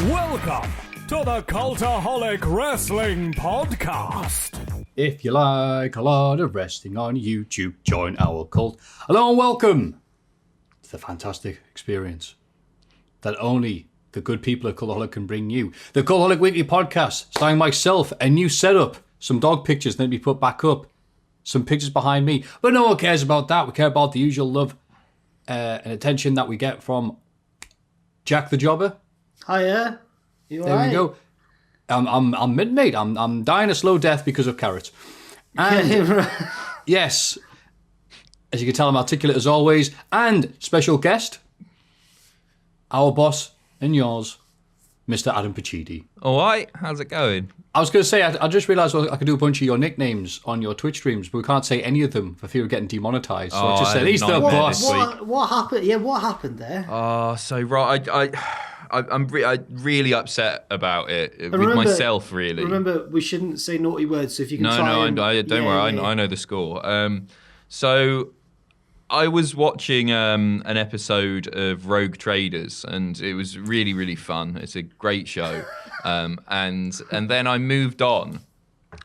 Welcome to the Cultaholic Wrestling Podcast. If you like a lot of wrestling on YouTube, join our cult. Hello and welcome to the fantastic experience that only the good people at Cultaholic can bring you. The Cultaholic Weekly Podcast, starring myself, a new setup, some dog pictures that be put back up, some pictures behind me. But no one cares about that. We care about the usual love and attention that we get from Jack the Jobber. Hiya. You all there right? we go. I'm mid-mate. I'm dying a slow death because of carrots. And yes, as you can tell, I'm articulate as always. And special guest, our boss and yours, Mr. Adam Pacidi. All right, how's it going? I was going to say, I just realised I could do a bunch of your nicknames on your Twitch streams, but we can't say any of them for fear of getting demonetised. So I just said, he's the boss. What happened? Yeah, what happened there? So right, I'm really upset about it with myself. Really, remember, we shouldn't say naughty words. So if you can don't worry. I know the score. So I was watching an episode of Rogue Traders, and it was really, really fun. It's a great show. And then I moved on,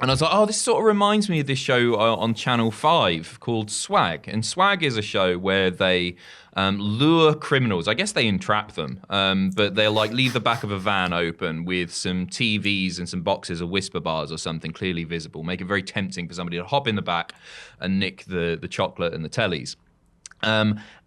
and I was like, oh, this sort of reminds me of this show on Channel 5 called Swag. And Swag is a show where they lure criminals. I guess they entrap them, but they'll like leave the back of a van open with some TVs and some boxes of Whisper bars or something clearly visible, make it very tempting for somebody to hop in the back and nick the chocolate and the tellies.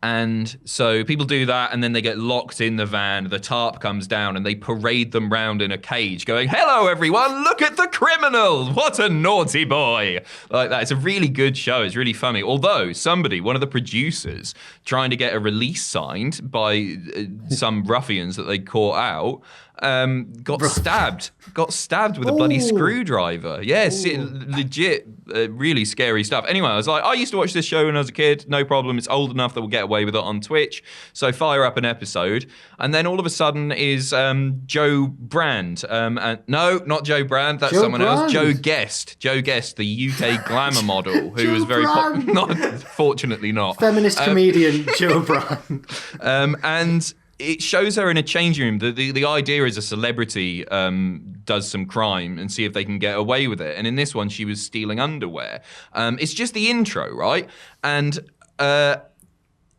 And so people do that, and then they get locked in the van, the tarp comes down, and they parade them round in a cage going, hello everyone, look at the criminal, what a naughty boy. Like that. It's a really good show, it's really funny. Although one of the producers, trying to get a release signed by some ruffians that they caught out, got stabbed with a bloody screwdriver. Yes, legit, really scary stuff. Anyway, I was like, I used to watch this show when I was a kid, no problem, it's old enough that we'll get away with it on Twitch, so fire up an episode, and then all of a sudden is Joe Brand, and no, not Joe Brand, that's someone else, Joe Guest, the UK glamour model, who was very fortunately not. Feminist comedian Joe Brand. And it shows her in a changing room. The idea is a celebrity does some crime and see if they can get away with it. And in this one, she was stealing underwear. It's just the intro, right? And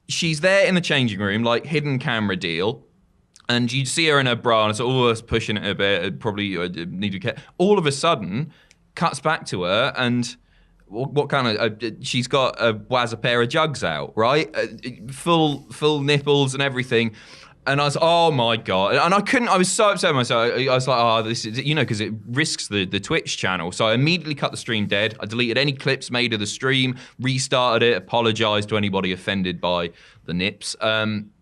she's there in the changing room, like hidden camera deal. And you see her in her bra, and it's always pushing it a bit. Probably need to get. All of a sudden, cuts back to her, and what kind of? She's got a pair of jugs out, right? Full nipples and everything. And I was, oh my God. And I was so upset with myself. I was like, oh, this is, because it risks the Twitch channel. So I immediately cut the stream dead. I deleted any clips made of the stream, restarted it, apologized to anybody offended by the nips. And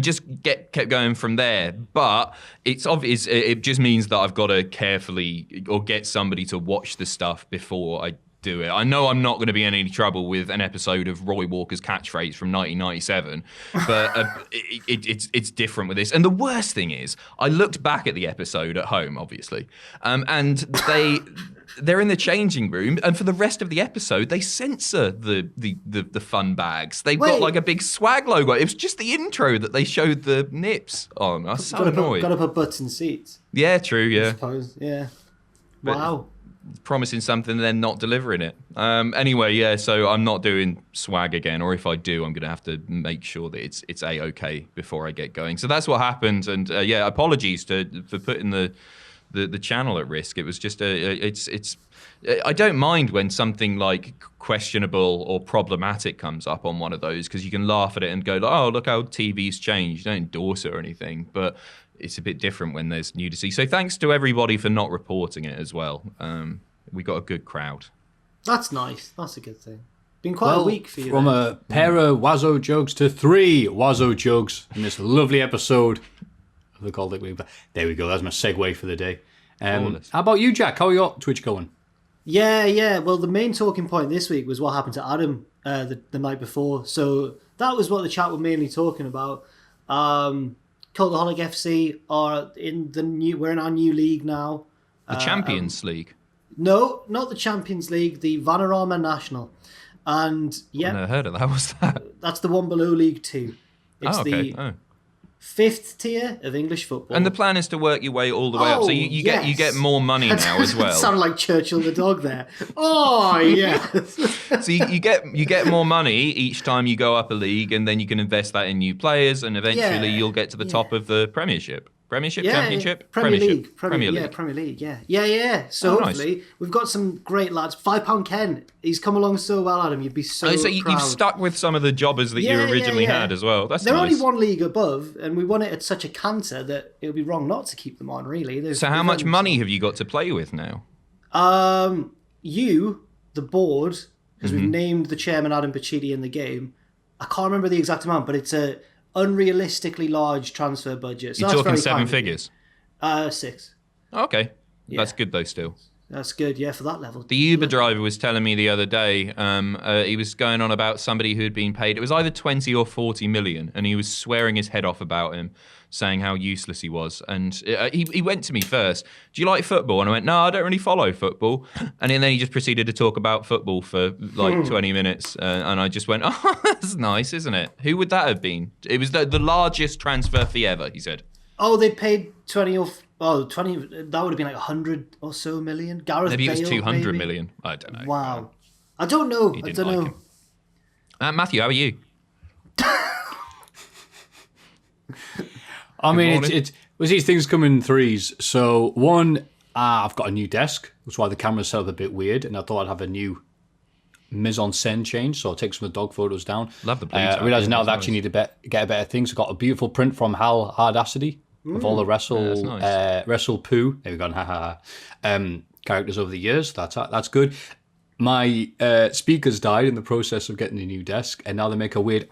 just kept going from there. But it's obvious, it just means that I've got to carefully, or get somebody to watch the stuff before I do it. I know I'm not going to be in any trouble with an episode of Roy Walker's catchphrase from 1997, but it's different with this. And the worst thing is, I looked back at the episode at home, obviously, and they're in the changing room, and for the rest of the episode, they censor the fun bags. They've got like a big Swag logo. It was just the intro that they showed the nips on. I was so annoyed. Got to put butts in seats. Yeah, true, yeah. I suppose, yeah. But wow. Promising something and then not delivering it. Anyway, yeah, so I'm not doing Swag again, or if I do, I'm going to have to make sure that it's A-okay before I get going. So that's what happened, and yeah, apologies for putting the channel at risk. It was just I don't mind when something like questionable or problematic comes up on one of those, because you can laugh at it and go, oh, look how TV's changed. You don't endorse it or anything, but it's a bit different when there's nudity. So thanks to everybody for not reporting it as well. We got a good crowd. That's nice. That's a good thing. Been quite a week for you. From a pair of Wazzo jugs to 3 Wazzo jugs in this lovely episode of the Cultaholic Week. There we go. That's my segue for the day. How about you, Jack? How are your Twitch going? Yeah. Well, the main talking point this week was what happened to Adam the night before. So that was what the chat were mainly talking about. Cultaholic FC are we're in our new league now. The Champions League? No, not the Champions League, the Vanarama National. And yeah. I've never heard of that. What's that? That's the one below League 2. It's the fifth tier of English football. And the plan is to work your way all the way up. So you get more money now as well. Sound like Churchill the dog there. Oh yes. So you get more money each time you go up a league, and then you can invest that in new players, and eventually you'll get to the top of the Premiership. Championship? Premier League. Yeah, Premier League, yeah. So hopefully we've got some great lads. £5 Ken, he's come along so well, Adam. You'd be so proud. You've stuck with some of the jobbers that you originally had as well. That's They're nice. only one league above, and we won it at such a canter that it would be wrong not to keep them on, really. So how much money have you got to play with now? You, the board, because we've named the chairman Adam Pacitti in the game. I can't remember the exact amount, but it's a unrealistically large transfer budget. So You're talking 7 figures? 6. Okay. Yeah. That's good though still. That's good, yeah, for that level. The Uber driver was telling me the other day, he was going on about somebody who had been paid, it was either 20 or 40 million, and he was swearing his head off about him, saying how useless he was. And he went to me first, do you like football? And I went, no, I don't really follow football. And then he just proceeded to talk about football for like 20 minutes. And I just went, oh, that's nice, isn't it? Who would that have been? It was the largest transfer fee ever, he said. Oh, they paid 20, that would have been like 100 or so million. Gareth Maybe Bale, it was 200 maybe? million. I don't know. Wow. I don't know. He didn't like him. Maffew, how are you? I mean, it was these things come in threes. So one, I've got a new desk. That's why the camera's set up a bit weird, and I thought I'd have a new mise-en-scène change, so I'll take some of the dog photos down. Love the blue I realise now I actually need to get a better thing. So I've got a beautiful print from Hal Hardacity of all the Wrestle Poo. There we go. Characters over the years. That's good. My speakers died in the process of getting a new desk, and now they make a weird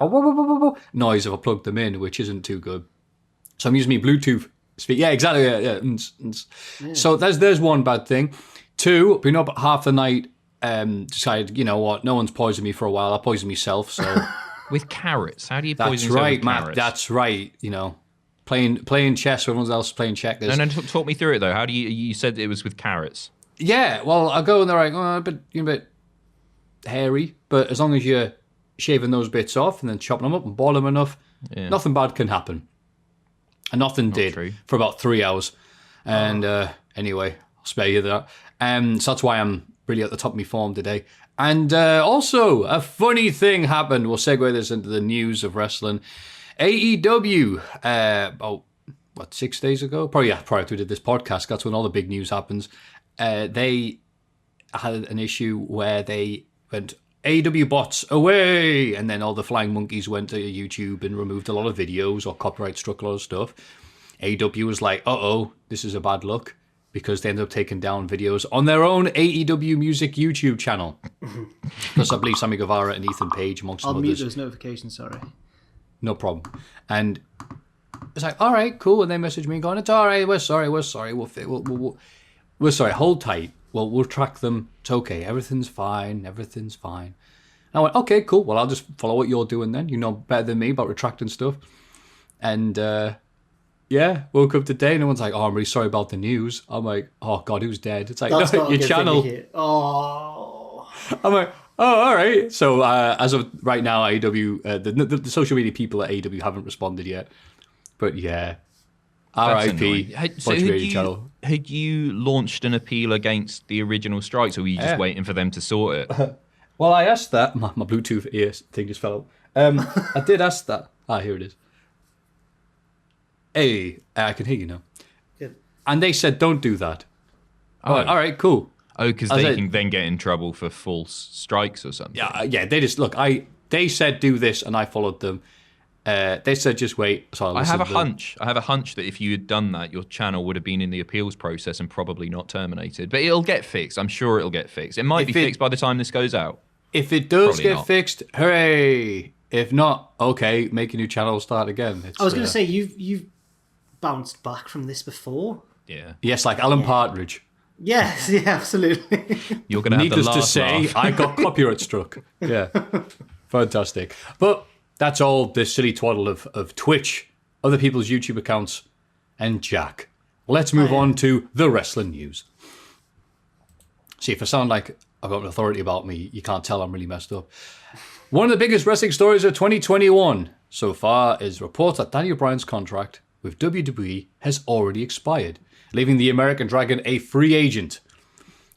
noise if I plug them in, which isn't too good. So I'm using my Bluetooth speaker. Yeah, exactly. Yeah. So there's one bad thing. Two, been up half the night. Decided, you know what? No one's poisoned me for a while. I poisoned myself. So with carrots, how do you poison that's yourself right, with Matt. carrots? That's right. You know, playing chess. Everyone else is playing checkers. No, talk me through it though. How do you said it was with carrots? Yeah. Well, I go and they're like, a bit hairy, but as long as you're shaving those bits off and then chopping them up and boil them enough, nothing bad can happen. And nothing did for about 3 hours. And anyway, I'll spare you that. So that's why I'm really at the top of my form today. And also, a funny thing happened. We'll segue this into the news of wrestling. AEW, about 6 days ago? Prior to we did this podcast, that's when all the big news happens. They had an issue where they went, AEW bots away, and then all the flying monkeys went to YouTube and removed a lot of videos or copyright struck a lot of stuff. AEW was like, this is a bad look, because they ended up taking down videos on their own AEW Music YouTube channel. Plus, I believe Sammy Guevara and Ethan Page, amongst I'll others. mute those notifications, sorry. No problem. And it's like, all right, cool. And they messaged me going, it's all right, we're sorry. We're sorry, hold tight. We'll track them. It's okay. Everything's fine. And I went, okay, cool. Well, I'll just follow what you're doing then. You know better than me about retracting stuff. And woke up today and everyone's like, I'm really sorry about the news. I'm like, oh God, who's dead? It's like, that's no, your channel. Oh. I'm like, oh, all right. So as of right now, AEW, the social media people at AEW haven't responded yet. But yeah, RIP. So had you launched an appeal against the original strikes, or were you just waiting for them to sort it? Well, I asked that. My Bluetooth ear thing just fell out. I did ask that. Here it is. Hey, I can hear you now. Good. And they said, don't do that. All right, cool. Oh, because they can then get in trouble for false strikes or something. Yeah. They just they said do this, and I followed them. They said just wait. So I have a hunch that if you had done that, your channel would have been in the appeals process and probably not terminated. But it'll get fixed. I'm sure it'll get fixed. It might be fixed by the time this goes out. If it does get fixed, hooray! If not, okay, make a new channel, start again. I was going to say you've bounced back from this before. Yeah. Yes, like Alan Partridge. Yes, yeah, absolutely. You're going to have Needless the last to say, laugh. I got copyright struck. Yeah, fantastic. But that's all the silly twaddle of Twitch, other people's YouTube accounts, and Jack. Let's move on to the wrestling news. See, if I sound like I've got an authority about me, you can't tell I'm really messed up. One of the biggest wrestling stories of 2021 so far is reports that Daniel Bryan's contract with WWE has already expired, leaving the American Dragon a free agent.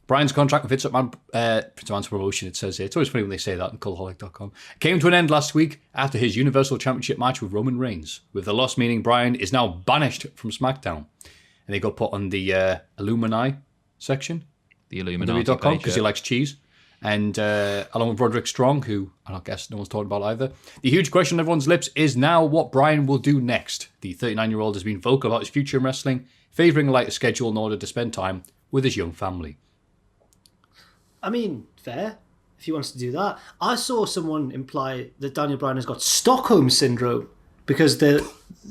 Bryan's contract with Vince McMahon's promotion, it says here, it's always funny when they say that on Cultaholic.com, came to an end last week after his Universal Championship match with Roman Reigns, with the loss meaning Bryan is now banished from SmackDown. And they got put on the Illuminati section. The Illuminati WWE.com, because he likes cheese. And along with Roderick Strong, who I don't guess no one's talking about either. The huge question on everyone's lips is now what Bryan will do next. The 39-year-old has been vocal about his future in wrestling, favouring a lighter schedule in order to spend time with his young family. I mean, fair, if he wants to do that. I saw someone imply that Daniel Bryan has got Stockholm Syndrome because they're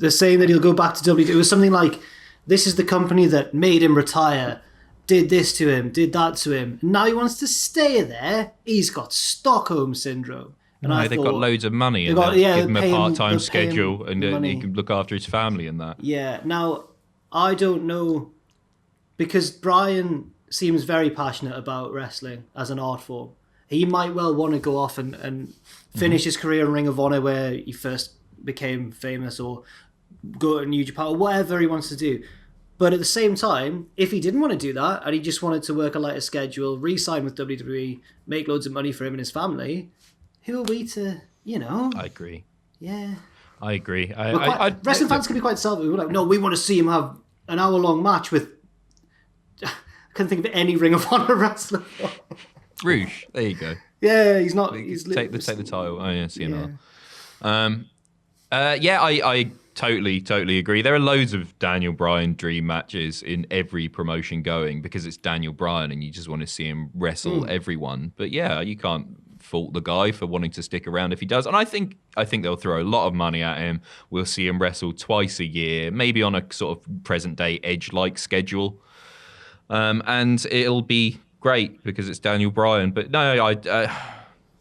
saying that he'll go back to WWE. It was something like, this is the company that made him retire, did this to him, did that to him. Now he wants to stay there. He's got Stockholm Syndrome. And no, they've got loads of money and give him a part-time schedule and he can look after his family and that. Yeah, now, I don't know, because Bryan seems very passionate about wrestling as an art form. He might well want to go off and finish his career in Ring of Honor where he first became famous, or go to New Japan, or whatever he wants to do. But at the same time, if he didn't want to do that and he just wanted to work a lighter schedule, re-sign with WWE, make loads of money for him and his family, who are we to, I agree. Yeah. I agree. Wrestling fans can be quite selfish. We're like, no, we want to see him have an hour-long match with... I couldn't think of any Ring of Honor wrestler. Rouge, there you go. Yeah, he's not... Take the title. Oh, yeah, CNR. Yeah. I totally agree. There are loads of Daniel Bryan dream matches in every promotion going because it's Daniel Bryan and you just want to see him wrestle everyone. But yeah, you can't fault the guy for wanting to stick around if he does. And I think they'll throw a lot of money at him. We'll see him wrestle twice a year, maybe on a sort of present-day Edge-like schedule. And it'll be great because it's Daniel Bryan. But no, I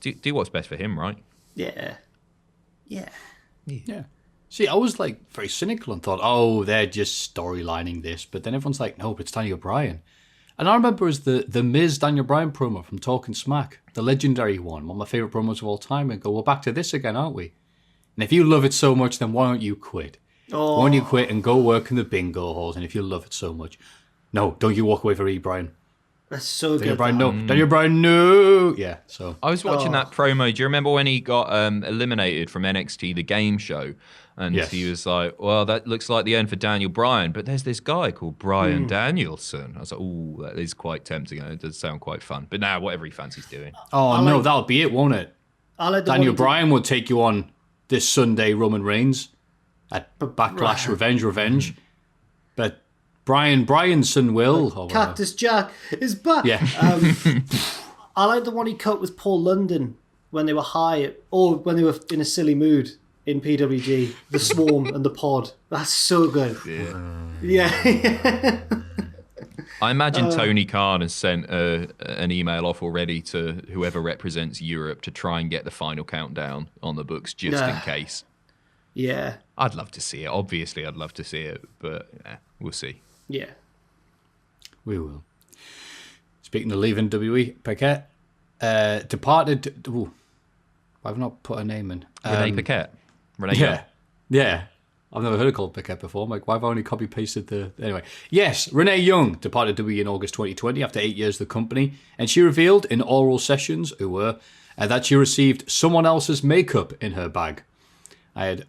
do what's best for him, right? Yeah. See, I was like very cynical and thought, oh, they're just storylining this. But then everyone's like, no, but it's Daniel Bryan. And I remember as the Miz Daniel Bryan promo from Talking Smack, the legendary one of my favourite promos of all time, and go, we're back to this again, aren't we? And if you love it so much, then why don't you quit? Why don't you quit and go work in the bingo halls? And if you love it so much, no, don't you walk away for E, Bryan. That's so Daniel good. Bryan, no. Daniel Bryan, no. Yeah, so. I was watching that promo. Do you remember when he got eliminated from NXT, the game show? And he was like, well, that looks like the end for Daniel Bryan, but there's this guy called Bryan Danielson. I was like, oh, that is quite tempting. It does sound quite fun. But now, whatever he fancies doing. Oh, no, that'll be it, won't it? Daniel Bryan will take you on this Sunday, Roman Reigns, at Backlash, Revenge. But Bryanson will. Cactus Jack is back. Yeah. I like the one he cut with Paul London when they were high, or when they were in a silly mood in PWG. The Swarm and the Pod. That's so good. Yeah. I imagine Tony Khan has sent an email off already to whoever represents Europe to try and get the final countdown on the books just in case. Yeah. I'd love to see it. Obviously, I'd love to see it, but we'll see. Yeah. We will. Speaking of leaving WWE, Paquette departed. Ooh, I've not put a name in. Renee Paquette. Renee. Yeah. Yeah. I've never heard of called Paquette before. I'm like, why have I only copy pasted the. Anyway. Yes, Renee Young departed WWE in August 2020 after 8 years of the company, and she revealed in oral sessions that she received someone else's makeup in her bag. I had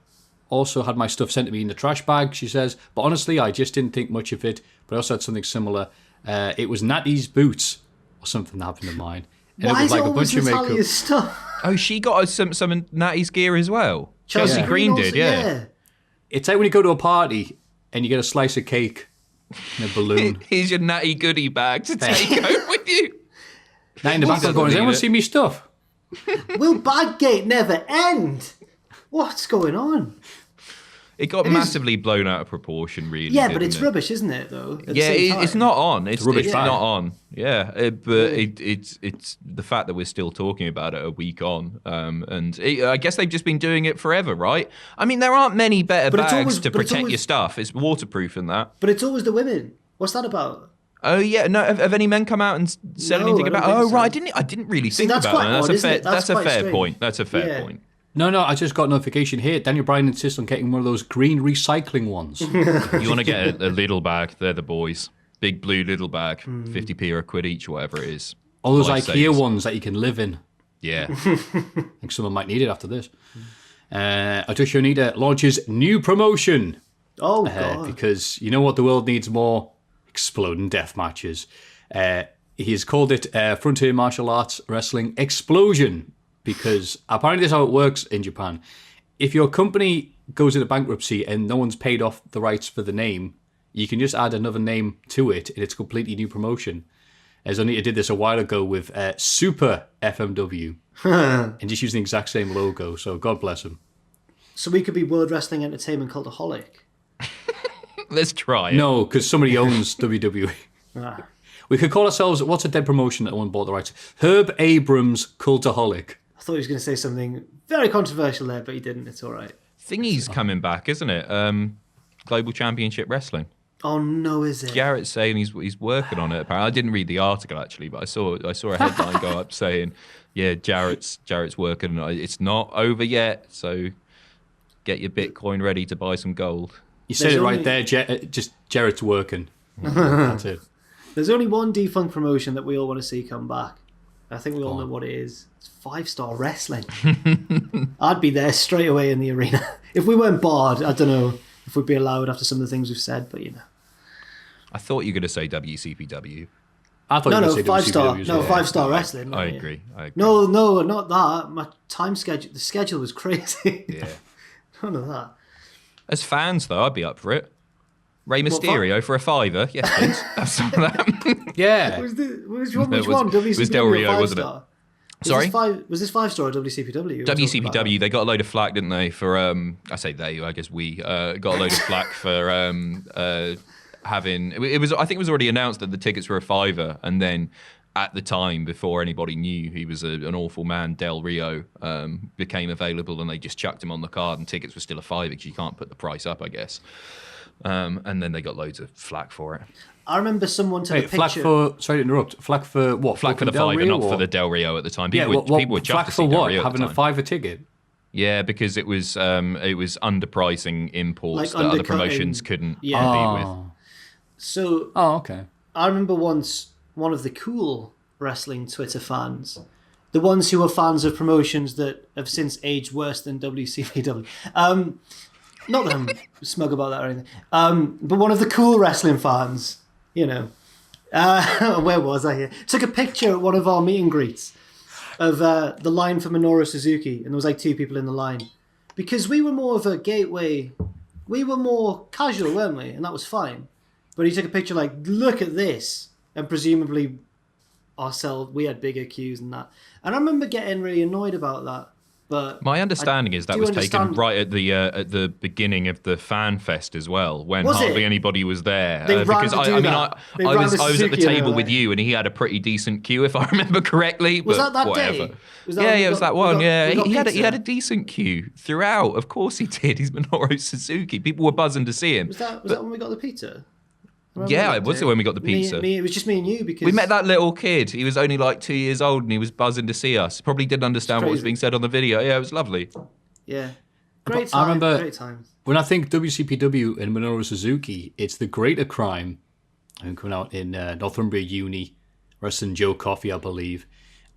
also had my stuff sent to me in the trash bag, she says, but honestly, I just didn't think much of it. But I also had something similar. It was Natty's boots or something that happened to mine. And Why it was like is it a bunch of always makeup. stuff? Oh, she got some Natty's gear as well. Chelsea Green did, yeah. It's like when you go to a party and you get a slice of cake and a balloon. Here's your Natty goodie bag to take home with you. Now in the back, going, does anyone see me stuff? Will Badgate never end? What's going on? It got massively blown out of proportion, really. Yeah, but it's rubbish, isn't it, though? Yeah, it's not on. It's rubbish bag. not on. Yeah, but it's the fact that we're still talking about it a week on. I guess they've just been doing it forever, right? I mean, there aren't many better bags to protect your stuff. It's waterproof and that. But it's always the women. What's that about? Oh yeah, no. Have any men come out and said anything about? Oh right, I didn't really think about that. That's a fair point. That's a fair point. No, I just got a notification here. Daniel Bryan insists on getting one of those green recycling ones. You want to get a little bag? They're the boys. Big blue little bag, 50p or a quid each, whatever it is. All those IKEA ones that you can live in. Yeah. I think someone might need it after this. Atsushi Onita launches new promotion. Oh, God. Because you know what the world needs more? Exploding death matches. He has called it Frontier Martial Arts Wrestling Explosion, because apparently this is how it works in Japan. If your company goes into bankruptcy and no one's paid off the rights for the name, you can just add another name to it and it's a completely new promotion. As Onita did this a while ago with Super FMW and just using the exact same logo, so God bless him. So we could be World Wrestling Entertainment Cultaholic. Let's try it. No, because somebody owns WWE. We could call ourselves, what's a dead promotion that no one bought the rights? Herb Abrams Cultaholic. I thought he was going to say something very controversial there, but he didn't. It's all right. Thingy's coming back, isn't it? Global Championship Wrestling. Oh no, is it? Garrett's saying he's working on it. Apparently, I didn't read the article actually, but I saw a headline go up saying, "Yeah, Jarrett's working on it. It's not over yet, so get your Bitcoin ready to buy some gold." You said it right there. Just Jarrett's working. That's it. There's only one defunct promotion that we all want to see come back. I think we all know what it is. It's 5-Star Wrestling. I'd be there straight away in the arena. If we weren't barred, I don't know if we'd be allowed after some of the things we've said, but you know. I thought you were going to say WCPW. I thought you were going to say 5-Star. WCW. No, 5-Star Wrestling. I agree. No, not that. My time schedule, the schedule was crazy. Yeah. None of that. As fans, though, I'd be up for it. Rey Mysterio for a $5. Yes, please. Have some of that. Yeah. Which one? WCPW it was Del Rio, wasn't it? Sorry? Was this 5-Star or WCPW? WCPW, they got a load of flack, didn't they, for, I say they, I guess we, got a load of flack for having, I think it was already announced that the tickets were a $5, and then at the time, before anybody knew he was an awful man, Del Rio became available and they just chucked him on the card and tickets were still a $5 because you can't put the price up, I guess. And then they got loads of flack for it. I remember someone took a picture. Flack for, sorry to interrupt, flack for what? Flack for the $5, not for the Del Rio at the time. People were chuffed flack to for see Del what? Rio Having a $5 ticket? Yeah, because it was underpricing imports that other promotions couldn't compete with. So, okay. I remember once one of the cool wrestling Twitter fans, the ones who are fans of promotions that have since aged worse than WCPW. Not that I'm smug about that or anything. But one of the cool wrestling fans, you know, where was I here? Took a picture at one of our meet and greets of the line for Minoru Suzuki, and there was like 2 people in the line. Because we were more of a gateway, we were more casual, weren't we? And that was fine. But he took a picture like, look at this. And presumably ourselves, we had bigger queues than that. And I remember getting really annoyed about that. But my understanding is that was taken right at the beginning of the fan fest as well, when hardly anybody was there. Because I was at the table with you, and he had a pretty decent queue, if I remember correctly. Was but that whatever. day? It was that one. He had a decent queue throughout. Of course he did. He's Minoru Suzuki. People were buzzing to see him. Was that when we got the pizza? Yeah, it was when we got the pizza. It was just me and you because we met that little kid. He was only like 2 years old and he was buzzing to see us. Probably didn't understand what was being said on the video. Yeah, it was lovely. Yeah. Great time. I remember great times. When I think WCPW and Minoru Suzuki, it's the greater crime. I'm coming out in Northumbria Uni, wrestling Joe Coffey, I believe.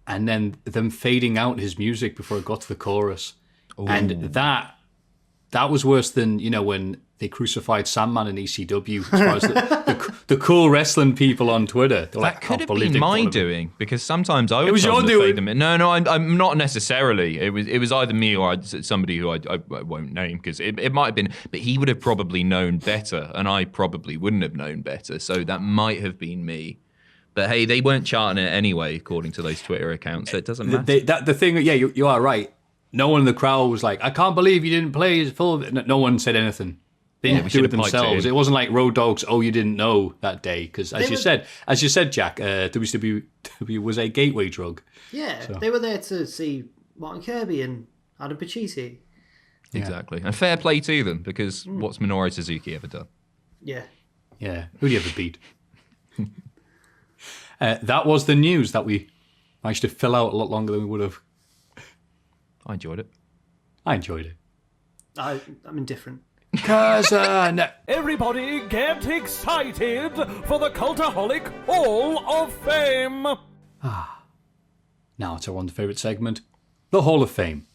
And then them fading out his music before it got to the chorus. Ooh. And that was worse than, when they crucified Sandman in ECW, as far as the cool wrestling people on Twitter. That could have been my doing, because sometimes I would was your doing. Fade them in. No, I'm not necessarily. It was either me or somebody who I won't name, because it might have been, but he would have probably known better, and I probably wouldn't have known better, so that might have been me. But hey, they weren't charting it anyway, according to those Twitter accounts, so it doesn't matter. The thing, yeah, you are right. No one in the crowd was like, I can't believe you didn't play his full. No one said anything. They didn't do it themselves. It wasn't like Road Dogg's, you didn't know that day. Because as you said, Jack, WCW was a gateway drug. Yeah, so. They were there to see Martin Kirby and Adam Pacitti. Exactly. And fair play to them, because what's Minoru Suzuki ever done? Yeah. Yeah. Who do you ever beat? That was the news that we managed to fill out a lot longer than we would have. I enjoyed it. I enjoyed it. I'm indifferent. Everybody get excited for the Cultaholic Hall of Fame! Now to our favourite segment, the Hall of Fame.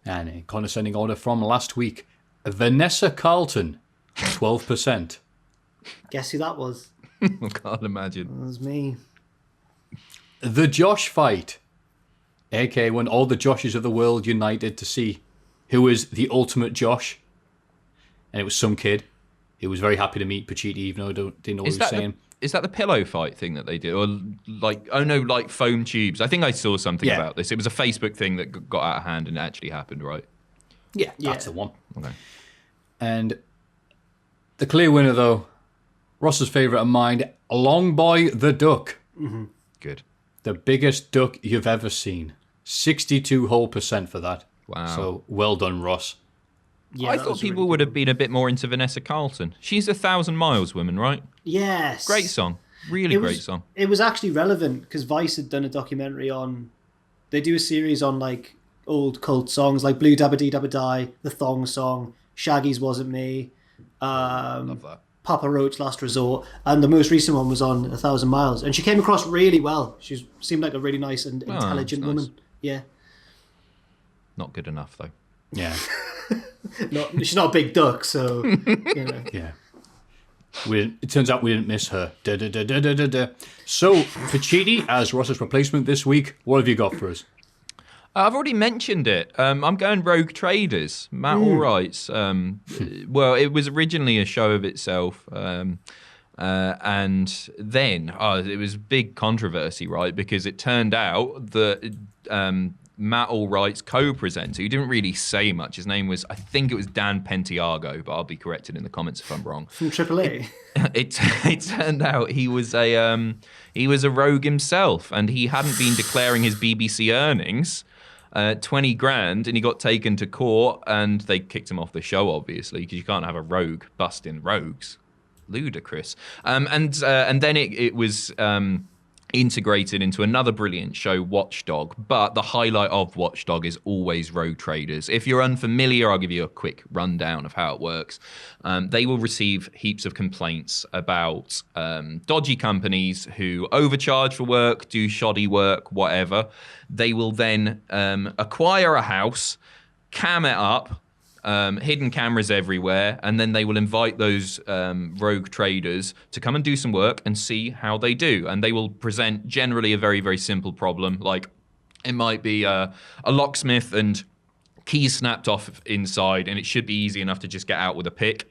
And in condescending order from last week, Vanessa Carlton, 12%. Guess who that was? I can't imagine. That was me. The Josh fight, aka when all the Joshes of the world united to see who is the ultimate Josh. And it was some kid who was very happy to meet Pacitti, even though didn't know what he was saying. Is that the pillow fight thing that they did? Or like foam tubes? I think I saw something about this. It was a Facebook thing that got out of hand and it actually happened, right? Yeah, that's the one. Okay. And the clear winner, though, Ross's favourite of mine, Long Boy the Duck. Mm-hmm. Good. The biggest duck you've ever seen. 62% for that. Wow. So well done, Ross. Yeah, I thought people would have been a bit more into Vanessa Carlton. She's a 1,000 Miles woman, right? Yes. Great song. Really great song. It was actually relevant because Vice had done a documentary on... They do a series on like old cult songs like Blue Dabba Dee Dabba Die, the Thong Song, Shaggy's Wasn't Me, Love that. Papa Roach Last Resort, and the most recent one was on 1,000 Miles. And she came across really well. She seemed like a really nice and intelligent woman. Yeah. Not good enough, though. Yeah. She's not a big duck, so, you know. Yeah. It turns out we didn't miss her. So, Pacitti as Ross's replacement this week, what have you got for us? I've already mentioned it. I'm going Rogue Traders. Matt Allright's. Well, it was originally a show of itself. And then it was big controversy, right? Because it turned out that Matt Allright's co-presenter, who didn't really say much, his name was, I think it was Dan Pentiago, but I'll be corrected in the comments if I'm wrong. From AAA. It turned out he was a rogue himself, and he hadn't been declaring his BBC earnings. 20 grand, and he got taken to court, and they kicked him off the show, obviously, because you can't have a rogue busting rogues. Ludicrous. And then it was integrated into another brilliant show, Watchdog. But the highlight of Watchdog is always Rogue Traders. If you're unfamiliar, I'll give you a quick rundown of how it works. They will receive heaps of complaints about dodgy companies who overcharge for work, do shoddy work, whatever. They will then acquire a house, cam it up, hidden cameras everywhere, and then they will invite those rogue traders to come and do some work and see how they do. And they will present generally a very, very simple problem. Like it might be a locksmith and keys snapped off inside, and it should be easy enough to just get out with a pick.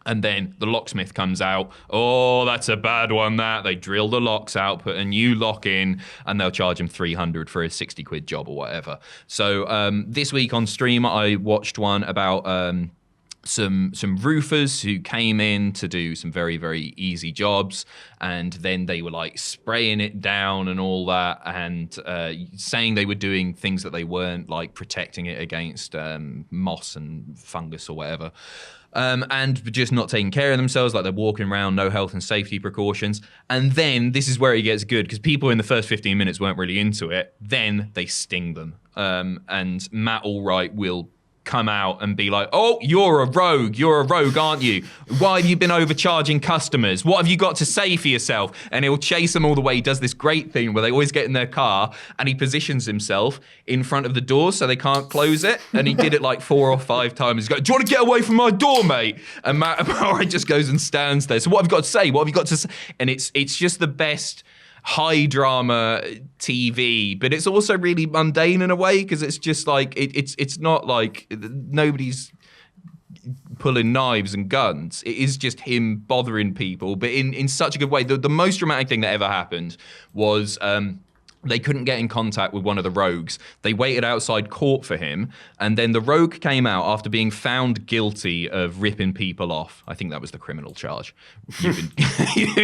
And then the locksmith comes out. Oh, that's a bad one, that. They drill the locks out, put a new lock in, and they'll charge him 300 for a 60 quid job or whatever. So this week on stream, I watched one about some roofers who came in to do some very, very easy jobs. And then they were like spraying it down and all that, and saying they were doing things that they weren't, like protecting it against moss and fungus or whatever. And just not taking care of themselves, like they're walking around, no health and safety precautions. And then this is where it gets good, because people in the first 15 minutes weren't really into it. Then they sting them. And Matt Allright will come out and be like, oh, you're a rogue, aren't you? Why have you been overcharging customers? What have you got to say for yourself? And he'll chase them all the way. He does this great thing where they always get in their car and he positions himself in front of the door so they can't close it. And he did it like 4 or 5 times. He's like, do you want to get away from my door, mate? And Matt Allright just goes and stands there. So what have you got to say? What have you got to say? And it's just the best high drama TV, but it's also really mundane in a way, because it's just like it's not like nobody's pulling knives and guns. It is just him bothering people, but in such a good way. The most dramatic thing that ever happened was they couldn't get in contact with one of the rogues. They waited outside court for him, and then the rogue came out after being found guilty of ripping people off. I think that was the criminal charge. You've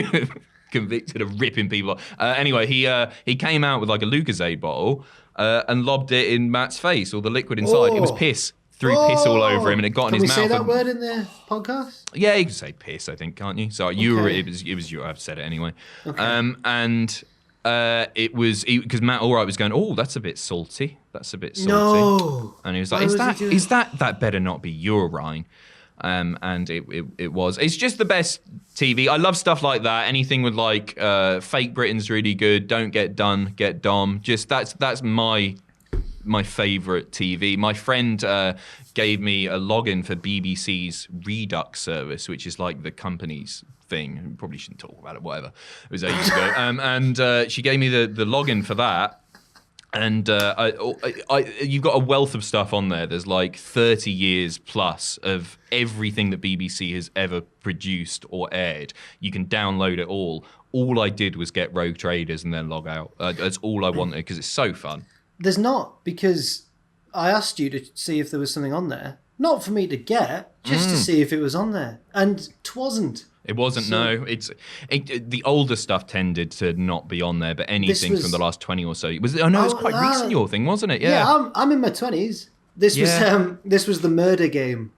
been convicted of ripping people off. Anyway, he came out with like a Lucozade bottle and lobbed it in Matt's face, or the liquid inside. It was piss. Threw piss all over him, and it got in his mouth. Can we say that word in the podcast? Yeah, you can say piss, I think, can't you? So it was you. I've said it anyway. Okay. And It was because Matt Allright was going, oh, that's a bit salty. That's a bit salty. No. And he was like, is that better not be urine? And it was. It's just the best TV. I love stuff like that. Anything with like fake Britain's really good. Don't get done, get dom. Just that's my favourite TV. My friend gave me a login for BBC's Redux service, which is like the company's thing. We probably shouldn't talk about it, whatever. It was ages ago. And she gave me the login for that. And you've got a wealth of stuff on there. There's like 30 years plus of everything that BBC has ever produced or aired. You can download it all. All I did was get Rogue Traders and then log out. That's all I wanted because it's so fun. There's not, because I asked you to see if there was something on there. Not for me to get, just to see if it was on there. And it wasn't. It wasn't, no. The older stuff tended to not be on there, but anything from the last 20 or so. It was quite recent, your thing, wasn't it? Yeah, I'm in my 20s. This was the murder game.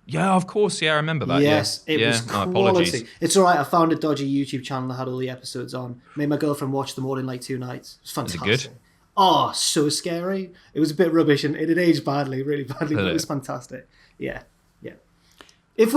Yeah, of course. Yeah, I remember that. Yes, it was quality. Apologies. It's all right. I found a dodgy YouTube channel that had all the episodes on. Made my girlfriend watch them all in like 2 nights. It was fantastic. Is it good? Oh, so scary. It was a bit rubbish and it had aged badly, really badly, but it was fantastic. Yeah. If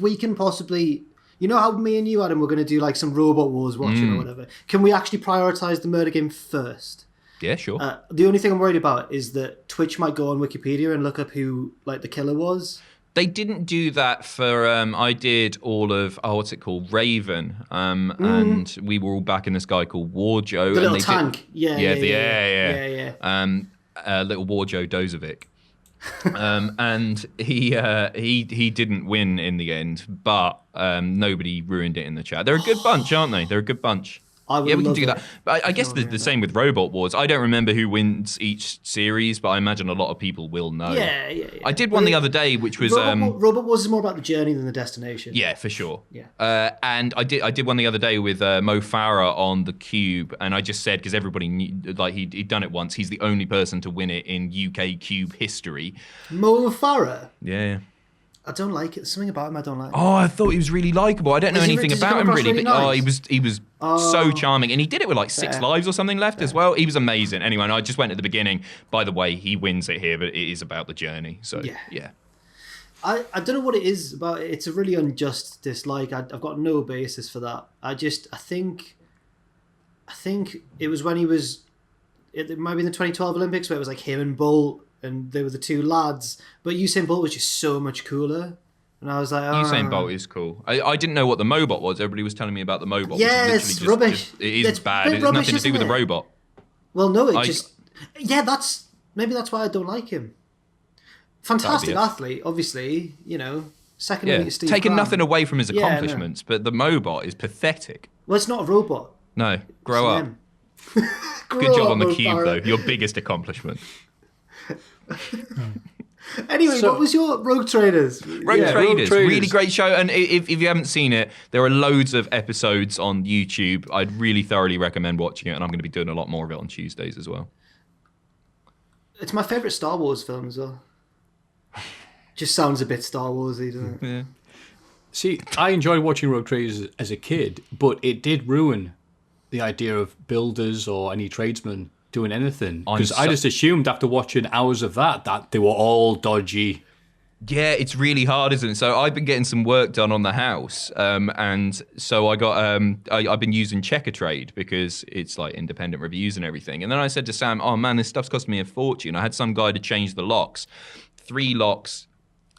we can possibly, you know how me and you, Adam, we're going to do like some Robot Wars watching or whatever. Can we actually prioritise the murder game first? Yeah, sure. The only thing I'm worried about is that Twitch might go on Wikipedia and look up who like the killer was. They didn't do that for. I did all of what's it called, Raven, and we were all back in this guy called Warjo. The little tank. Yeah. Little Warjo Dozovic. And he didn't win in the end, but nobody ruined it in the chat. They're a good bunch, aren't they? They're a good bunch. We can do that. But I guess the same with Robot Wars. I don't remember who wins each series, but I imagine a lot of people will know. Yeah. I did one the other day, which was Robot Wars is more about the journey than the destination. Yeah, for sure. Yeah. And I did one the other day with Mo Farah on the Cube, and I just said, because everybody knew, like he'd done it once, he's the only person to win it in UK Cube history. Mo Farah? Yeah. I don't like it. There's something about him I don't like. Oh, I thought he was really likeable. I don't know anything about him really. Nice? He was so charming, and he did it with like 6 lives or something left as well. He was amazing. Anyway, and I just went at the beginning. By the way, he wins it here, but it is about the journey. So yeah. I don't know what it is about it. It's a really unjust dislike. I've got no basis for that. I think it was when he was. It might be in the 2012 Olympics where it was like him and Bolt. And they were the 2 lads. But Usain Bolt was just so much cooler. And I was like, Usain Bolt is cool. I didn't know what the Mobot was. Everybody was telling me about the Mobot. Yeah, it's rubbish. It is bad. It has nothing to do with the robot. Well, no, maybe that's why I don't like him. Fantastic athlete, obviously, second only to Steve taking Brown. Nothing away from his accomplishments, but the Mobot is pathetic. Well, it's not a robot. No, grow up. Good job on the Cube, though. Your biggest accomplishment. Anyway, what was your Rogue Traders? Rogue Traders, really great show. And if you haven't seen it, there are loads of episodes on YouTube. I'd really thoroughly recommend watching it, and I'm going to be doing a lot more of it on Tuesdays as well. It's my favourite Star Wars film as well. Just sounds a bit Star Warsy, doesn't it? Yeah. See, I enjoyed watching Rogue Traders as a kid, but it did ruin the idea of builders or any tradesmen doing anything, because I just assumed after watching hours of that they were all dodgy. Yeah, it's really hard, isn't it? So I've been getting some work done on the house, and so I got I've been using Checker Trade because it's like independent reviews and everything. And then I said to Sam, "Oh man, this stuff's cost me a fortune." I had some guy to change the locks, 3 locks.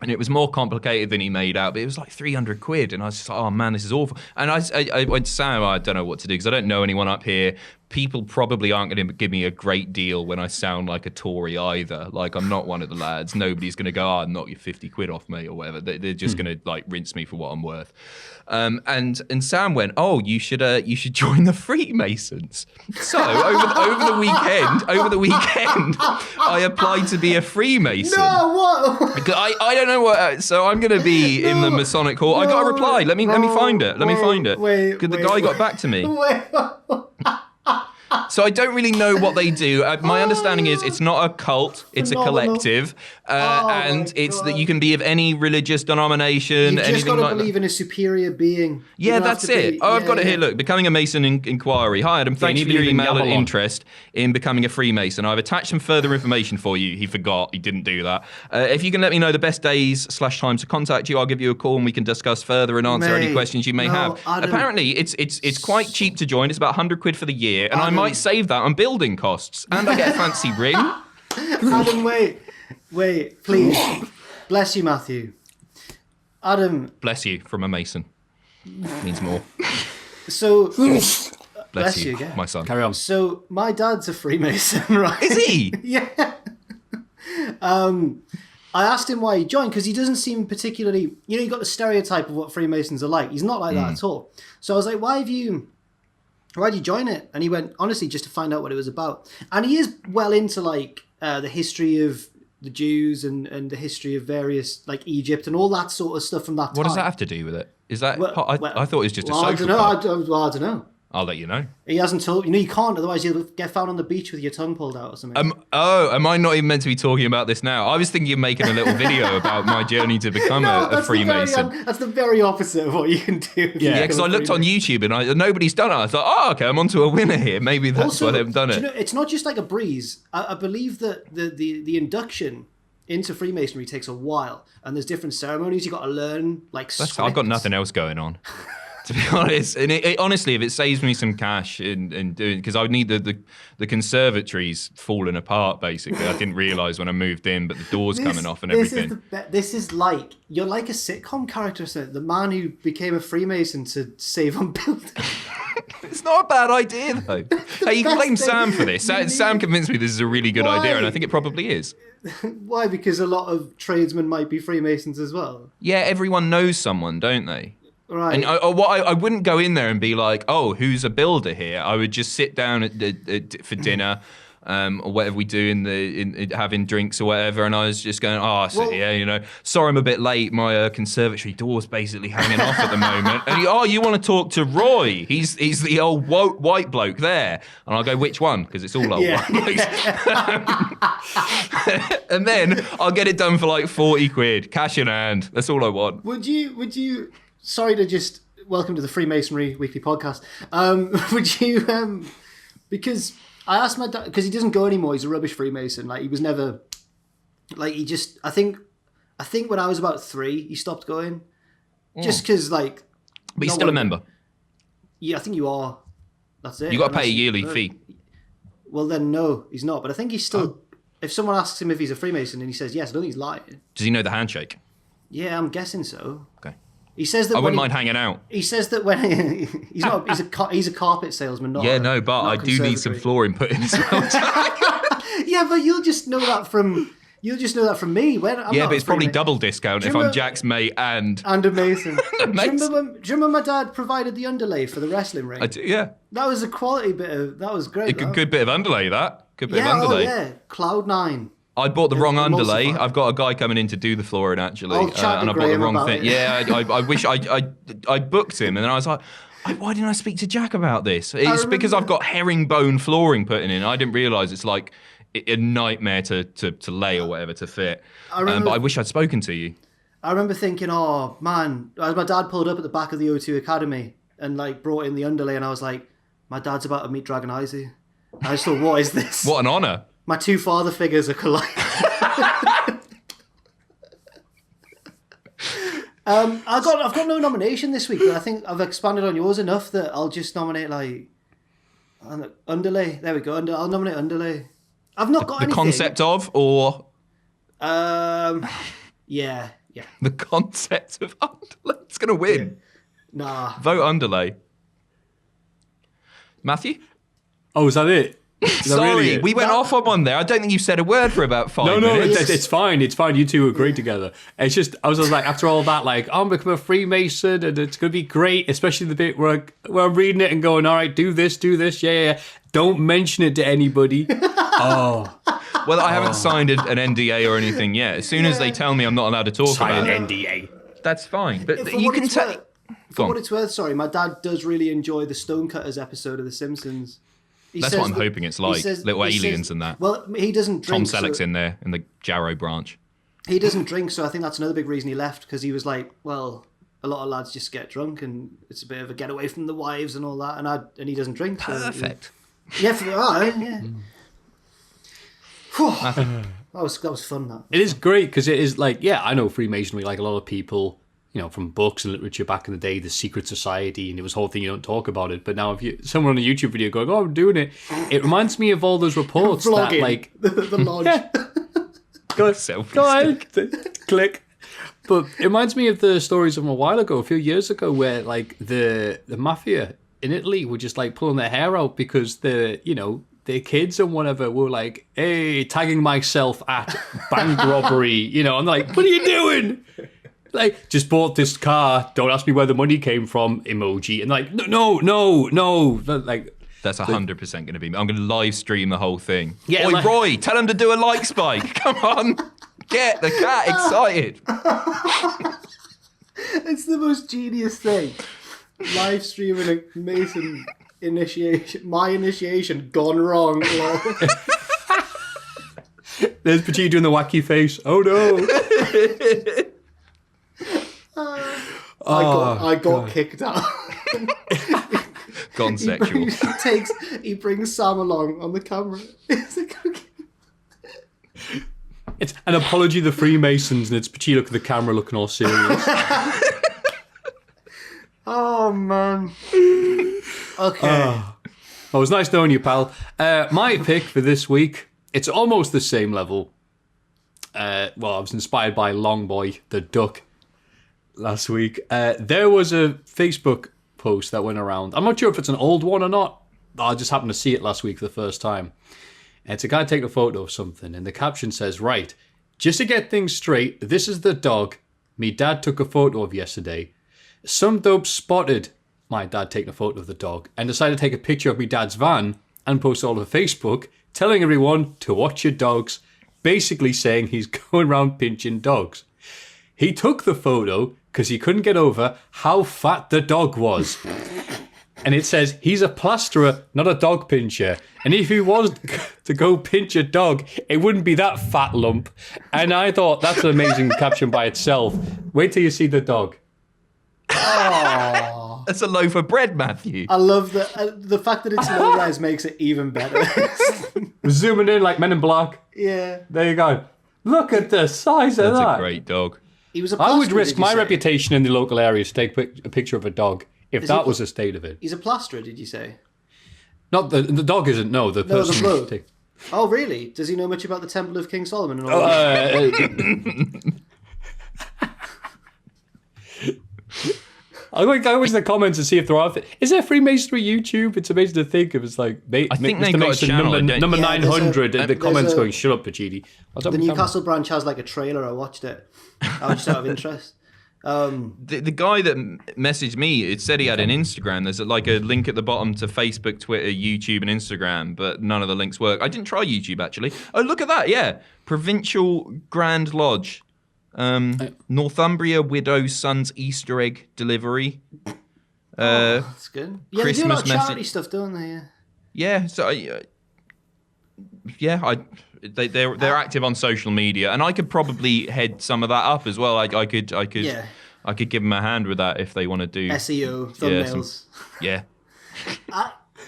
And it was more complicated than he made out, but it was like 300 quid. And I was just like, oh man, this is awful. And I went to Sam, I don't know what to do because I don't know anyone up here. People probably aren't going to give me a great deal when I sound like a Tory either. Like, I'm not one of the lads. Nobody's going to go, knock your 50 quid off me or whatever. They're just going to like rinse me for what I'm worth. And Sam went, oh, you should join the Freemasons. So over the weekend, I applied to be a Freemason. No, what? Because I don't know what. So I'm going to be in the Masonic Hall. I got a reply. Let me find it. Because the guy got back to me. So I don't really know what they do. My understanding is it's not a cult, it's a collective. and it's that you can be of any religious denomination. You just got to believe that. in a superior being. Yeah, that's it. I've got it here. Look, becoming a Mason inquiry. Hi, Adam. Thanks for your email and interest in becoming a Freemason. I've attached some further information for you. He forgot. He didn't do that. If you can let me know the best days/times to contact you, I'll give you a call and we can discuss further and answer any questions you may have. Adam. Apparently, it's quite cheap to join. It's about £100 for the year, and I might save that on building costs, and I get a fancy ring. Adam, wait, please. Bless you, Maffew. Adam. Bless you from a Mason. Means more. So, bless you, my son. Carry on. So, my dad's a Freemason, right? Is he? Yeah. I asked him why he joined, because he doesn't seem particularly... you got the stereotype of what Freemasons are like. He's not like that at all. So I was like, why'd you join it? And he went, honestly, just to find out what it was about. And he is well into, like, the history of the Jews and the history of various, like, Egypt and all that sort of stuff from that time. What does that have to do with it? Is that... I thought it was just a social I don't know. I'll let you know. He hasn't told... you can't, otherwise you'll get found on the beach with your tongue pulled out or something. Am I not even meant to be talking about this now? I was thinking of making a little video about my journey to become a Freemason. That's the very opposite of what you can do. Yeah, because I looked on YouTube and nobody's done it. I thought, okay, I'm onto a winner here. Maybe that's why they haven't done it. It's not just like a breeze. I believe that the induction into Freemasonry takes a while, and there's different ceremonies you got to learn. I've got nothing else going on. To be honest, and honestly, if it saves me some cash in doing, because I would need the conservatories falling apart. Basically, I didn't realise when I moved in, but the doors coming off and everything. This is like you're like a sitcom character, so the man who became a Freemason to save on buildings. It's not a bad idea though. Hey, you can blame Sam for this. Sam convinced me this is a really good idea, and I think it probably is. Why? Because a lot of tradesmen might be Freemasons as well. Yeah, everyone knows someone, don't they? Right. And I wouldn't go in there and be like, oh, who's a builder here? I would just sit down for dinner, or whatever we do in having drinks or whatever, and I was just going, sorry I'm a bit late. My conservatory door's basically hanging off at the moment. And you want to talk to Roy? He's the old white bloke there. And I'll go, which one? Because it's all old white blokes. And then I'll get it done for like £40, cash in hand. That's all I want. Would you? Sorry to just welcome to the Freemasonry Weekly Podcast. Would you? Because I asked my dad, because he doesn't go anymore. He's a rubbish Freemason. Like he was never. Like he just. I think when I was about 3, he stopped going. Just because like. But he's still a member. Yeah, I think you are. That's it. You got to pay a yearly fee. Well, then no, he's not. But I think he's still. If someone asks him if he's a Freemason and he says yes, I don't think he's lying. Does he know the handshake? Yeah, I'm guessing so. Okay. He says that I wouldn't mind hanging out. He says that when he's a carpet salesman, not but I do need some flooring put in as well. Yeah, but you'll just know that from me. But it's probably double discount if I'm Jack's mate and a Mason. Do you remember my dad provided the underlay for the wrestling ring? I do, yeah. That was a quality bit of. That was great. Good bit of underlay. Good bit of underlay. Yeah, Cloud9. I bought the wrong underlay. I've got a guy coming in to do the flooring actually, and I bought the wrong thing. Yeah, I wish I booked him, and then I was like, why didn't I speak to Jack about this? It's because I've got herringbone flooring putting in. I didn't realise it's like a nightmare to lay or whatever to fit. But I wish I'd spoken to you. I remember thinking, oh man, as my dad pulled up at the back of the O2 Academy and like brought in the underlay, and I was like, my dad's about to meet Dragon Izzy. I just thought, what is this? What an honour. My 2 father figures are colliding. I've got no nomination this week, but I think I've expanded on yours enough that I'll just nominate like underlay. There we go. I'll nominate underlay. I've not got anything. The concept of, or yeah. The concept of underlay. It's gonna win. Yeah. Nah. Vote underlay. Maffew? Oh, is that it? Sorry, we went off on one there. I don't think you said a word for about 5 minutes. No, it's fine. It's fine. You two agreed together. It's just, I was like, after all that, like, I'm becoming a Freemason and it's going to be great, especially the bit where I'm reading it and going, all right, do this. Yeah. Don't mention it to anybody. Oh. Well, I haven't signed an NDA or anything yet. As soon as they tell me I'm not allowed to talk about it. Sign an NDA. That's fine. But you can tell. For what it's worth, sorry, my dad does really enjoy the Stonecutters episode of The Simpsons. That's what I'm hoping it's like. Little aliens and that. Well, he doesn't drink. Tom Selleck's in there, in the Jarrow branch. He doesn't drink, so I think that's another big reason he left, because he was like, well, a lot of lads just get drunk and it's a bit of a getaway from the wives and all that, and he doesn't drink. Perfect. So yeah, yeah. That was fun. That it is great because it is like, yeah, I know Freemasonry, like a lot of people, from books and literature back in the day, the secret society, and it was a whole thing, you don't talk about it. But now if someone on a YouTube video going, oh, I'm doing it, it reminds me of all those reports that like the lodge. Yeah. Go ahead. Click. But it reminds me of the stories from a while ago, a few years ago, where like the Maffew in Italy were just like pulling their hair out because their kids and whatever were like, hey, tagging myself at bank robbery, I'm like, what are you doing? Like, just bought this car, don't ask me where the money came from, emoji. And like, no. Like, that's 100% going to be me. I'm going to live stream the whole thing. Yeah, Oi, Roy, tell him to do a like spike. Come on. Get the cat excited. It's the most genius thing. Live streaming a Mason initiation. My initiation gone wrong. There's Pachi doing the wacky face. Oh no. I got kicked out. Gone sexual. He brings Sam along on the camera. It's an apology to the Freemasons, and it's Pachi look at the camera looking all serious. Oh, man. Okay. Well, it was nice knowing you, pal. My pick for this week, it's almost the same level. I was inspired by Longboy, the duck, last week. There was a Facebook post that went around. I'm not sure if it's an old one or not. I just happened to see it last week for the first time. And it's a guy taking a photo of something, and the caption says, right, just to get things straight, this is the dog me dad took a photo of yesterday. Some dope spotted my dad taking a photo of the dog and decided to take a picture of me dad's van and post it all over Facebook, telling everyone to watch your dogs, basically saying he's going around pinching dogs. He took the photo because he couldn't get over how fat the dog was. And it says he's a plasterer, not a dog pincher. And if he was to go pinch a dog, it wouldn't be that fat lump. And I thought that's an amazing caption by itself. Wait till you see the dog. Oh, that's a loaf of bread, Maffew. I love the fact that it's low res makes it even better. Zooming in like Men in Black. Yeah. There you go. Look at the size of that. That's a great dog. He was a I would plasterer, risk did you my say? reputation in the local area to take a picture of a dog if that was the state of it. He's a plasterer, did you say? Not the dog isn't. No, the person. the bloke. Oh, really? Does he know much about the Temple of King Solomon and all that? I go into the comments and see if there are. Is there Freemasonry YouTube? It's amazing to think of. It's like I think Mr. they got Mason a channel. number Yeah, 900, and the comments a- going, "Shut up, Pachidi." The Newcastle branch has like a trailer. I watched it. I was just out of interest. The guy that messaged me, it said he had an Instagram. There's like a link at the bottom to Facebook, Twitter, YouTube, and Instagram, but none of the links work. I didn't try YouTube, actually. Oh, look at that. Yeah. Provincial Grand Lodge. Northumbria Widow's Son's Easter egg delivery. That's good. Yeah, they do a lot of Christmas charity stuff, don't they? Yeah, so they're active on social media, and I could probably head some of that up as well. I could give them a hand with that if they want to do SEO thumbnails. Yeah.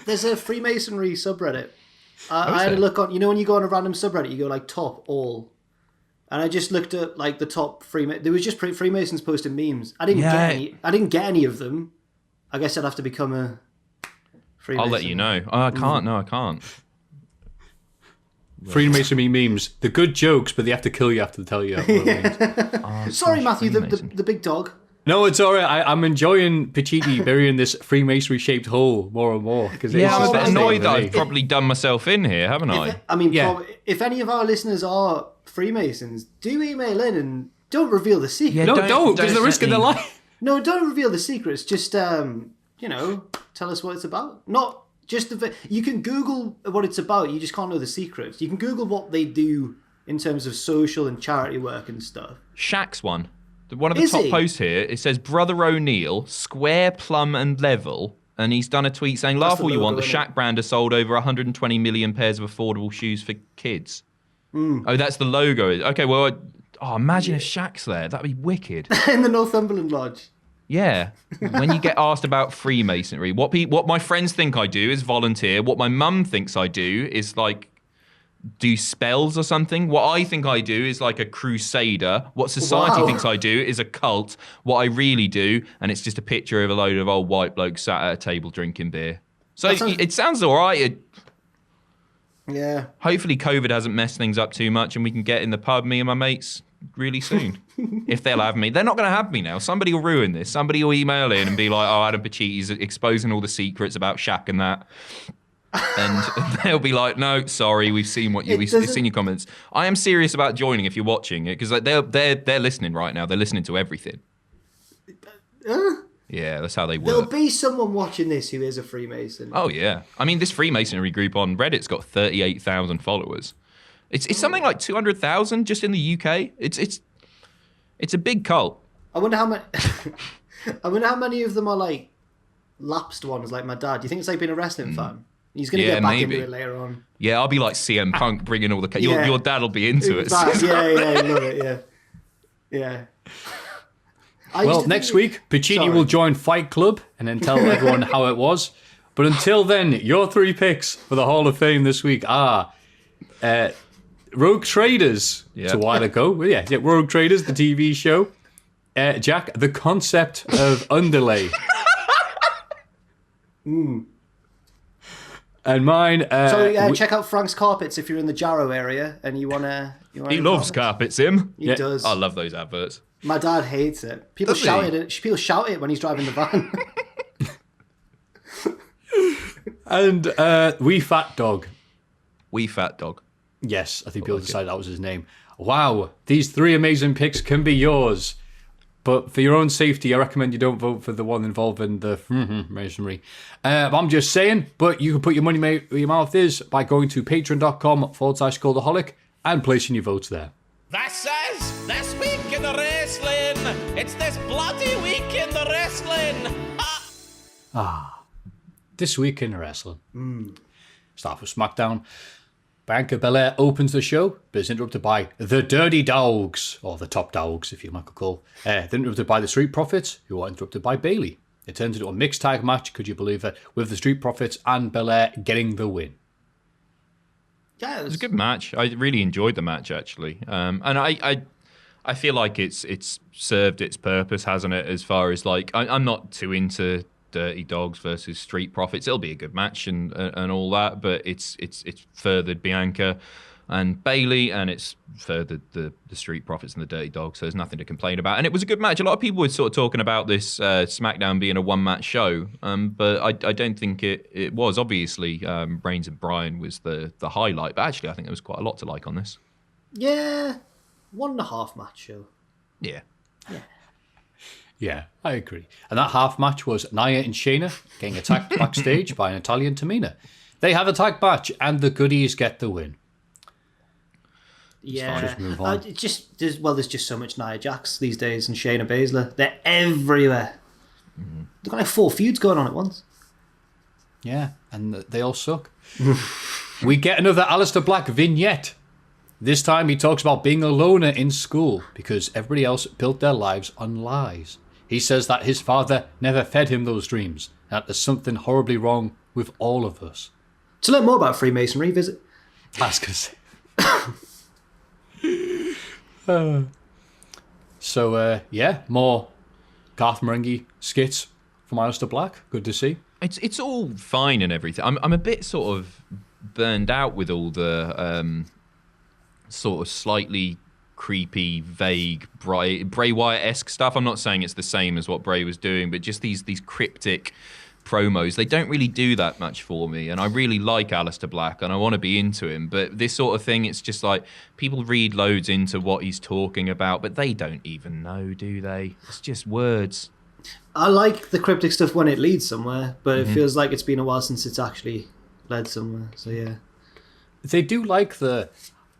There's a Freemasonry subreddit. I had a look on. You know when you go on a random subreddit, you go like top all, and I just looked at like the top There was just Freemasons posting memes. I didn't get any. I didn't get any of them. I guess I'd have to become a Freemason. I'll let you know. Oh, I can't. No, I can't. Freemasonry memes. The good jokes, but they have to kill you after they tell you. Sorry, Maffew, the big dog. No, it's all right. I'm enjoying Pachidi burying this Freemasonry-shaped hole more and more. Yeah, I'm a bit annoyed that I've probably done myself in here, haven't I? If any of our listeners are Freemasons, do email in and don't reveal the secret. Yeah, don't, because they're risking their life. No, don't reveal the secrets. Just, tell us what it's about. Not just you can Google what it's about. You just can't know the secrets. You can Google what they do in terms of social and charity work and stuff. Shaq's one. One of the top posts here, it says, Brother O'Neill, square, plumb and level. And he's done a tweet saying, laugh all you want, the Shaq brand has sold over 120 million pairs of affordable shoes for kids. Oh, that's the logo. Okay, well, Oh, imagine if Shaq's there. That'd be wicked. In the Northumberland Lodge. Yeah. When you get asked about Freemasonry, what my friends think I do is volunteer. What my mum thinks I do is like do spells or something. What I think I do is like a crusader. What society thinks I do is a cult. What I really do, and it's just a picture of a load of old white blokes sat at a table drinking beer. So it sounds all right. Yeah. Hopefully COVID hasn't messed things up too much and we can get in the pub, me and my mates, really soon. If they'll have me. They're not going to have me now. Somebody will ruin this. Somebody will email in and be like, oh, Adam Pachiti's exposing all the secrets about Shaq and that. And they'll be like, no, sorry, we've seen we've seen your comments. I am serious about joining if you're watching it, because like, they're listening right now. They're listening to everything. Yeah, that's how they work. There'll be someone watching this who is a Freemason. Oh, yeah. I mean, this Freemasonry group on Reddit's got 38,000 followers. It's something like 200,000 just in the UK. It's a big cult. I wonder how many. I wonder how many of them are like lapsed ones, like my dad. Do you think it's like being a wrestling fan? He's going to get back into it later on. Yeah, I'll be like CM Punk bringing all the... Your dad will be into it. Yeah, love it, yeah. Well, next week, Pachiti will join Fight Club and then tell everyone how it was. But until then, your 3 picks for the Hall of Fame this week are Rogue Traders. It's a while ago. Rogue Traders, the TV show. Jack, the concept of underlay. And mine... check out Frank's Carpets if you're in the Jarrow area and you want to... He loves carpets, him. He does. I love those adverts. My dad hates it. People shout it when he's driving the van. And Wee Fat Dog. Wee Fat Dog. Yes, I think people decided that was his name. Wow, these 3 amazing picks can be yours. But for your own safety, I recommend you don't vote for the one involving the masonry. I'm just saying, but you can put your money where your mouth is by going to patreon.com/Cultaholic and placing your votes there. This week in the wrestling. It's this bloody week in the wrestling. This week in wrestling. Start with SmackDown. Bianca Belair opens the show, but is interrupted by the Dirty Dogs, or the Top Dogs, if you like to call. They're interrupted by the Street Profits, who are interrupted by Bayley. It turns into a mixed tag match, could you believe it, with the Street Profits and Belair getting the win. Yeah, it was a good match. I really enjoyed the match, actually. And I feel like it's served its purpose, hasn't it? As far as like, I'm not too into Dirty Dogs versus Street Profits. It'll be a good match and all that, but it's furthered Bianca and Bayley, and it's furthered the Street Profits and the Dirty Dogs. So there's nothing to complain about, and it was a good match. A lot of people were sort of talking about this SmackDown being a one-match show, but I don't think it was. Obviously, Reigns and Bryan was the highlight, but actually, I think there was quite a lot to like on this. Yeah, 1.5 match show. Yeah, I agree. And that half match was Nia and Shayna getting attacked backstage by an Italian Tamina. They have a tag match, and the goodies get the win. Yeah, just move on. There's just so much Nia Jax these days and Shayna Baszler. They're everywhere. They've got like 4 feuds going on at once. Yeah, and they all suck. We get another Aleister Black vignette. This time he talks about being a loner in school because everybody else built their lives on lies. He says that his father never fed him those dreams, and that there's something horribly wrong with all of us. To learn more about Freemasonry, visit... Ask us. More Garth Marenghi skits from Aleister Black. Good to see. It's all fine and everything. I'm a bit sort of burned out with all the sort of slightly creepy, vague Bray Wyatt-esque stuff. I'm not saying it's the same as what Bray was doing, but just these cryptic promos, they don't really do that much for me. And I really like Aleister Black and I want to be into him, but this sort of thing, it's just like people read loads into what he's talking about, but they don't even know, do they? It's just words. I like the cryptic stuff when it leads somewhere, but it feels like it's been a while since it's actually led somewhere. So yeah, they do like the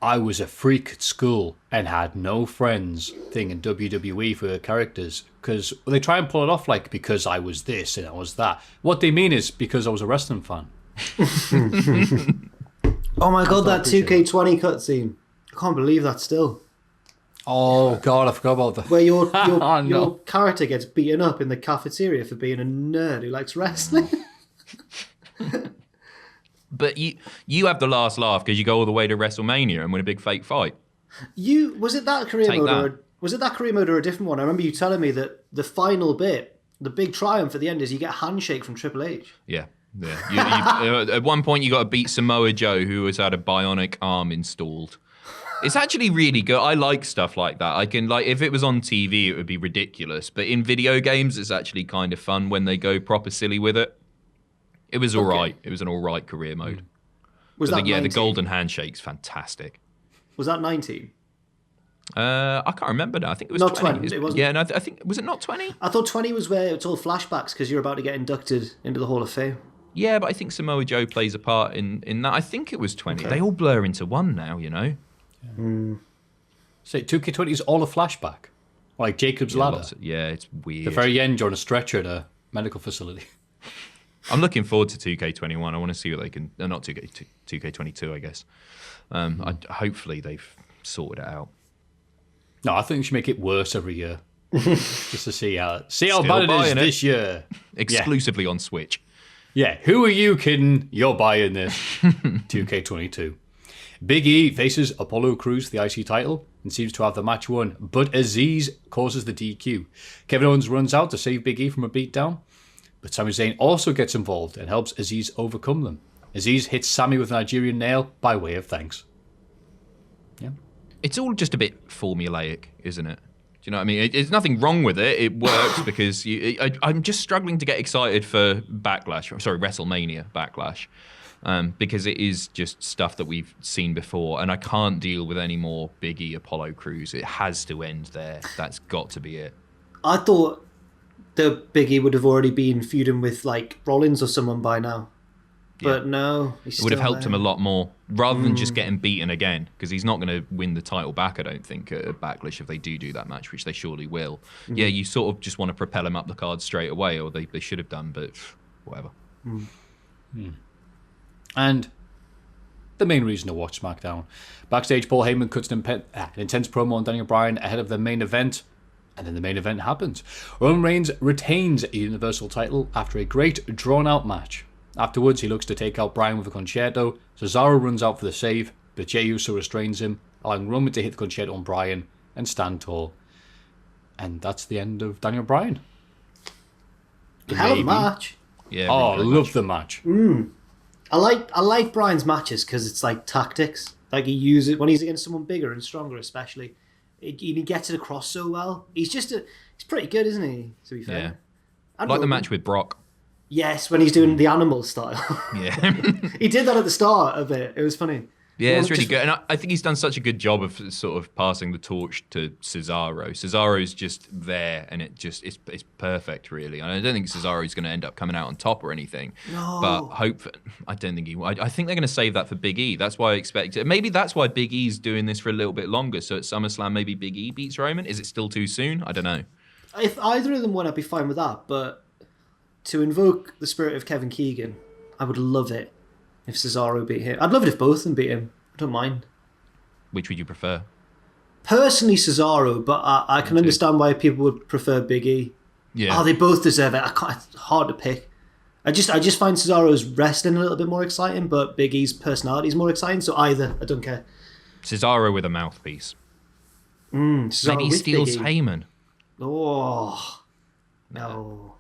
I was a freak at school and had no friends thing in WWE for characters, because they try and pull it off like because I was this and I was that. What they mean is because I was a wrestling fan. Oh my god, that 2K20 cutscene. I can't believe that still. Oh God, I forgot about that. Where your Oh, no. your character gets beaten up in the cafeteria for being a nerd who likes wrestling. But you have the last laugh because you go all the way to WrestleMania and win a big fake fight. Was it that career Take mode that. or was it that career mode or a different one? I remember you telling me that the final bit, the big triumph at the end, is you get a handshake from Triple H. Yeah. At one point, you got to beat Samoa Joe, who has had a bionic arm installed. It's actually really good. I like stuff like that. I can if it was on TV, it would be ridiculous. But in video games, it's actually kind of fun when they go proper silly with it. It was all right. It was an all right career mode. Was But that 19? the golden handshake's fantastic. Was that 19? I can't remember now. I think it was Not 20. 20, it wasn't. Yeah, no, I think was it not 20? I thought 20 was where it's all flashbacks because you're about to get inducted into the Hall of Fame. Yeah, but I think Samoa Joe plays a part in that. I think it was 20. They all blur into one now, you know. So 2K20 is all a flashback, like Jacob's Ladder. It's weird. The very end, you're on a stretcher at a medical facility. I'm looking forward to 2K21. I want to see what they can. Not 2K22, I guess. Hopefully they've sorted it out. No, I think we should make it worse every year, just to see how Still bad it is buying it. this year. Exclusively on Switch. Yeah, who are you kidding? You're buying this. 2K22. Big E faces Apollo Crews for the IC title and seems to have the match won, but Aziz causes the DQ. Kevin Owens runs out to save Big E from a beatdown, but Sami Zayn also gets involved and helps Aziz overcome them. Aziz hits Sami with a Nigerian nail by way of thanks. Yeah. It's all just a bit formulaic, isn't it? Do you know what I mean? There's nothing wrong with it. It works because I'm just struggling to get excited for WrestleMania Backlash. Because it is just stuff that we've seen before, and I can't deal with any more Big E Apollo Crews. It has to end there. That's got to be it. I thought the Big E would have already been feuding with like Rollins or someone by now. But no, he's It would have still helped there. him a lot more, rather than just getting beaten again, because he's not going to win the title back, I don't think, at Backlash if they do that match, which they surely will. Yeah, you sort of just want to propel him up the card straight away, or they should have done, but whatever. And the main reason to watch SmackDown. Backstage, Paul Heyman cuts an intense promo on Daniel Bryan ahead of the main event, and then the main event happens. Roman Reigns retains a Universal title after a great drawn-out match. Afterwards, he looks to take out Bryan with a concerto. Cesaro runs out for the save, but Jey Uso restrains him, allowing Roman to hit the concerto on Bryan and stand tall. And that's the end of Daniel Bryan. Hell of a match. Yeah. Oh, I really love the match. I like Bryan's matches because it's like tactics. Like he uses it when he's against someone bigger and stronger, especially. He gets it across so well. He's pretty good, isn't he? To be fair. Yeah. I'd Like the roll match him. with Brock. Yes, when he's doing the animal style. Yeah. He did that at the start of it. It was funny. Yeah, it's really Just- good. And I think he's done such a good job of sort of passing the torch to Cesaro. Cesaro's just there, and it's perfect, really. And I don't think Cesaro's going to end up coming out on top or anything. No. But I don't think he will. I think they're going to save that for Big E. That's why I expect it. Maybe that's why Big E's doing this for a little bit longer. So at SummerSlam, maybe Big E beats Roman. Is it still too soon? I don't know. If either of them won, I'd be fine with that. But to invoke the spirit of Kevin Keegan, I would love it if Cesaro beat him. I'd love it if both of them beat him. I don't mind. Which would you prefer? Personally, Cesaro, but I can understand why people would prefer Big E. Yeah. Oh, they both deserve it. It's hard to pick. I just find Cesaro's wrestling a little bit more exciting, but Big E's personality is more exciting. So either, I don't care. Cesaro with a mouthpiece. Cesaro Maybe he with steals Big E. Heyman. Oh no.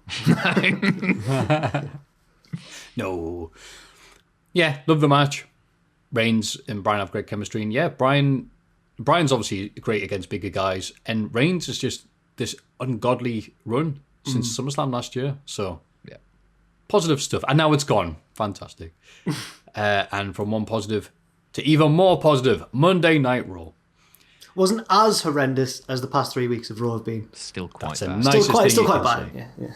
No. Yeah, love the match. Reigns and Bryan have great chemistry. And yeah, Bryan's obviously great against bigger guys. And Reigns is just this ungodly run since SummerSlam last year. So, Yeah. positive stuff. And now it's gone. Fantastic. And from one positive to even more positive, Monday Night Raw. Wasn't as horrendous as the past 3 weeks of Raw have been. Still quite That's a bad. nice- Still Nicest quite thing you can bad. say. Yeah.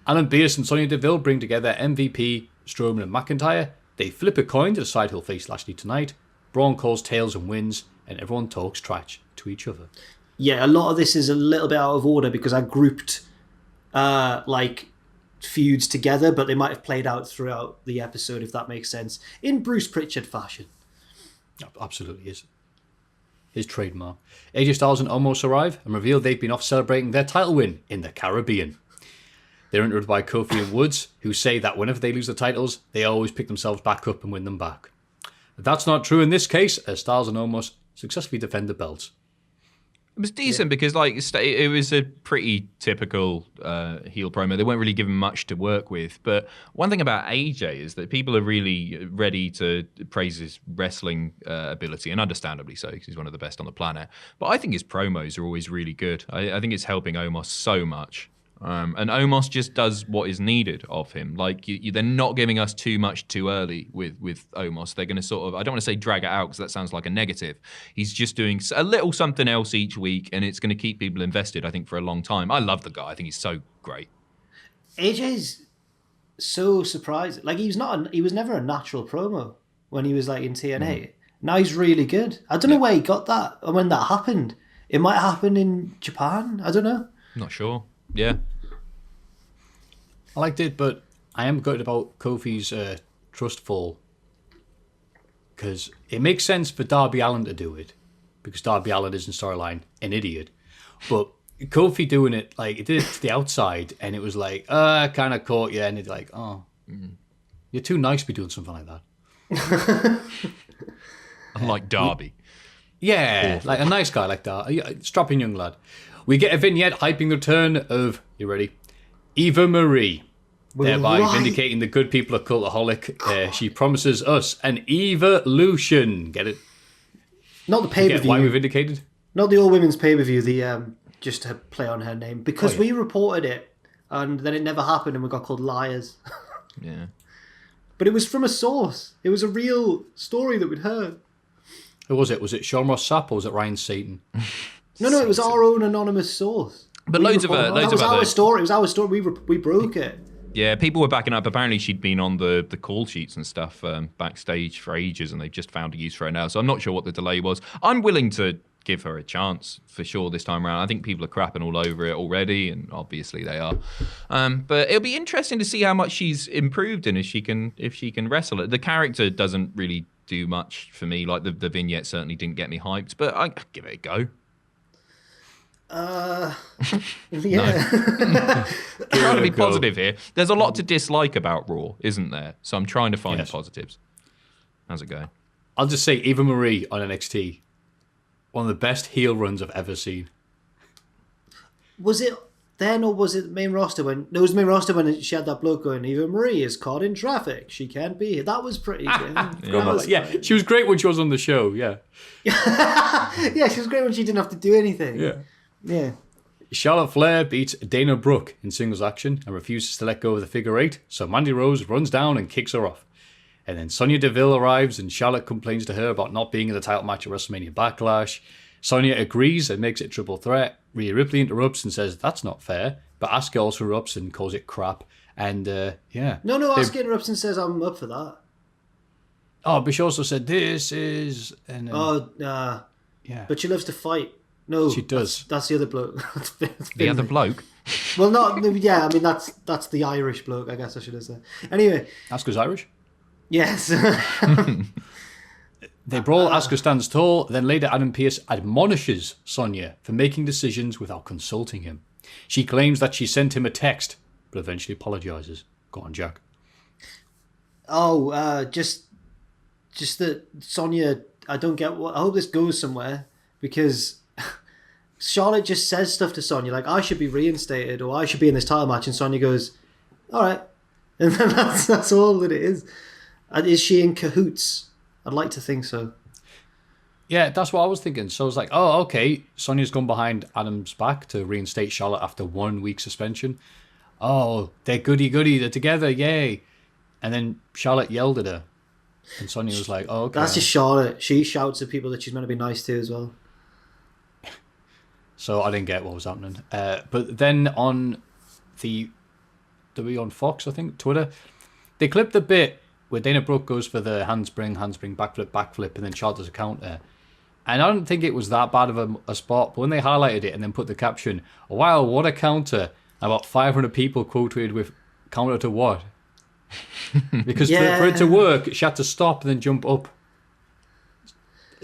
Alan Pierce and Sonya Deville bring together MVP, Strowman and McIntyre. They flip a coin to decide who'll face Lashley tonight. Braun calls tails and wins, and everyone talks trash to each other. Yeah, a lot of this is a little bit out of order because I grouped feuds together, but they might have played out throughout the episode, if that makes sense, in Bruce Pritchard fashion. Absolutely is. his trademark. AJ Styles and Omos arrive and reveal they've been off celebrating their title win in the Caribbean. They're interrupted by Kofi and Woods, who say that whenever they lose the titles, they always pick themselves back up and win them back. But that's not true in this case, as Styles and Omos successfully defend the belts. It was decent because, like, it was a pretty typical heel promo. They weren't really given much to work with. But one thing about AJ is that people are really ready to praise his wrestling ability, and understandably so, because he's one of the best on the planet. But I think his promos are always really good. I think it's helping Omos so much. And Omos just does what is needed of him. Like, they're not giving us too much too early with Omos. They're going to sort of, I don't want to say drag it out because that sounds like a negative. He's just doing a little something else each week, and it's going to keep people invested, I think, for a long time. I love the guy. I think he's so great. AJ's so surprising. Like, he was never a natural promo when he was like in TNA. Now he's really good. I don't know where he got that and when that happened. It might happen in Japan. I don't know. Not sure. Yeah. I liked it, but I am gutted about Kofi's trust fall. Because it makes sense for Darby Allin to do it. Because Darby Allin is in storyline an idiot. But Kofi doing it, like, it did it to the outside, and it was like, I kind of caught you, and it's like, you're too nice to be doing something like that. Unlike Darby. Yeah, like a nice guy like that. Strapping young lad. We get a vignette hyping the return of, you ready? Eva Marie. Thereby vindicating the good people of Cultaholic. She promises us an evolution. Get it? Not the pay-per-view. Why we vindicated? Not the all-women's pay-per-view, just to play on her name. Because we reported it, and then it never happened, and we got called liars. Yeah. But it was from a source. It was a real story that we'd heard. Who was it? Was it Sean Ross Sapp or was it Ryan Satan? No, it was our own anonymous source. But loads of that was our story. It was our story. We broke it. Yeah, people were backing up. Apparently, she'd been on the call sheets and stuff backstage for ages, and they've just found a use for her now. So I'm not sure what the delay was. I'm willing to give her a chance for sure this time around. I think people are crapping all over it already, and obviously they are. But it'll be interesting to see how much she's improved and if she can wrestle it. The character doesn't really do much for me. Like the vignette certainly didn't get me hyped, but I give it a go. Yeah. Trying to be positive here. There's a lot to dislike about Raw, isn't there? So I'm trying to find the positives. How's it going? I'll just say Eva Marie on NXT, one of the best heel runs I've ever seen. Was it then, or was it main roster when? No, it was main roster when she had that bloke going, Eva Marie is caught in traffic. She can't be here. That was pretty good. She was great when she was on the show, yeah. Yeah, she was great when she didn't have to do anything. Yeah. Charlotte Flair beats Dana Brooke in singles action and refuses to let go of the figure eight, so Mandy Rose runs down and kicks her off. And then Sonya Deville arrives and Charlotte complains to her about not being in the title match at WrestleMania Backlash. Sonya agrees and makes it a triple threat. Rhea Ripley interrupts and says that's not fair, but Asuka also erupts and calls it crap. And yeah. No, Asuka interrupts and says I'm up for that. Oh, but she also said this is... And, yeah. But she loves to fight. No, she does. That's the other bloke. The other bloke? Well, I mean, that's the Irish bloke, I guess I should have said. Anyway. Asuka's Irish? Yes. They brawl, Asuka stands tall, then later Adam Pearce admonishes Sonya for making decisions without consulting him. She claims that she sent him a text, but eventually apologises. Go on, Jack. Oh, just that Sonya, I don't get what... I hope this goes somewhere, because... Charlotte just says stuff to Sonya like, I should be reinstated or I should be in this title match, and Sonya goes, all right. And then that's all that it is. And is she in cahoots? I'd like to think so. Yeah, that's what I was thinking. So I was like, oh, okay, Sonya's gone behind Adam's back to reinstate Charlotte after 1 week suspension. Oh, they're goody-goody, they're together, yay. And then Charlotte yelled at her. And Sonya was like, oh, okay. That's just Charlotte. She shouts at people that she's meant to be nice to as well. So I didn't get what was happening. But then on on Fox, I think, Twitter, they clipped the bit where Dana Brooke goes for the handspring, backflip, and then Charlotte does a counter. And I don't think it was that bad of a spot, but when they highlighted it and then put the caption, wow, what a counter, about 500 people quoted with counter to what? Because for it to work, she had to stop and then jump up.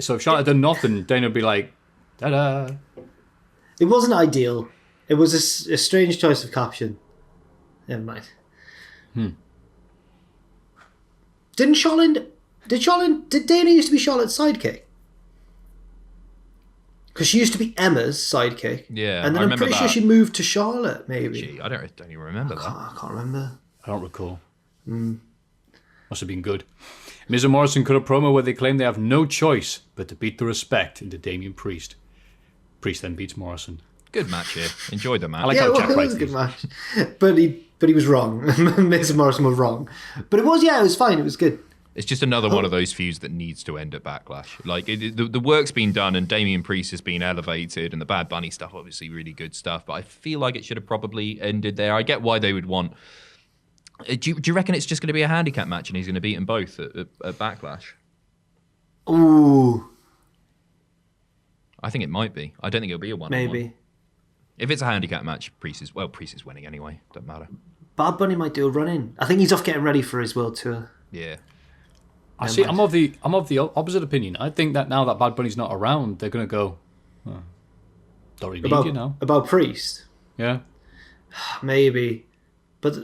So if Charlotte had done nothing, Dana would be like, ta-da. It wasn't ideal. It was a strange choice of caption. Never mind. Did Dana used to be Charlotte's sidekick? Because she used to be Emma's sidekick. Yeah, and then I I'm remember pretty sure that. she moved to Charlotte, maybe. Gee, I don't even remember that. I can't remember. I don't recall. Must have been good. Miz and Morrison cut a promo where they claim they have no choice but to beat the respect into Damian Priest. Priest then beats Morrison. Good match here. Enjoyed the match. I like Yeah, how well, Jack it writes was a good these. match. But he was wrong. Miz and Morrison were wrong. But it was fine. It was good. It's just another one of those feuds that needs to end at Backlash. Like, the work's been done and Damian Priest has been elevated and the Bad Bunny stuff, obviously really good stuff, but I feel like it should have probably ended there. I get why they would want... Do you reckon it's just going to be a handicap match and he's going to beat them both at Backlash? Ooh, I think it might be. I don't think it'll be a one-on-one. maybe. If it's a handicap match, Priest is winning anyway. Doesn't matter. Bad Bunny might do a run-in. I think he's off getting ready for his world tour. Yeah. I see. I'm of the opposite opinion. I think that now that Bad Bunny's not around, they're going to go, don't really need you now. About Priest? Yeah. Maybe. But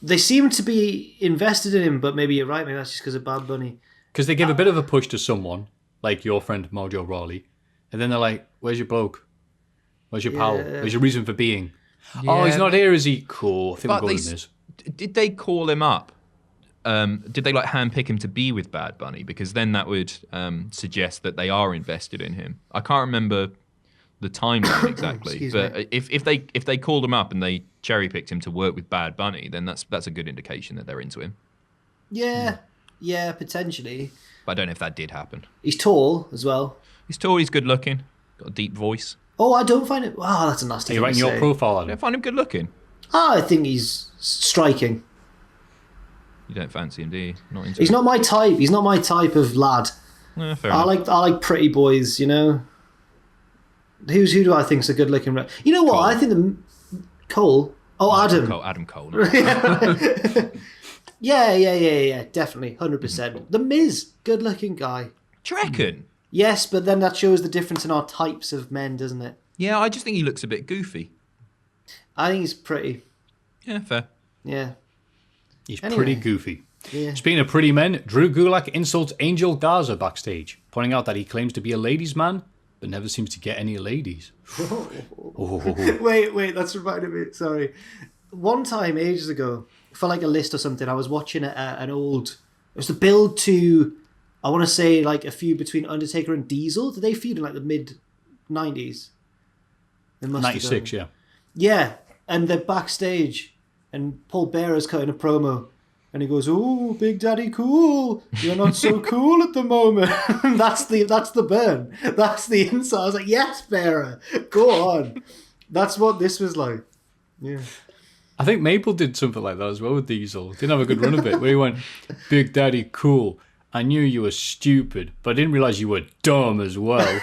they seem to be invested in him, but maybe you're right. Maybe that's just because of Bad Bunny. Because they give a bit of a push to someone, like your friend Mojo Rawley, and then they're like, where's your bloke? Where's your pal? Where's your reason for being? Oh, he's not here, is he? Cool. I think we're going to this. Did they call him up? Did they handpick him to be with Bad Bunny? Because then that would suggest that they are invested in him. I can't remember the timeline exactly, but if they called him up and they cherry picked him to work with Bad Bunny, then that's a good indication that they're into him. Yeah, potentially. But I don't know if that did happen. He's tall as well. He's tall. He's good looking. Got a deep voice. Oh, I don't find it. Wow, that's a nasty Are you thing writing to your say. profile on I him? find him good looking. I think he's striking. You don't fancy him, do you? Not into He's him. not my type. He's not my type of lad. Fair I enough. like pretty boys, you know. Who do I think's a good looking? You know what? Cole. I think Cole. Oh, Adam. Adam Cole. Yeah, definitely, 100%. The Miz, good looking guy. Do you reckon? Yes, but then that shows the difference in our types of men, doesn't it? Yeah, I just think he looks a bit goofy. I think he's pretty. Yeah, fair. Yeah. He's Anyway. pretty goofy. Yeah. Speaking of pretty men, Drew Gulak insults Angel Garza backstage, pointing out that he claims to be a ladies' man, but never seems to get any ladies. Wait, that's reminded me. Sorry. One time, ages ago, for like a list or something, I was watching an old... It was the build to, I want to say, like a feud between Undertaker and Diesel. Did they feud in like the mid-90s? They must have 96, done. yeah. Yeah, and they're backstage, and Paul Bearer's cutting a promo, and he goes, "Oh, Big Daddy Cool, you're not so cool at the moment." that's the burn. That's the insult. I was like, "Yes, Bearer, go on." That's what this was like. Yeah. I think Maple did something like that as well with Diesel. Didn't have a good run of it, where he went, "Big Daddy Cool, I knew you were stupid, but I didn't realise you were dumb as well."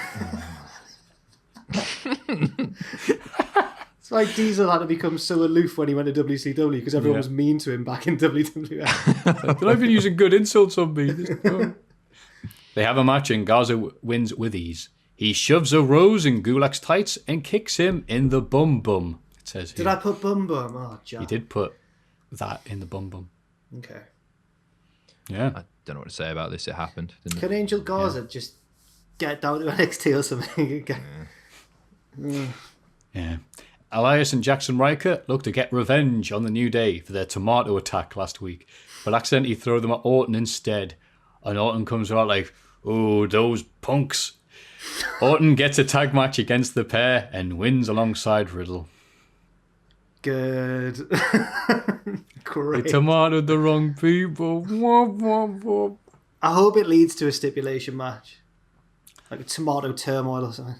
It's like Diesel had to become so aloof when he went to WCW because everyone was mean to him back in WWF. But I've been using good insults on me. They have a match and Garza wins with ease. He shoves a rose in Gulak's tights and kicks him in the bum bum. It says here. Did I put Bum Bum? Oh, Jack. He did put that in the bum bum. Okay. Yeah. I don't know what to say about this. It happened. Didn't Can it? Angel Garza just get down to NXT or something? Yeah. Elias and Jackson Riker look to get revenge on the New Day for their tomato attack last week, but accidentally throw them at Orton instead. And Orton comes out like, "Oh, those punks." Orton gets a tag match against the pair and wins alongside Riddle. Good. They Great. tomatoed the wrong people. Womp, womp, womp. I hope it leads to a stipulation match. Like a tomato turmoil or something.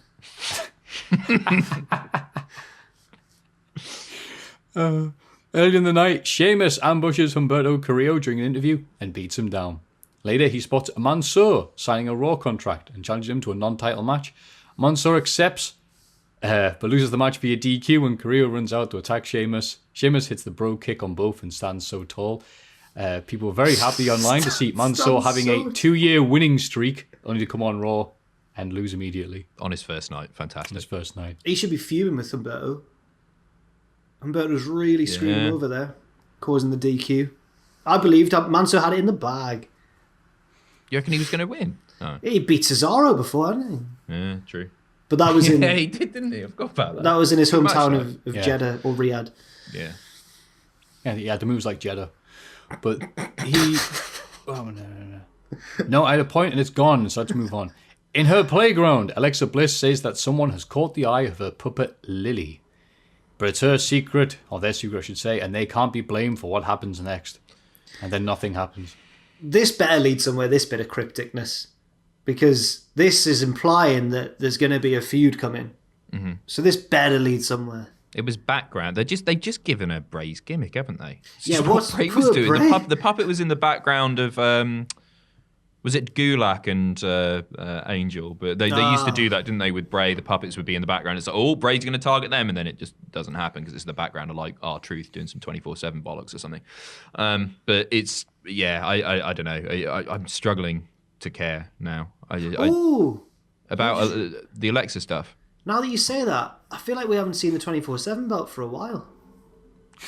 Early in the night, Sheamus ambushes Humberto Carrillo during an interview and beats him down. Later, he spots Mansoor signing a Raw contract and challenges him to a non-title match. Mansoor accepts, but loses the match via DQ when Carrillo runs out to attack Sheamus. Sheamus hits the bro kick on both and stands so tall. People were very happy online to see Mansoor having a 2-year winning streak, only to come on Raw and lose immediately. On his first night. Fantastic. He should be fuming with Humberto. Humberto's really screwing him over there, causing the DQ. I believed Mansoor had it in the bag. You reckon he was going to win? Oh. He beat Cesaro before, hadn't he? Yeah, true. But that was in... Yeah, he did, didn't he? I forgot about that. That was in his hometown of Jeddah or Riyadh. Yeah. Yeah, he had the moves like Jeddah. But he... Oh, no. No, I had a point and it's gone, so let's move on. In her playground, Alexa Bliss says that someone has caught the eye of her puppet, Lily. But it's her secret, or their secret, I should say, and they can't be blamed for what happens next. And then nothing happens. This better lead somewhere, this bit of crypticness. Because this is implying that there's going to be a feud coming. Mm-hmm. So this better lead somewhere. It was background. They've just given her Bray's gimmick, haven't they? It's yeah, what Bray was doing. The puppet was in the background of... was it Gulak and Angel? But they used to do that, didn't they, with Bray? The puppets would be in the background. It's like, oh, Bray's going to target them, and then it just doesn't happen because it's in the background of like R-Truth doing some 24/7 bollocks or something. But it's, I don't know. I'm struggling to care now. About the Alexa stuff. Now that you say that, I feel like we haven't seen the 24/7 belt for a while.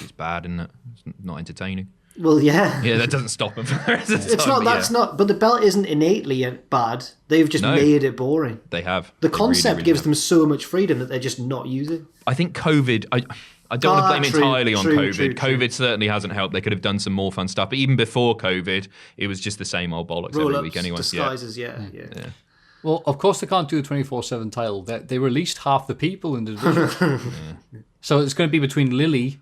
It's bad, isn't it? It's not entertaining. Well, yeah. Yeah, that doesn't stop them. It's not. That's not. But the belt isn't innately bad. They've just made it boring. They have. The concept gives them so much freedom that they're just not using. I think COVID. I don't want to blame entirely on COVID. COVID certainly hasn't helped. They could have done some more fun stuff. But even before COVID, it was just the same old bollocks every week anyway. Disguises, yeah. Well, of course they can't do the 24/7 title. They released half the people in the division. So it's going to be between Lily,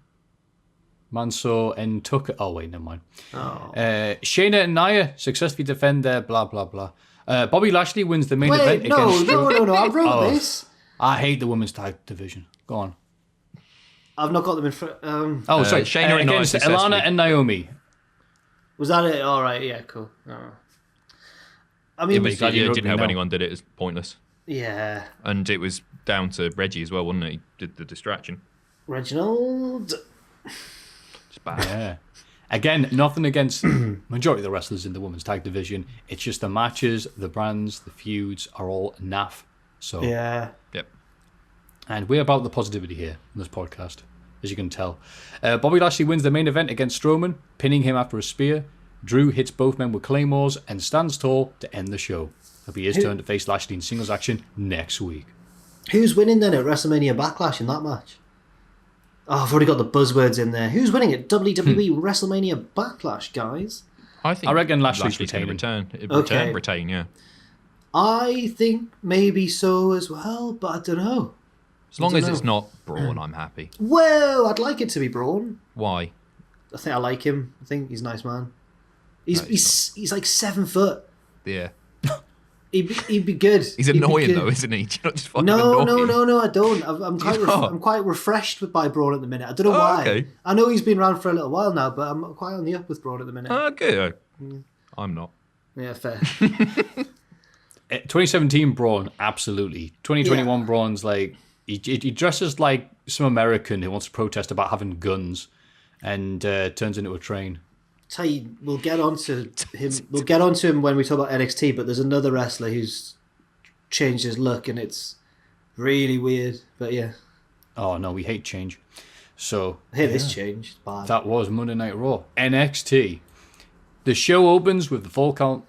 Mansoor, and Tucker. Oh, wait, never mind. Shayna and Nia successfully defend their blah, blah, blah. Bobby Lashley wins the main event against... No, I wrote this. I hate the women's tag division. Go on. I've not got them in front. Sorry. Shayna and Nia against Alana and Naomi. Was that it? All right, yeah, cool. I mean, it didn't help anyone, did it? It was pointless. Yeah. And it was down to Reggie as well, wasn't it? He did the distraction. Reginald. It's bad. Yeah. Again, nothing against majority of the wrestlers in the women's tag division. It's just the matches, the brands, the feuds are all naff. So yeah. Yep. And we're about the positivity here in this podcast, as you can tell. Bobby Lashley wins the main event against Strowman, pinning him after a spear. Drew hits both men with claymores and stands tall to end the show. It'll be his turn to face Lashley in singles action next week. Who's winning then at WrestleMania Backlash in that match? Oh, I've already got the buzzwords in there. Who's winning at WWE WrestleMania Backlash, guys? I reckon Lashley's going retaining. to retain, yeah. I think maybe so as well, but I don't know. As long as it's not Braun, I'm happy. Well, I'd like it to be Braun. Why? I think I like him. I think he's a nice man. He's like 7 foot. Yeah. He'd be good. He's annoying though, isn't he? No, I don't. I'm quite refreshed by Braun at the minute. I don't know why. Okay. I know he's been around for a little while now, but I'm quite on the up with Braun at the minute. Okay. I'm not. Yeah, fair. 2017 Braun, absolutely. 2021 Braun's like he dresses like some American who wants to protest about having guns and turns into a train. Tell you, we'll get onto him. We'll get onto him when we talk about NXT. But there's another wrestler who's changed his look, and it's really weird. But yeah. Oh no, we hate change. So this change. Bad. That was Monday Night Raw. NXT. The show opens with the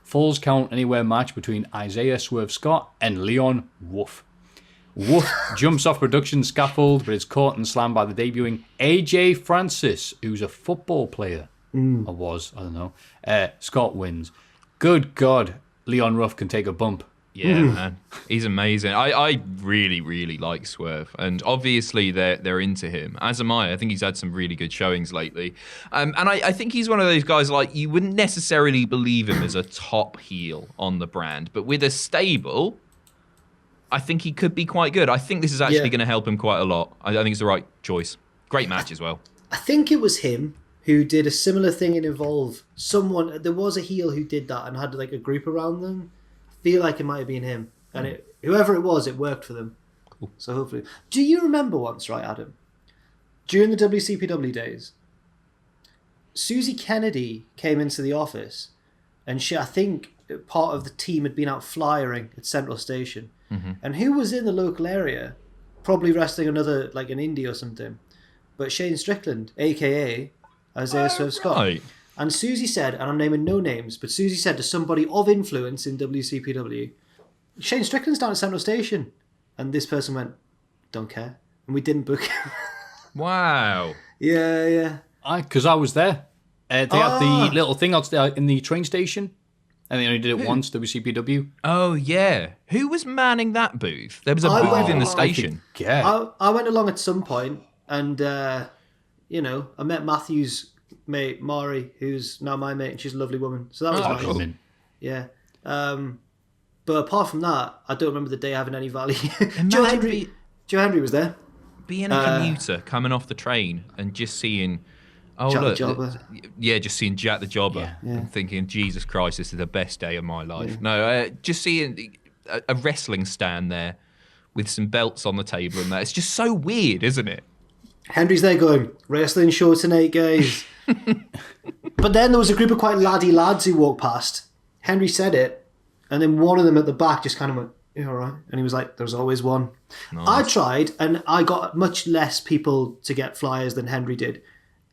Falls Count Anywhere match between Isaiah Swerve Scott and Leon Wolf. Wolf jumps off production scaffold, but is caught and slammed by the debuting AJ Francis, who's a football player. Or was, I don't know. Scott wins. Good God, Leon Ruff can take a bump. Yeah, man. He's amazing. I really, really like Swerve. And obviously they're into him. As am I. I think he's had some really good showings lately. And I think he's one of those guys, like, you wouldn't necessarily believe him as a top heel on the brand. But with a stable, I think he could be quite good. I think this is actually going to help him quite a lot. I think it's the right choice. Great match as well. I think it was him who did a similar thing in Evolve. There was a heel who did that and had like a group around them. I feel like it might have been him. And whoever it was, it worked for them. Cool. So hopefully. Do you remember once, right, Adam? During the WCPW days, Susie Kennedy came into the office, and I think part of the team had been out flyering at Central Station. Mm-hmm. And who was in the local area, probably wrestling another, like an indie or something, but Shane Strickland, a.k.a. Isaiah Swerve Scott. Right. And Susie said, and I'm naming no names, but Susie said to somebody of influence in WCPW, Shane Strickland's down at Central Station. And this person went, don't care. And we didn't book him. Wow. Yeah. Because I was there. They had the little thing out there in the train station. And they only did it once, WCPW. Oh, yeah. Who was manning that booth? There was a booth in the station. I went along at some point and, I met Maffew's mate, Mari, who's now my mate, and she's a lovely woman. So that was nice. Cool. Yeah. But apart from that, I don't remember the day having any value. Joe Henry was there. Being a commuter, coming off the train and just seeing... Jack the Jobber. Yeah, just seeing Jack the Jobber and thinking, Jesus Christ, this is the best day of my life. No, just seeing a wrestling stand there with some belts on the table and that. It's just so weird, isn't it? Henry's there going, wrestling show tonight, guys. But then there was a group of quite laddie lads who walked past. Henry said it, and then one of them at the back just kind of went, yeah, all right. And he was like, there's always one. Nice. I tried, and I got much less people to get flyers than Henry did.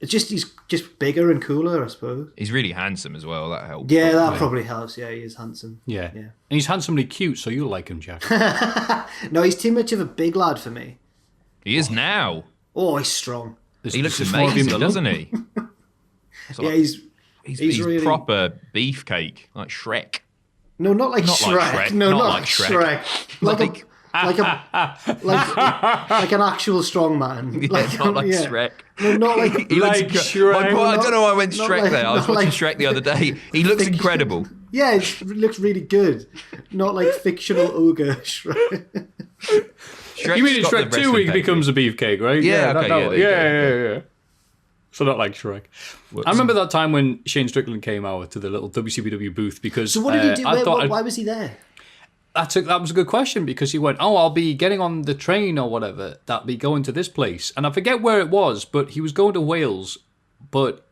It's just he's just bigger and cooler, I suppose. He's really handsome as well. That helps. Yeah, that probably helps. Yeah, he is handsome. Yeah. And he's handsomely cute, so you'll like him, Jack. No, he's too much of a big lad for me. He is now. Oh, he's strong. He looks amazing, doesn't he? Yeah, he's really proper beefcake, like Shrek. No, not like Shrek. No, not like Shrek. Like an actual strong man. Yeah, not like Shrek. No, not like he looks like Shrek. I don't know why I went Shrek there. I was watching Shrek the other day. He looks incredible. Yeah, it looks really good. Not like fictional ogre Shrek. You mean in Shrek 2 he becomes a beefcake, right? Yeah. So not like Shrek. I remember that time when Shane Strickland came out to the little WCPW booth because... So what did he do? Why was he there? That was a good question because he went, I'll be getting on the train or whatever. That'll be going to this place. And I forget where it was, but he was going to Wales, but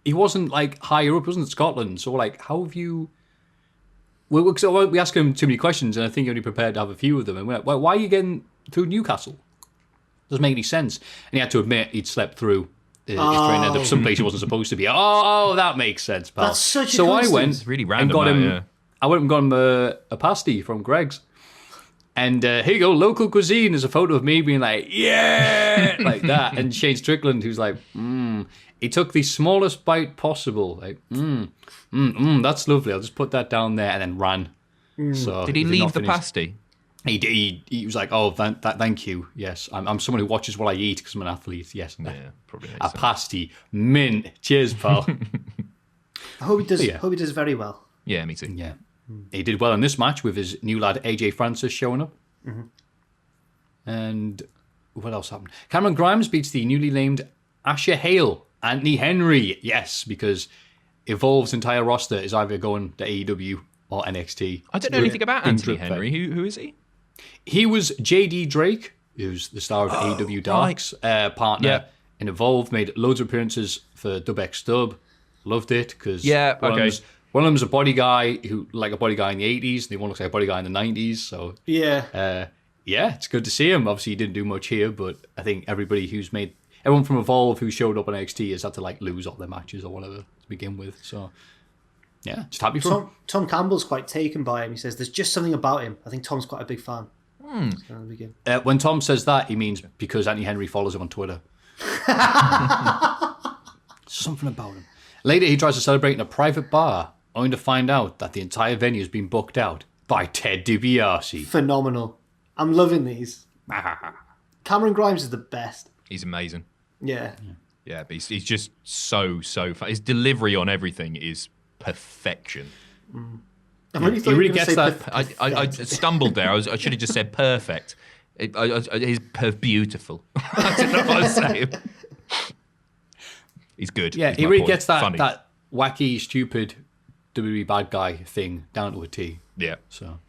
he wasn't like higher up, he wasn't Scotland. So we're like, how have you... We asked him too many questions and I think he only prepared to have a few of them. And we're like, why are you getting through Newcastle? Doesn't make any sense. And he had to admit he'd slept through his train, ended up someplace he wasn't supposed to be. Oh, that makes sense, pal. That's such a So coincidence. I went It's really random, and got him... yeah. I went and got him a pasty from Greg's. And here you go, local cuisine. There's a photo of me being like, yeah, like that. And Shane Strickland, who's like, He took the smallest bite possible. Like, that's lovely. I'll just put that down there and then ran. So did he leave the pasty? He was like, oh, thank you. Yes, I'm someone who watches what I eat because I'm an athlete. Yes. Yeah, probably. A pasty. Mint. Cheers, pal. I hope he does very well. Yeah, me too. Yeah. He did well in this match with his new lad AJ Francis showing up. Mm-hmm. And what else happened? Cameron Grimes beats the newly named Asher Hale, Anthony Henry. Yes, because Evolve's entire roster is either going to AEW or NXT. I don't know anything about Anthony Henry. Who is he? He was JD Drake, who's the star of AEW Dark's partner in Evolve, made loads of appearances for Dub-X Dub. Loved it because one of them's a body guy who like a body guy in the 80s, and the one looks like a body guy in the 90s. So it's good to see him. Obviously, he didn't do much here, but I think everyone from Evolve who showed up on NXT has had to like lose all their matches or whatever to begin with. So yeah, just happy for him. Tom Campbell's quite taken by him. He says there's just something about him. I think Tom's quite a big fan. So when Tom says that, he means because Anthony Henry follows him on Twitter. Something about him. Later, he tries to celebrate in a private bar, only to find out that the entire venue has been booked out by Ted DiBiase. Phenomenal. I'm loving these. Cameron Grimes is the best. He's amazing. Yeah. Yeah, but he's just so fun. His delivery on everything is perfection. I really thought he really you were gets gonna that. say I stumbled there. I should have just said perfect. He's beautiful. I don't know what I was saying. He's good. Yeah, he really gets that wacky, stupid WWE bad guy thing down to a T. Yeah. So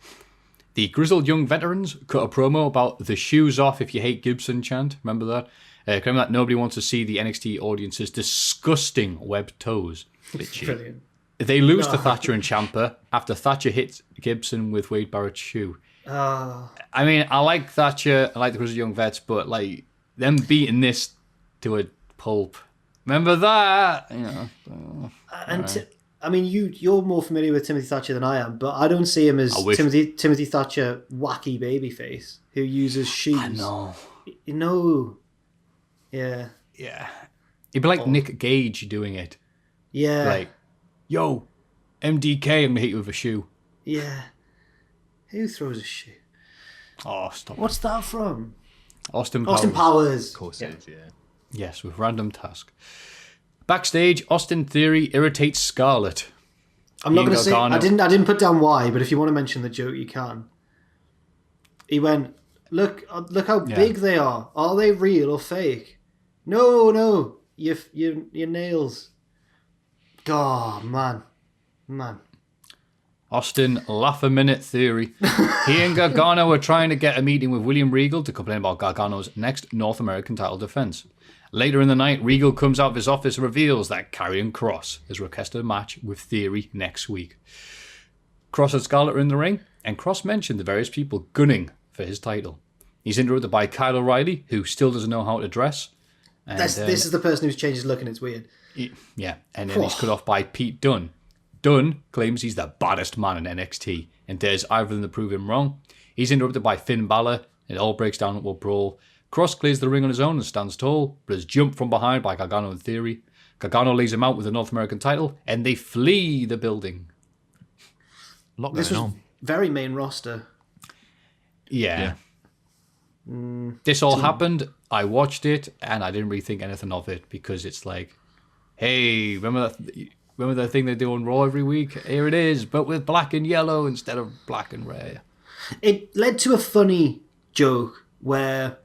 the grizzled young veterans cut a promo about the shoes off if you hate Gibson chant. Remember that? claiming that nobody wants to see the NXT audience's disgusting webbed toes. Brilliant. They lose to Thatcher and Ciampa after Thatcher hits Gibson with Wade Barrett's shoe. I mean, I like Thatcher, I like the Grizzled Young Vets, but like them beating this to a pulp. Remember that? You know. I mean, you're more familiar with Timothy Thatcher than I am, but I don't see him as Timothy Thatcher wacky babyface who uses shoes. I know. No. Yeah. Yeah. He'd be like Nick Gage doing it. Yeah. Like, yo, MDK, I'm going to hit you with a shoe. Yeah. Who throws a shoe? Oh, stop. What's that from? Austin Powers. Austin Powers. Of course it is, yeah. Yes, with random task. Backstage, Austin Theory irritates Scarlett. I'm not going to say... I didn't put down why, but if you want to mention the joke, you can. He went, look how big they are. Are they real or fake? No. Your nails. Oh, man. Austin, laugh a minute Theory. He and Gargano are trying to get a meeting with William Regal to complain about Gargano's next North American title defense. Later in the night, Regal comes out of his office and reveals that Karrion Kross has requested a match with Theory next week. Kross and Scarlett are in the ring, and Kross mentioned the various people gunning for his title. He's interrupted by Kyle O'Reilly, who still doesn't know how to dress. And, this is the person who's changed his look and it's weird. Yeah, and then he's cut off by Pete Dunne. Dunne claims he's the baddest man in NXT and dares either of them to prove him wrong. He's interrupted by Finn Balor. It all breaks down into a brawl. Kross clears the ring on his own and stands tall, but is jumped from behind by Gargano and Theory. Gargano lays him out with the North American title, and they flee the building. This was very main roster. Yeah. This all happened. I watched it, and I didn't really think anything of it because it's like, hey, remember that thing they do on Raw every week? Here it is, but with black and yellow instead of black and red. It led to a funny joke where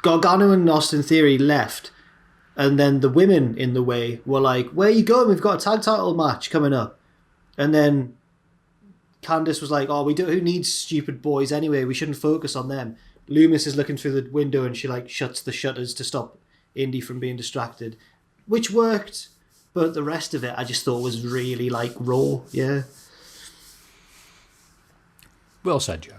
Gargano and Austin Theory left, and then the women in the way were like, where are you going? We've got a tag title match coming up. And then Candice was like, who needs stupid boys anyway? We shouldn't focus on them. Loomis is looking through the window and she like shuts the shutters to stop Indy from being distracted, which worked, but the rest of it I just thought was really like raw. Yeah. Well said, Joe.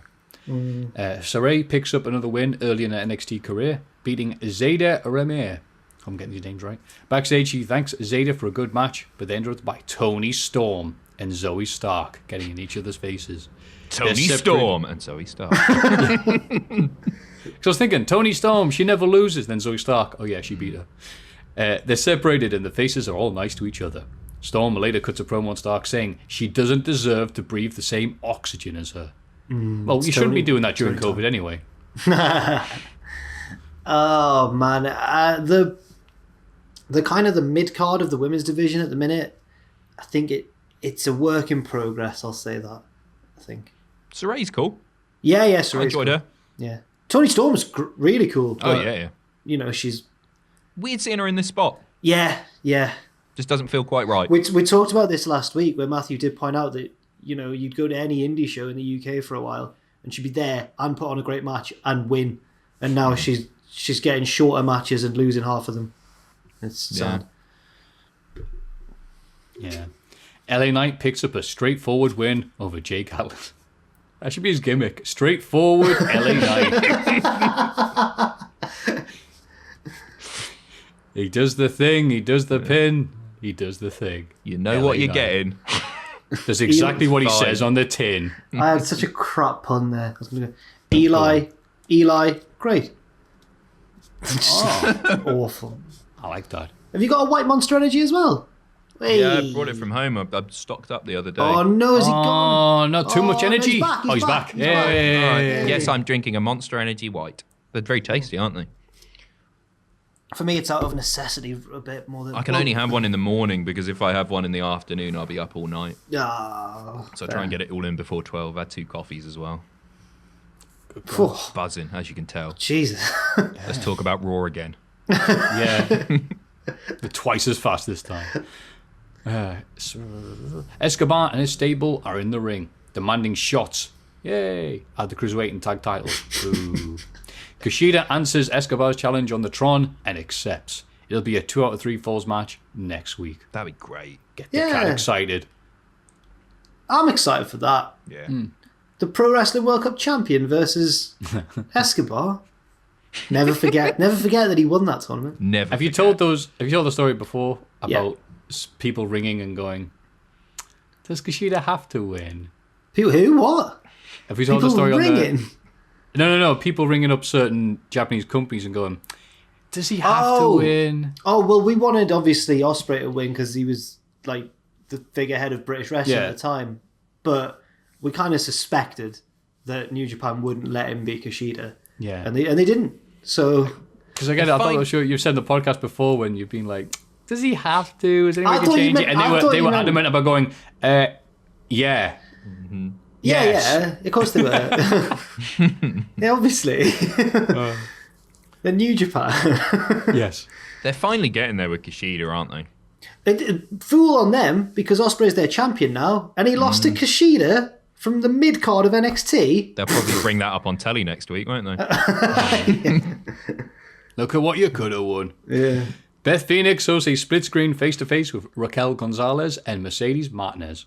Saray picks up another win early in her NXT career, beating Zayda Remir. I'm getting these names right. Backstage, she thanks Zayda for a good match, but then interrupted by Toni Storm and Zoe Stark getting in each other's faces. Toni Storm and Zoe Stark. So I was thinking, Toni Storm, she never loses. Then Zoe Stark, oh yeah, she beat her. They're separated and the faces are all nice to each other. Storm later cuts a promo on Stark saying she doesn't deserve to breathe the same oxygen as her. Well, you shouldn't be doing that during COVID anyway. Oh man, the kind of the mid card of the women's division at the minute, I think it's a work in progress. I'll say that. I think Saray's cool. Yeah, Saray's I enjoyed her. Yeah, Toni Storm's really cool. But, yeah. You know, she's weird seeing her in this spot. Yeah. Just doesn't feel quite right. We talked about this last week where Maffew did point out that, you know, you'd go to any indie show in the UK for a while and she'd be there and put on a great match and win. And now she's getting shorter matches and losing half of them. It's sad. Yeah. LA Knight picks up a straightforward win over Jake Atlas. That should be his gimmick. Straightforward LA Knight. He does the thing. He does the pin. He does the thing. You know what you're getting. That's exactly what he says on the tin. I had such a crap pun there. I was going to go, Eli, great. Awful. I like that. Have you got a white Monster Energy as well? Hey. Yeah, I brought it from home. I stocked up the other day. Oh no, is he gone? Oh, no, too much energy. No, he's back. Yeah. Yes, I'm drinking a Monster Energy White. They're very tasty, aren't they? For me, it's out of necessity a bit more than... I can only have one in the morning because if I have one in the afternoon, I'll be up all night. So I try and get it all in before 12. I had 2 coffees as well. Buzzing, as you can tell. Jesus. Let's talk about Raw again. Yeah. Twice as fast this time. Escobar and his stable are in the ring, demanding shots. Yay! At the Cruiserweight and Tag titles. Ooh. Kushida answers Escobar's challenge on the Tron and accepts. It'll be a 2 out of 3 falls match next week. That'd be great. Get the cat excited. I'm excited for that. Yeah. The Pro Wrestling World Cup champion versus Escobar. Never forget that he won that tournament. Never. Have you told the story before about people ringing and going, does Kushida have to win? People who? What? Have you told People the story ringing? on the... No. People ringing up certain Japanese companies and going, does he have to win? Oh, well, we wanted, obviously, Ospreay to win because he was, like, the figurehead of British wrestling at the time. But we kind of suspected that New Japan wouldn't let him beat Kushida. Yeah. And they didn't. So... Because again, I thought I was sure you've said in the podcast before when you've been like, does he have to? Is there any way to change it? And they were adamant about going, yeah. Mm-hmm. Yeah, of course they were. Yeah, obviously. The New Japan. Yes. They're finally getting there with Kushida, aren't they? Fool on them, because Ospreay's their champion now, and he lost to Kushida from the mid-card of NXT. They'll probably bring that up on telly next week, won't they? Look at what you could have won. Yeah. Beth Phoenix hosts a split screen face-to-face with Raquel Gonzalez and Mercedes Martinez.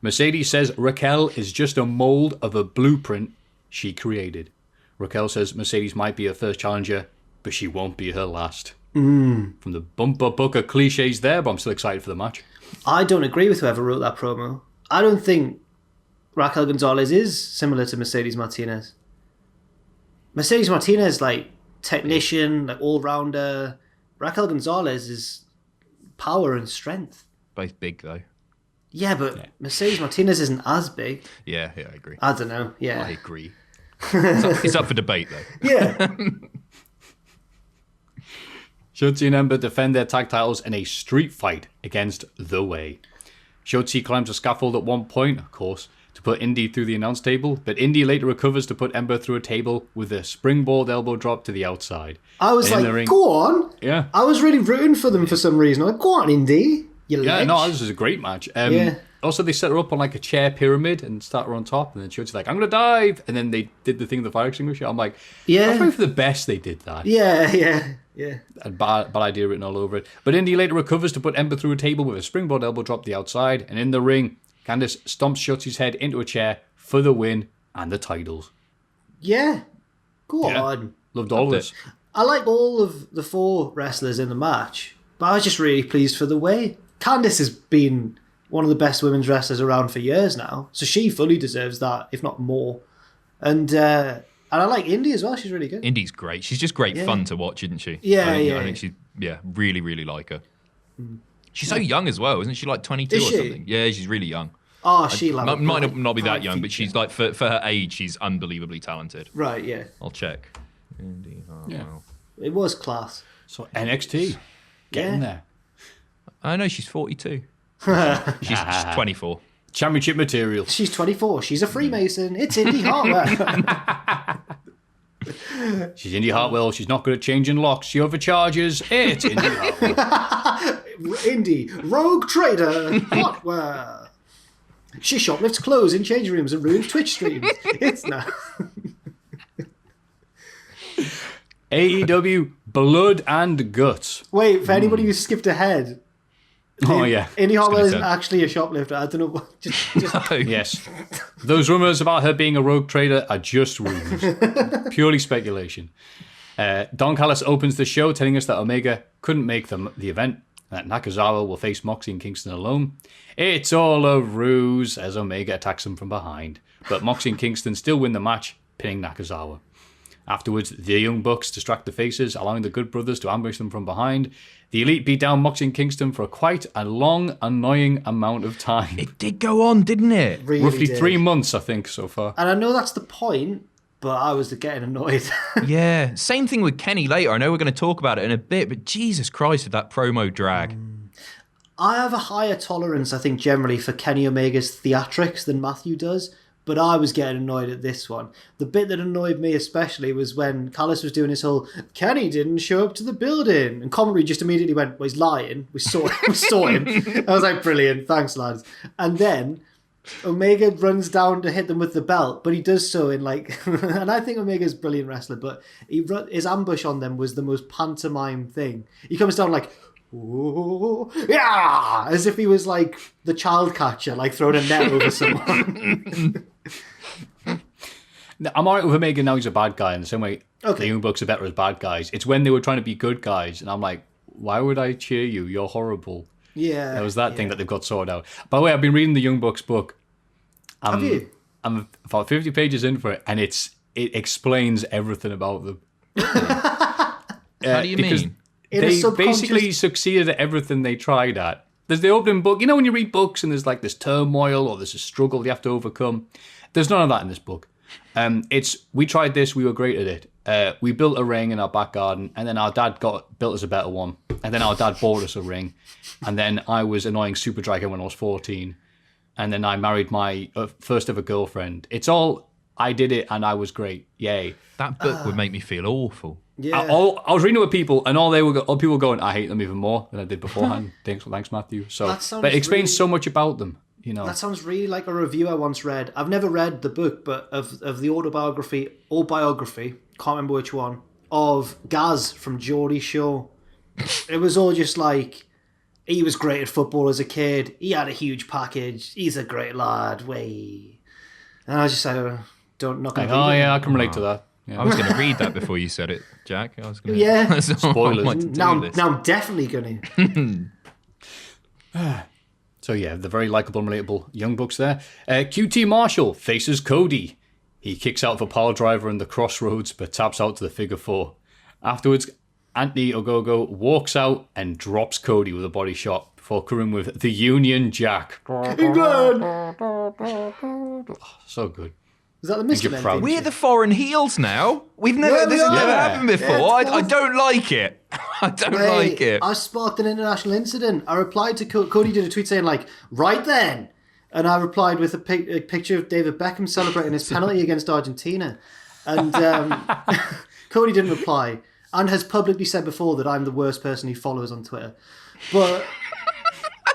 Mercedes says Raquel is just a mold of a blueprint she created. Raquel says Mercedes might be her first challenger, but she won't be her last. From the bumper book of cliches there, but I'm still excited for the match. I don't agree with whoever wrote that promo. I don't think Raquel Gonzalez is similar to Mercedes Martinez. Mercedes Martinez, like, technician, like, all-rounder. Raquel Gonzalez is power and strength. Both big, though. Yeah, but Mercedes Martinez isn't as big. Yeah, I agree. I don't know, yeah. I agree. It's up for debate, though. Yeah. Shotzi and Ember defend their tag titles in a street fight against The Way. Shotzi climbs a scaffold at one point, of course, to put Indy through the announce table, but Indy later recovers to put Ember through a table with a springboard elbow drop to the outside. I was like, go on. Yeah. I was really rooting for them for some reason. I'm like, go on, Indy. Yeah, no, this is a great match. Also, they set her up on like a chair pyramid and start her on top, and then Shotzi's like, I'm going to dive. And then they did the thing with the fire extinguisher. I'm like, that's probably for the best they did that. Yeah. A bad idea written all over it. But Indy later recovers to put Ember through a table with a springboard elbow drop to the outside, and in the ring, Candice stomps Shotzi's head into a chair for the win and the titles. Yeah. Go on. Loved all of this. I like all of the 4 wrestlers in the match, but I was just really pleased for The Way. Candice has been one of the best women's wrestlers around for years now, so she fully deserves that, if not more. And I like Indy as well. She's really good. Indy's great. She's just great fun to watch, isn't she? Yeah, I think she's really, really like her. She's so young as well, isn't she? Like 22 or something. Yeah, she's really young. Oh, she like might not be that young, but she's like for her age, she's unbelievably talented. Right. Yeah. I'll check. Indy Hartwell. It was class. So NXT getting there. I know she's 42. she's 24. Championship material. She's 24. She's a Freemason. It's Indy Hartwell. She's Indy Hartwell. She's not good at changing locks. She overcharges. It's Indy Hartwell. Indy, rogue trader, Hartwell. She shoplifts clothes in changing rooms and ruins Twitch streams. It's not. AEW Blood and Guts. Wait, for anybody who skipped ahead. Oh, yeah. Indy Hartwell isn't actually a shoplifter. I don't know what. Just... Yes. Those rumours about her being a rogue trader are just rumours. Purely speculation. Don Callis opens the show telling us that Omega couldn't make the event, and that Nakazawa will face Moxie and Kingston alone. It's all a ruse as Omega attacks them from behind. But Moxie and Kingston still win the match, pinning Nakazawa. Afterwards, the Young Bucks distract the faces, allowing the Good Brothers to ambush them from behind. The Elite beat down Moxie and Kingston for quite a long, annoying amount of time. It did go on, didn't it? Really Roughly did. 3 months, I think, so far. And I know that's the point, but I was getting annoyed. Yeah. Same thing with Kenny later. I know we're going to talk about it in a bit, but Jesus Christ, did that promo drag. I have a higher tolerance, I think, generally for Kenny Omega's theatrics than Maffew does, but I was getting annoyed at this one. The bit that annoyed me especially was when Callis was doing his whole, Kenny didn't show up to the building, and commentary just immediately went, well, he's lying. We saw him. I was like, brilliant, thanks, lads. And then Omega runs down to hit them with the belt, but he does so in like, and I think Omega's a brilliant wrestler, but his ambush on them was the most pantomime thing. He comes down like, ooh, yeah, as if he was like the child catcher, like throwing a net over someone. I'm alright with Omega now. He's a bad guy in the same way. Okay. The Young Bucks are better as bad guys. It's when they were trying to be good guys, and I'm like, why would I cheer you? You're horrible. Yeah, That was that thing that they've got sorted out. By the way, I've been reading the Young Bucks book. Have you? I'm about 50 pages in for it, and it explains everything about them. How do you mean? They basically succeeded at everything they tried at. There's the opening book. You know when you read books and there's like this turmoil or there's a struggle you have to overcome? There's none of that in this book. We tried this, we were great at it. We built a ring in our back garden, and then our dad built us a better one. And then our dad bought us a ring. And then I was annoying Super Dragon when I was 14. And then I married my first ever girlfriend. It's all, I did it and I was great. Yay. That book would make me feel awful. Yeah. I was reading it with people, and all people were going, I hate them even more than I did beforehand. Thanks, Maffew. But it explains so much about them. You know. That sounds really like a review I once read. I've never read the book, but of the autobiography, can't remember which one, of Gaz from Geordie Shore. It was all just like, he was great at football as a kid. He had a huge package. He's a great lad. Way. And I was just like, not going to I can relate to that. Yeah. I was going to read that before you said it, Jack. I was going to. Yeah. Spoilers. Now I'm definitely going to. So yeah, the very likable and relatable Young Bucks there. QT Marshall faces Cody. He kicks out of a pile driver in the crossroads, but taps out to the figure 4. Afterwards, Anthony Ogogo walks out and drops Cody with a body shot before covering with the Union Jack. England! So good. Is that the Mr. proud. We're the foreign heels now. This has never happened before. I don't like it. I don't like it. I sparked an international incident. I replied to Cody did a tweet saying like, right then. And I replied with a picture of David Beckham celebrating his penalty against Argentina. And Cody didn't reply and has publicly said before that I'm the worst person he follows on Twitter. But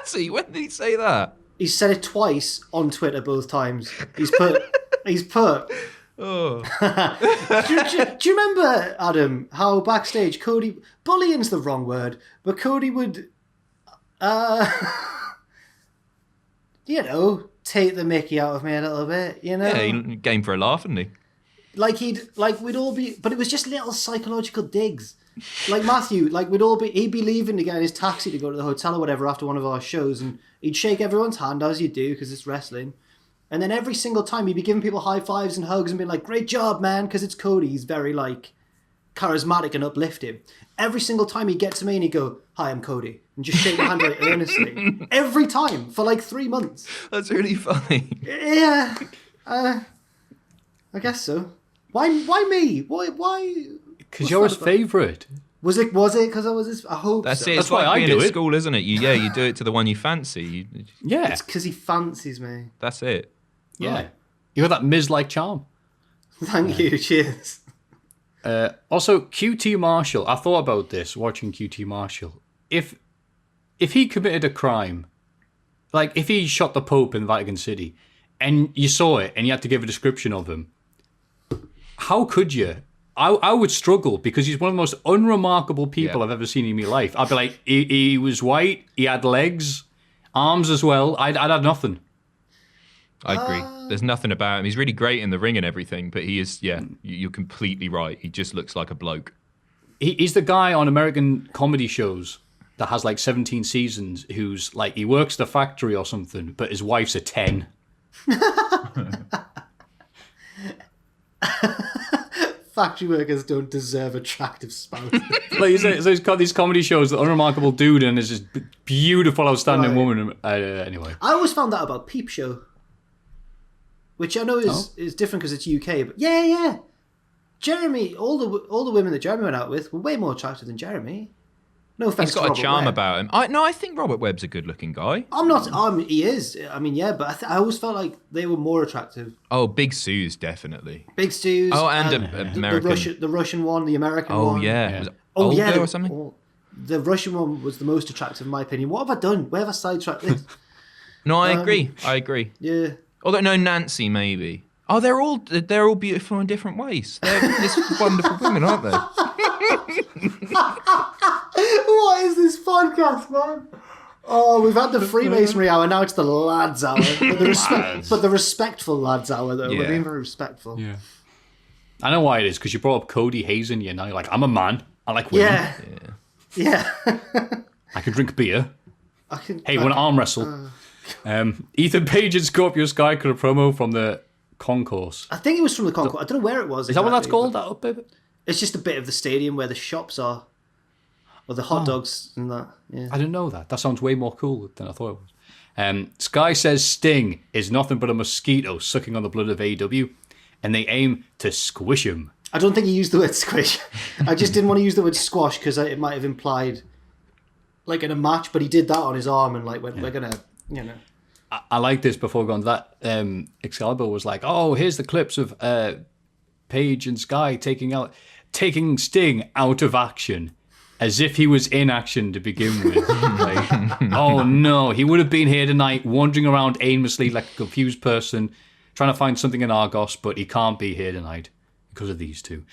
Actually, when did he say that? He said it twice on Twitter both times. He's put... Oh. do you remember, Adam, how backstage Cody... Bullying's the wrong word, but Cody would... take the mickey out of me a little bit, Yeah, he came for a laugh, didn't he? We'd all be... But it was just little psychological digs. Like Maffew, he'd be leaving to get in his taxi to go to the hotel or whatever after one of our shows, and he'd shake everyone's hand, as you do, because it's wrestling. And then every single time he'd be giving people high fives and hugs and being like, great job, man, because it's Cody. He's very, charismatic and uplifting. Every single time he'd get to me and he'd go, hi, I'm Cody. And just shake my hand very earnestly. Every time, for 3 months. That's really funny. Yeah. I guess so. Why me? Why? Because you're his favourite. Was it because I was his... I hope That's so. it. It's why like I being do at it. school, isn't it? You do it to the one you fancy. Yeah. It's because he fancies me. That's it. Yeah. Right. You got that Miz-like charm. Thank you. Cheers. Also, QT Marshall. I thought about this watching QT Marshall. If he committed a crime, like if he shot the Pope in Vatican City, and you saw it and you had to give a description of him, how could you? I would struggle because he's one of the most unremarkable people I've ever seen in my life. I'd be like, he was white, he had legs, arms as well. I'd have nothing. I agree. There's nothing about him. He's really great in the ring and everything, but he is, you're completely right. He just looks like a bloke. He's the guy on American comedy shows that has 17 seasons who's he works the factory or something, but his wife's a 10. Factory workers don't deserve attractive spouses. He's got these comedy shows, the unremarkable dude, and there's this beautiful, outstanding woman. Anyway. I always found that about Peep Show. Which I know is different because it's UK, but yeah. Jeremy, all the women that Jeremy went out with were way more attractive than Jeremy. No offense. He's got a charm about him. I think Robert Webb's a good-looking guy. I'm not. He is. I mean, yeah, but I always felt like they were more attractive. Oh, Big Sue's definitely. Big Sue's. Oh, and American. The Russian one, the American one. Oh yeah. Was it Oh yeah. or something. The Russian one was the most attractive in my opinion. What have I done? Where have I sidetracked this? No, I agree. Yeah. Although no, Nancy maybe. Oh, they're all beautiful in different ways. They're just wonderful women, aren't they? What is this podcast, man? Oh, we've had the Freemasonry hour, now it's the lads hour. But the respectful lads hour, though. Yeah. We're being very respectful. Yeah. I know why it is, because you brought up Cody Hayes in you. Now you're like, I'm a man. I like women. Yeah. I can drink beer. I Want to arm wrestle? Ethan Page and Scorpio Sky cut a promo from the concourse. I think it was from the concourse. I don't know where it was. Is that what that's exactly, called? That up there? It's just a bit of the stadium where the shops are. Or the hot dogs and that. Yeah. I didn't know that. That sounds way more cool than I thought it was. Sky says Sting is nothing but a mosquito sucking on the blood of AEW, and they aim to squish him. I don't think he used the word squish. I just didn't want to use the word squash because it might have implied, like, in a match, but he did that on his arm and, like, we're going to, you know. I like this before going to that. Excalibur was like, oh, here's the clips of Page and Sky taking Sting out of action. As if he was in action to begin with. Like, oh no, he would have been here tonight wandering around aimlessly like a confused person, trying to find something in Argos, but he can't be here tonight because of these two.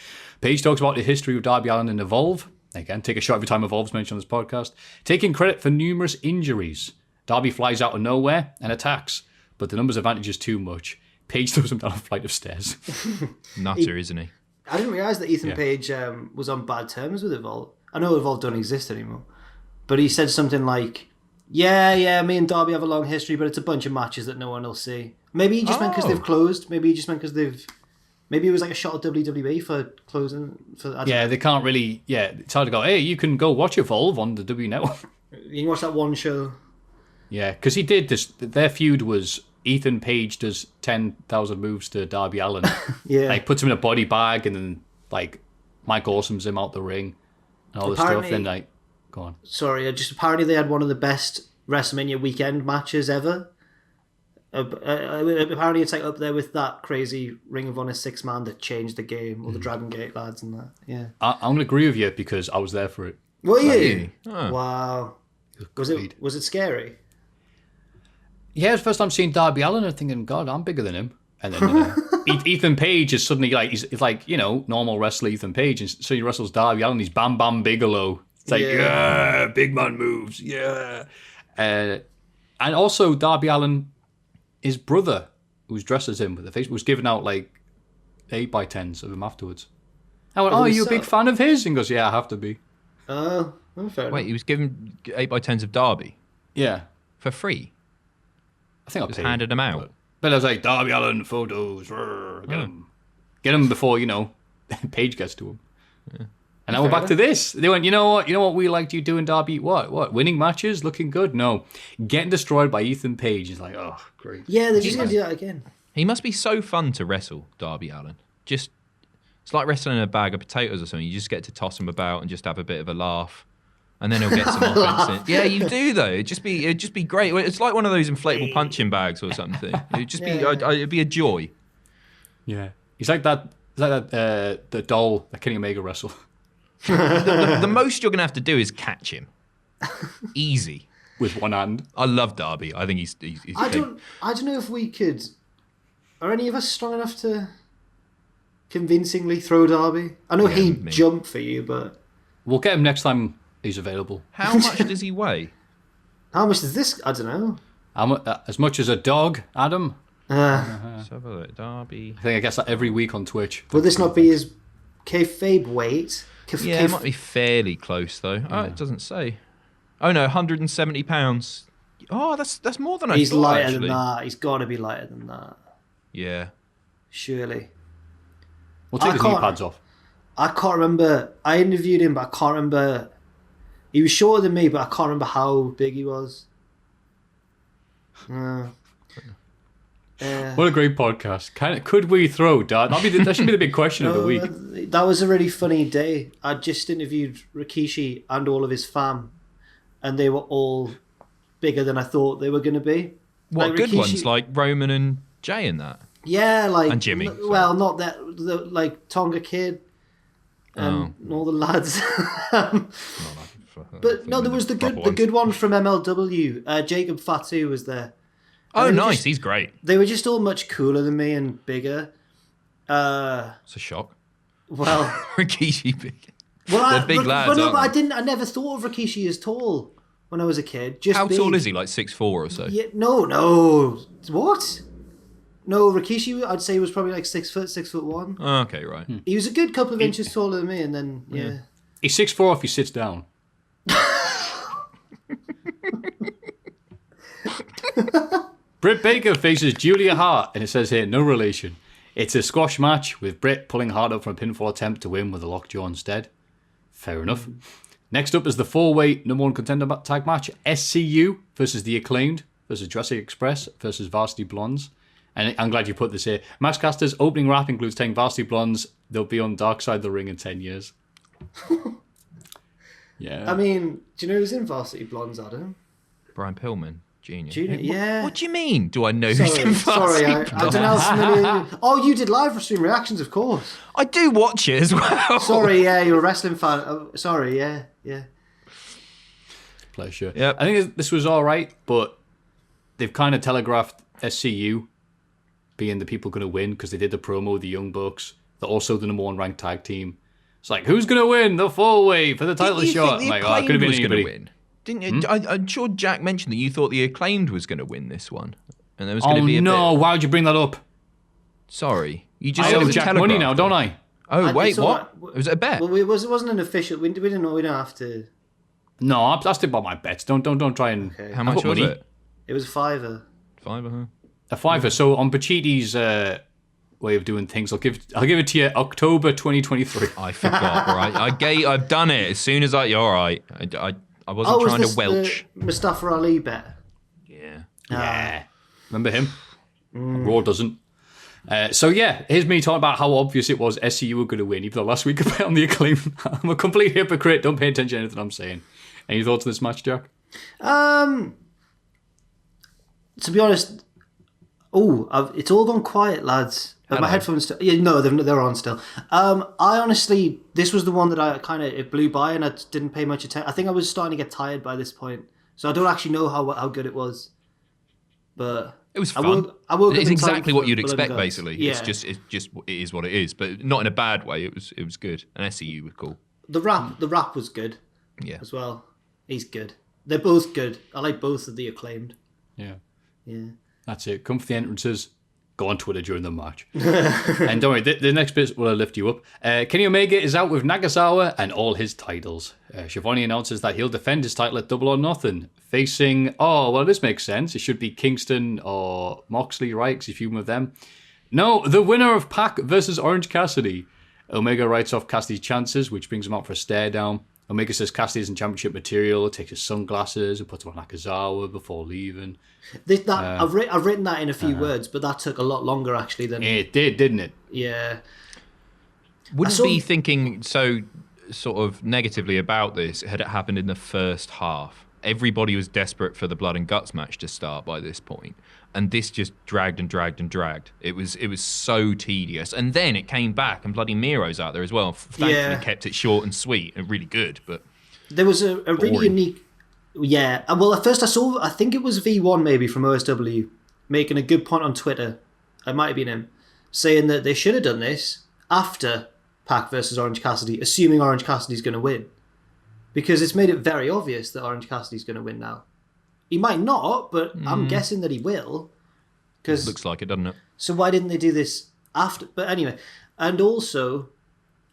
Page talks about the history of Darby Allin and Evolve. Again, take a shot every time Evolve's mentioned on this podcast. Taking credit for numerous injuries. Darby flies out of nowhere and attacks, but the numbers advantage is too much. Page throws him down a flight of stairs. Nutter, isn't he? I didn't realise that Ethan Page was on bad terms with Evolve. I know Evolve don't exist anymore, but he said something like, yeah, me and Darby have a long history, but it's a bunch of matches that no one will see. Maybe he just meant because they've closed. Maybe he just meant because they've... Maybe it was like a shot at WWE for closing. They can't really... Yeah, it's hard to go, hey, you can go watch Evolve on the W Network. You can watch that one show. Yeah, because he did this... Their feud was Ethan Page does 10,000 moves to Darby Allin. Yeah. Like, puts him in a body bag and then, like, Mike Awesome's him out the ring. And all this stuff, and like, go on. Sorry, just apparently they had one of the best WrestleMania weekend matches ever. Apparently it's like up there with that crazy Ring of Honor 6-man that changed the game, or the Dragon Gate lads and that. Yeah, I'm going to agree with you because I was there for it. Were you? Oh. Wow. Was it scary? Yeah, it's the first time seeing Darby Allin and thinking, God, I'm bigger than him. And then Ethan Page is suddenly like, he's like, you know, normal wrestler Ethan Page, and so he wrestles Darby Allin, he's Bam Bam Bigelow. It's like, yeah big man moves, yeah. And also Darby Allin, his brother, who's dressed as him with the face, was giving out like 8x10s of him afterwards. I went, are you a big fan of his? And he goes, yeah, I have to be. Oh, fair enough. Wait, he was giving 8x10s of Darby? Yeah. For free? I think I just handed them out. But I was like, Darby Allin photos, get him before, you know, Page gets to him. Yeah. And now we're back to this. They went, you know what we liked you doing, Darby? What? Winning matches? Looking good? No. Getting destroyed by Ethan Page is like, oh, great. Yeah, they're just going to do that again. He must be so fun to wrestle, Darby Allin. It's like wrestling a bag of potatoes or something. You just get to toss him about and just have a bit of a laugh. And then he'll get some offense in. Yeah, you do though. It'd just be great. It's like one of those inflatable punching bags or something. It'd just be it'd be a joy. Yeah, he's like that. The doll that Kenny Omega wrestled. the most you're gonna have to do is catch him. Easy with one hand. I love Darby. I think he's I don't know if we could. Are any of us strong enough to convincingly throw Darby? I know he'd jump for you, but we'll get him next time he's available. How much does he weigh? How much is this? I don't know. As much as a dog, Adam. Let's have a look. Darby. I guess that every week on Twitch. Will this not be his kayfabe weight? It might be fairly close though. Oh, it doesn't say. Oh no, 170 pounds. Oh, that's more than I thought. He's lighter actually. than that. He's got to be lighter than that. Yeah. Surely. We'll take his knee pads off. I can't remember. I interviewed him, but I can't remember. He was shorter than me, but I can't remember how big he was. What a great podcast. Could we throw Dart? That should be the big question of the week. That was a really funny day. I just interviewed Rikishi and all of his fam, and they were all bigger than I thought they were going to be. What, like good Rikishi, ones? Like Roman and Jay and that? Yeah, like... And Jimmy. Well, not that... like Tonga Kid and all the lads. But no, there was the good one from MLW. Jacob Fatu was there. Oh, nice. He's great. They were just all much cooler than me and bigger. It's a shock. Well, Rikishi big. well, They're big lads, but aren't they? I never thought of Rikishi as tall when I was a kid. Just How big. tall is he? Like 6'4" or so? Yeah, no. What? No, Rikishi, I'd say was probably like 6 foot, 6'1". Oh, okay, right. He was a good couple of inches taller than me, and then yeah. He's 6'4" if he sits down. Britt Baker faces Julia Hart, and it says here, no relation. It's a squash match with Brit pulling Hart up from a pinfall attempt to win with a lockjaw instead. Fair enough. Next up is the 4-way number 1 contender tag match. SCU versus The Acclaimed versus Jurassic Express versus Varsity Blondes. And I'm glad you put this here. Matchcaster's opening rap includes 10 Varsity Blondes. They'll be on Dark Side of the Ring in 10 years. Yeah. I mean, do you know who's in Varsity Blondes, Adam? Brian Pillman, Junior. Yeah. What do you mean? Do I know who's in Sorry, I Varsity don't know how familiar. Oh, you did live stream reactions, of course. I do watch it as well. Sorry, yeah, you're a wrestling fan. Oh, sorry, yeah. Pleasure. Yep. I think this was all right, but they've kind of telegraphed SCU being the people going to win because they did the promo with the Young Bucks. They're also the number 1 ranked tag team. It's like, who's going to win the 4-way for the title shot? Think the I'm like, oh, it could have been Acclaimed was anybody. gonna win? Didn't you? I'm sure Jack mentioned that you thought the Acclaimed was going to win this one, and there was going to be a no! bit... Why would you bring that up? Sorry, you just I said it owe was Jack money now, telegraphed. don't I? Oh wait, It's all what? right. Was it a bet? Well, it wasn't an official. We didn't know. We don't have to. No, I still bought my bets. Don't try and. Okay. How much got was money. it? It was a $5. $5, huh? A $5. So on Pachidi's way of doing things, I'll give it to you October 2023. I forgot. Right, I've done it as soon as you're all right. I wasn't Was trying to this welch. the Mustafa Ali bet? Yeah. Yeah. Remember him? Raw doesn't. So yeah, here's me talking about how obvious it was SCU were going to win, even though last week I bet on the Acclaim. I'm a complete hypocrite. Don't pay attention to anything I'm saying. Any thoughts on this match, Jack? To be honest, it's all gone quiet, lads. But my headphones, they're on still. I honestly, this was the one that it blew by and I didn't pay much attention. I think I was starting to get tired by this point, so I don't actually know how good it was. But It was fun. It's exactly what you'd expect, basically. Yeah. It is what it is, but not in a bad way. It was good. And SCU was cool. The rap was good. Yeah. As well. He's good. They're both good. I like both of the Acclaimed. Yeah. Yeah. That's it. Come for the entrances. Go on Twitter during the match. And don't worry, the next bit will lift you up. Kenny Omega is out with Nagasawa and all his titles. Schiavone announces that he'll defend his title at Double or Nothing, facing... Oh, well, this makes sense. It should be Kingston or Moxley, right? Because you're feuding with them. No, the winner of Pac versus Orange Cassidy. Omega writes off Cassidy's chances, which brings him out for a stare down. Omega says Cassidy isn't championship material, takes his sunglasses and puts them on Nakazawa before leaving. I've written that in a few words, but that took a lot longer actually than... It did, didn't it? Yeah. Wouldn't be thinking so sort of negatively about this had it happened in the first half. Everybody was desperate for the blood and guts match to start by this point, and this just dragged and dragged and dragged. It was so tedious, and then it came back, and bloody Miro's out there as well. Thankfully, kept it short and sweet and really good. But there was a really unique. Yeah, well, at first I think it was V1 maybe from OSW making a good point on Twitter. It might have been him saying that they should have done this after Pac versus Orange Cassidy, assuming Orange Cassidy's going to win. Because it's made it very obvious that Orange Cassidy's going to win now. He might not, but I'm guessing that he will. Cause, looks like it, doesn't it? So why didn't they do this after? But anyway, and also,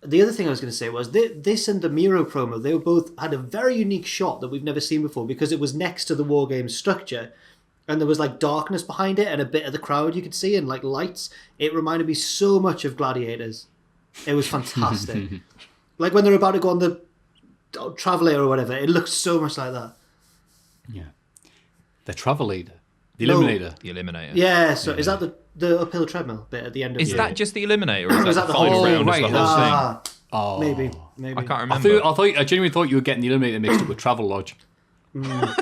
the other thing I was going to say was this and the Miro promo, they both had a very unique shot that we've never seen before because it was next to the War Games structure. And there was like darkness behind it and a bit of the crowd you could see and like lights. It reminded me so much of Gladiators. It was fantastic. Like when they're about to go on the Travelator or whatever, it looked so much like that. Yeah. The Travelator. The Eliminator. The Eliminator. Yeah, so is that the uphill treadmill bit at the end of Is the... that just the Eliminator, or is that the the whole final round? right, Is the whole thing? Oh. Maybe. I can't remember. I genuinely thought you were getting the Eliminator mixed up with Travel Lodge. No,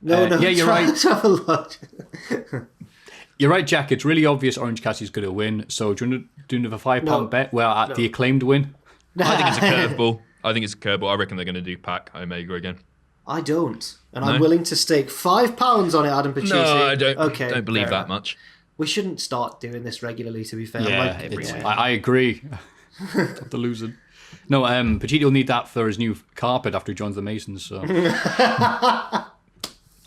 yeah, you're right. Travelodge. You're right, Jack. It's really obvious Orange Cassidy's going to win. So do you want to do another £5 bet where the Acclaimed win? I think it's a curveball. I reckon they're going to do Pac Omega again. I don't. And No? I'm willing to stake £5 on it, Adam Paciuti. No, I don't. Okay, Don't believe fair that enough. much. We shouldn't start doing this regularly, to be fair. Yeah, every week. I agree. Not the losing. No, Pacitti will need that for his new carpet after he joins the Masons. So I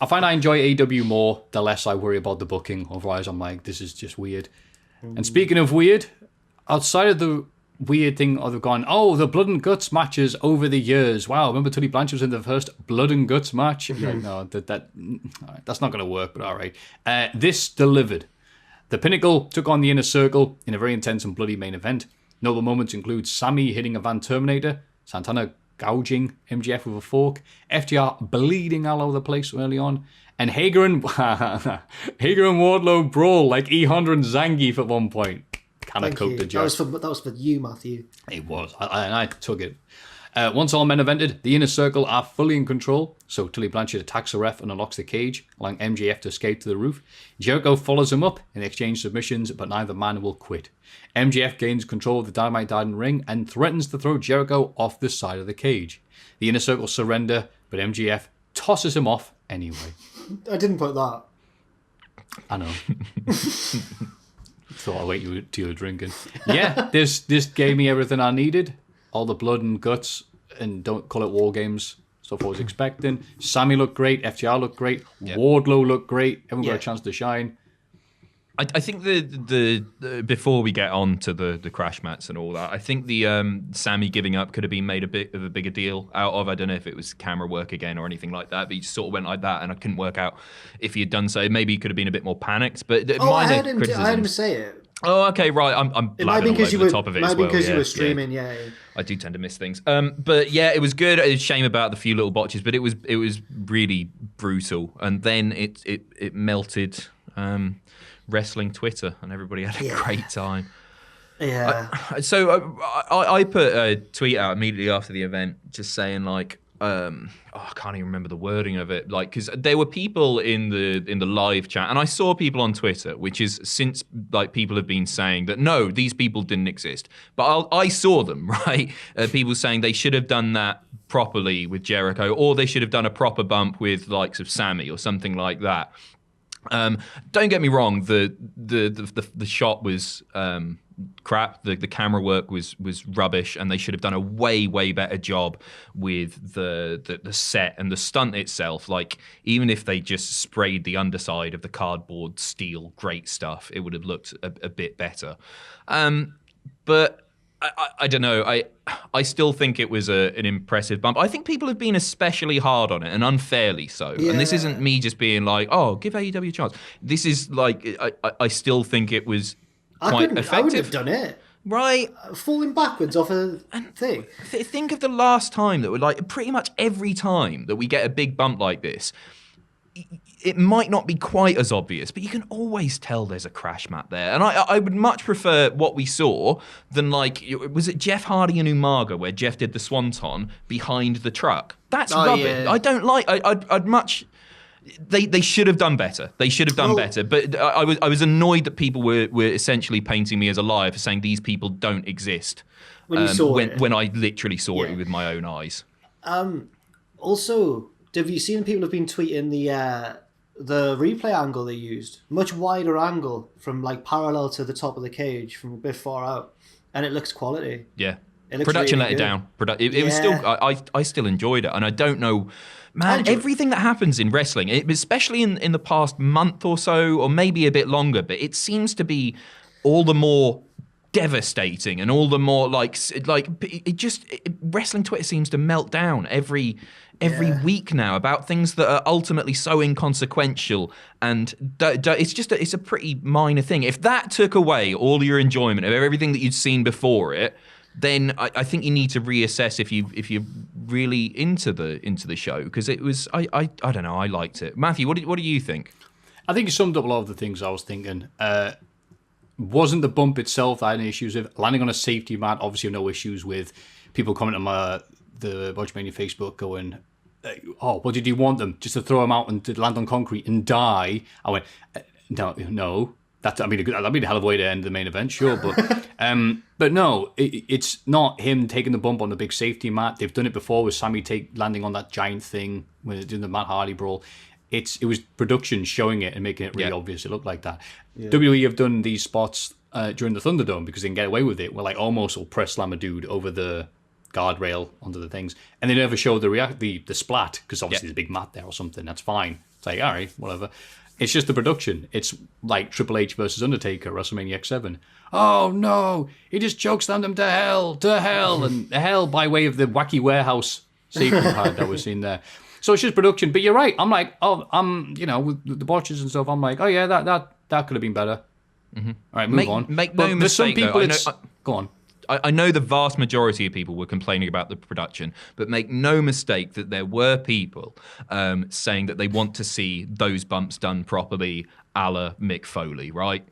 find I enjoy AEW more the less I worry about the booking. Otherwise, I'm like, this is just weird. And speaking of weird, outside of the weird thing of gone, oh, the blood and guts matches over the years. Wow, remember Tully Blanchard was in the first blood and guts match? Like, no, that's not going to work. But all right, this delivered. The Pinnacle took on the Inner Circle in a very intense and bloody main event. Notable moments include Sammy hitting a Van Terminator, Santana gouging MJF with a fork, FTR bleeding all over the place early on, and Hager and Wardlow brawl like E Honda and Zangief at one point. Kind of Thank cooked you. the joke. That was for you, Matthew. It was. I took it. Once all men have entered, the Inner Circle are fully in control. So Tully Blanchard attacks the ref and unlocks the cage, allowing MJF to escape to the roof. Jericho follows him up and exchange submissions, but neither man will quit. MJF gains control of the Dynamite Diamond ring and threatens to throw Jericho off the side of the cage. The Inner Circle surrender, but MJF tosses him off anyway. I didn't put that. I know. Thought I'd wait till you were drinking. Yeah, this gave me everything I needed. All the blood and guts, and don't call it war games. Stuff I was expecting. Sammy looked great. FTR looked great. Yep. Wardlow looked great. Everyone got a chance to shine. I think the before we get on to the crash mats and all that, I think the Sammy giving up could have been made a bit of a bigger deal out of. I don't know if it was camera work again or anything like that, but he just sort of went like that, and I couldn't work out if he had done so. Maybe he could have been a bit more panicked. But I heard him say it. Oh, okay, right. I'm blabbing all over the top of it as well. Because you were streaming, yeah. I do tend to miss things. But yeah, it was good. It's a shame about the few little botches, but it was really brutal. And then it melted wrestling Twitter, and everybody had a great time. Yeah. So I put a tweet out immediately after the event, just saying like, I can't even remember the wording of it, like, because there were people in the live chat, and I saw people on Twitter, which is since like people have been saying that no, these people didn't exist, but I saw them, right? People saying they should have done that properly with Jericho, or they should have done a proper bump with likes of Sammy or something like that. Don't get me wrong, the shot was crap. The camera work was rubbish, and they should have done a way better job with the set and the stunt itself. Like, even if they just sprayed the underside of the cardboard steel, great stuff, it would have looked a bit better. But I don't know. I still think it was an impressive bump. I think people have been especially hard on it, and unfairly so. Yeah. And this isn't me just being like, oh, give AEW a chance. This is like, I still think it was quite effective. I would have done it. Right. Falling backwards off a thing. Think of the last time that we're like, pretty much every time that we get a big bump like this, it might not be quite as obvious, but you can always tell there's a crash mat there. And I would much prefer what we saw than, like, was it Jeff Hardy and Umaga where Jeff did the swanton behind the truck? That's rubbish. Yeah. I don't like. I'd much. They should have done better. They should have done better. But I was annoyed that people were essentially painting me as a liar for saying these people don't exist. When you saw it. When I literally saw it with my own eyes. Also, have you seen people have been tweeting the replay angle they used? Much wider angle from like parallel to the top of the cage from a bit far out, and it looks quality. Yeah, production really let it down. It was still. I still enjoyed it, and I don't know, man. Everything that happens in wrestling, especially in the past month or so, or maybe a bit longer, but it seems to be all the more devastating and all the more wrestling Twitter seems to melt down every week now about things that are ultimately so inconsequential, and it's a pretty minor thing. If that took away all your enjoyment of everything that you'd seen before it, then I think you need to reassess if you're really into the show, because it was I don't know, I liked it. Maffew, what do you think? I think you summed up a lot of the things I was thinking. Wasn't the bump itself that I had any issues with. Landing on a safety mat, obviously no issues with. People commenting on the Watchmania Facebook going, oh, what did you want them? Just to throw them out and to land on concrete and die? I went, no. that'd be a hell of a way to end the main event, sure. But no, it's not him taking the bump on the big safety mat. They've done it before with Sammy landing on that giant thing when they're doing the Matt Hardy brawl. It was production showing it and making it really obvious it looked like that. Yeah. WWE have done these spots during the Thunderdome because they can get away with it. Where like almost will press slam a dude over the guardrail onto the things, and they never show the splat because obviously there's a big mat there or something. That's fine. It's like, all right, whatever. It's just the production. It's like Triple H versus Undertaker, WrestleMania X7. Oh no, he just chokeslammed him to hell, and hell by way of the wacky warehouse safety pad that was in there. So it's just production. But you're right. I'm like, with the botches and stuff. I'm like, oh yeah, that could have been better. Mm-hmm. All right, move on. Make no mistake. Some people, go on. I know the vast majority of people were complaining about the production, but make no mistake that there were people saying that they want to see those bumps done properly, a la Mick Foley, right?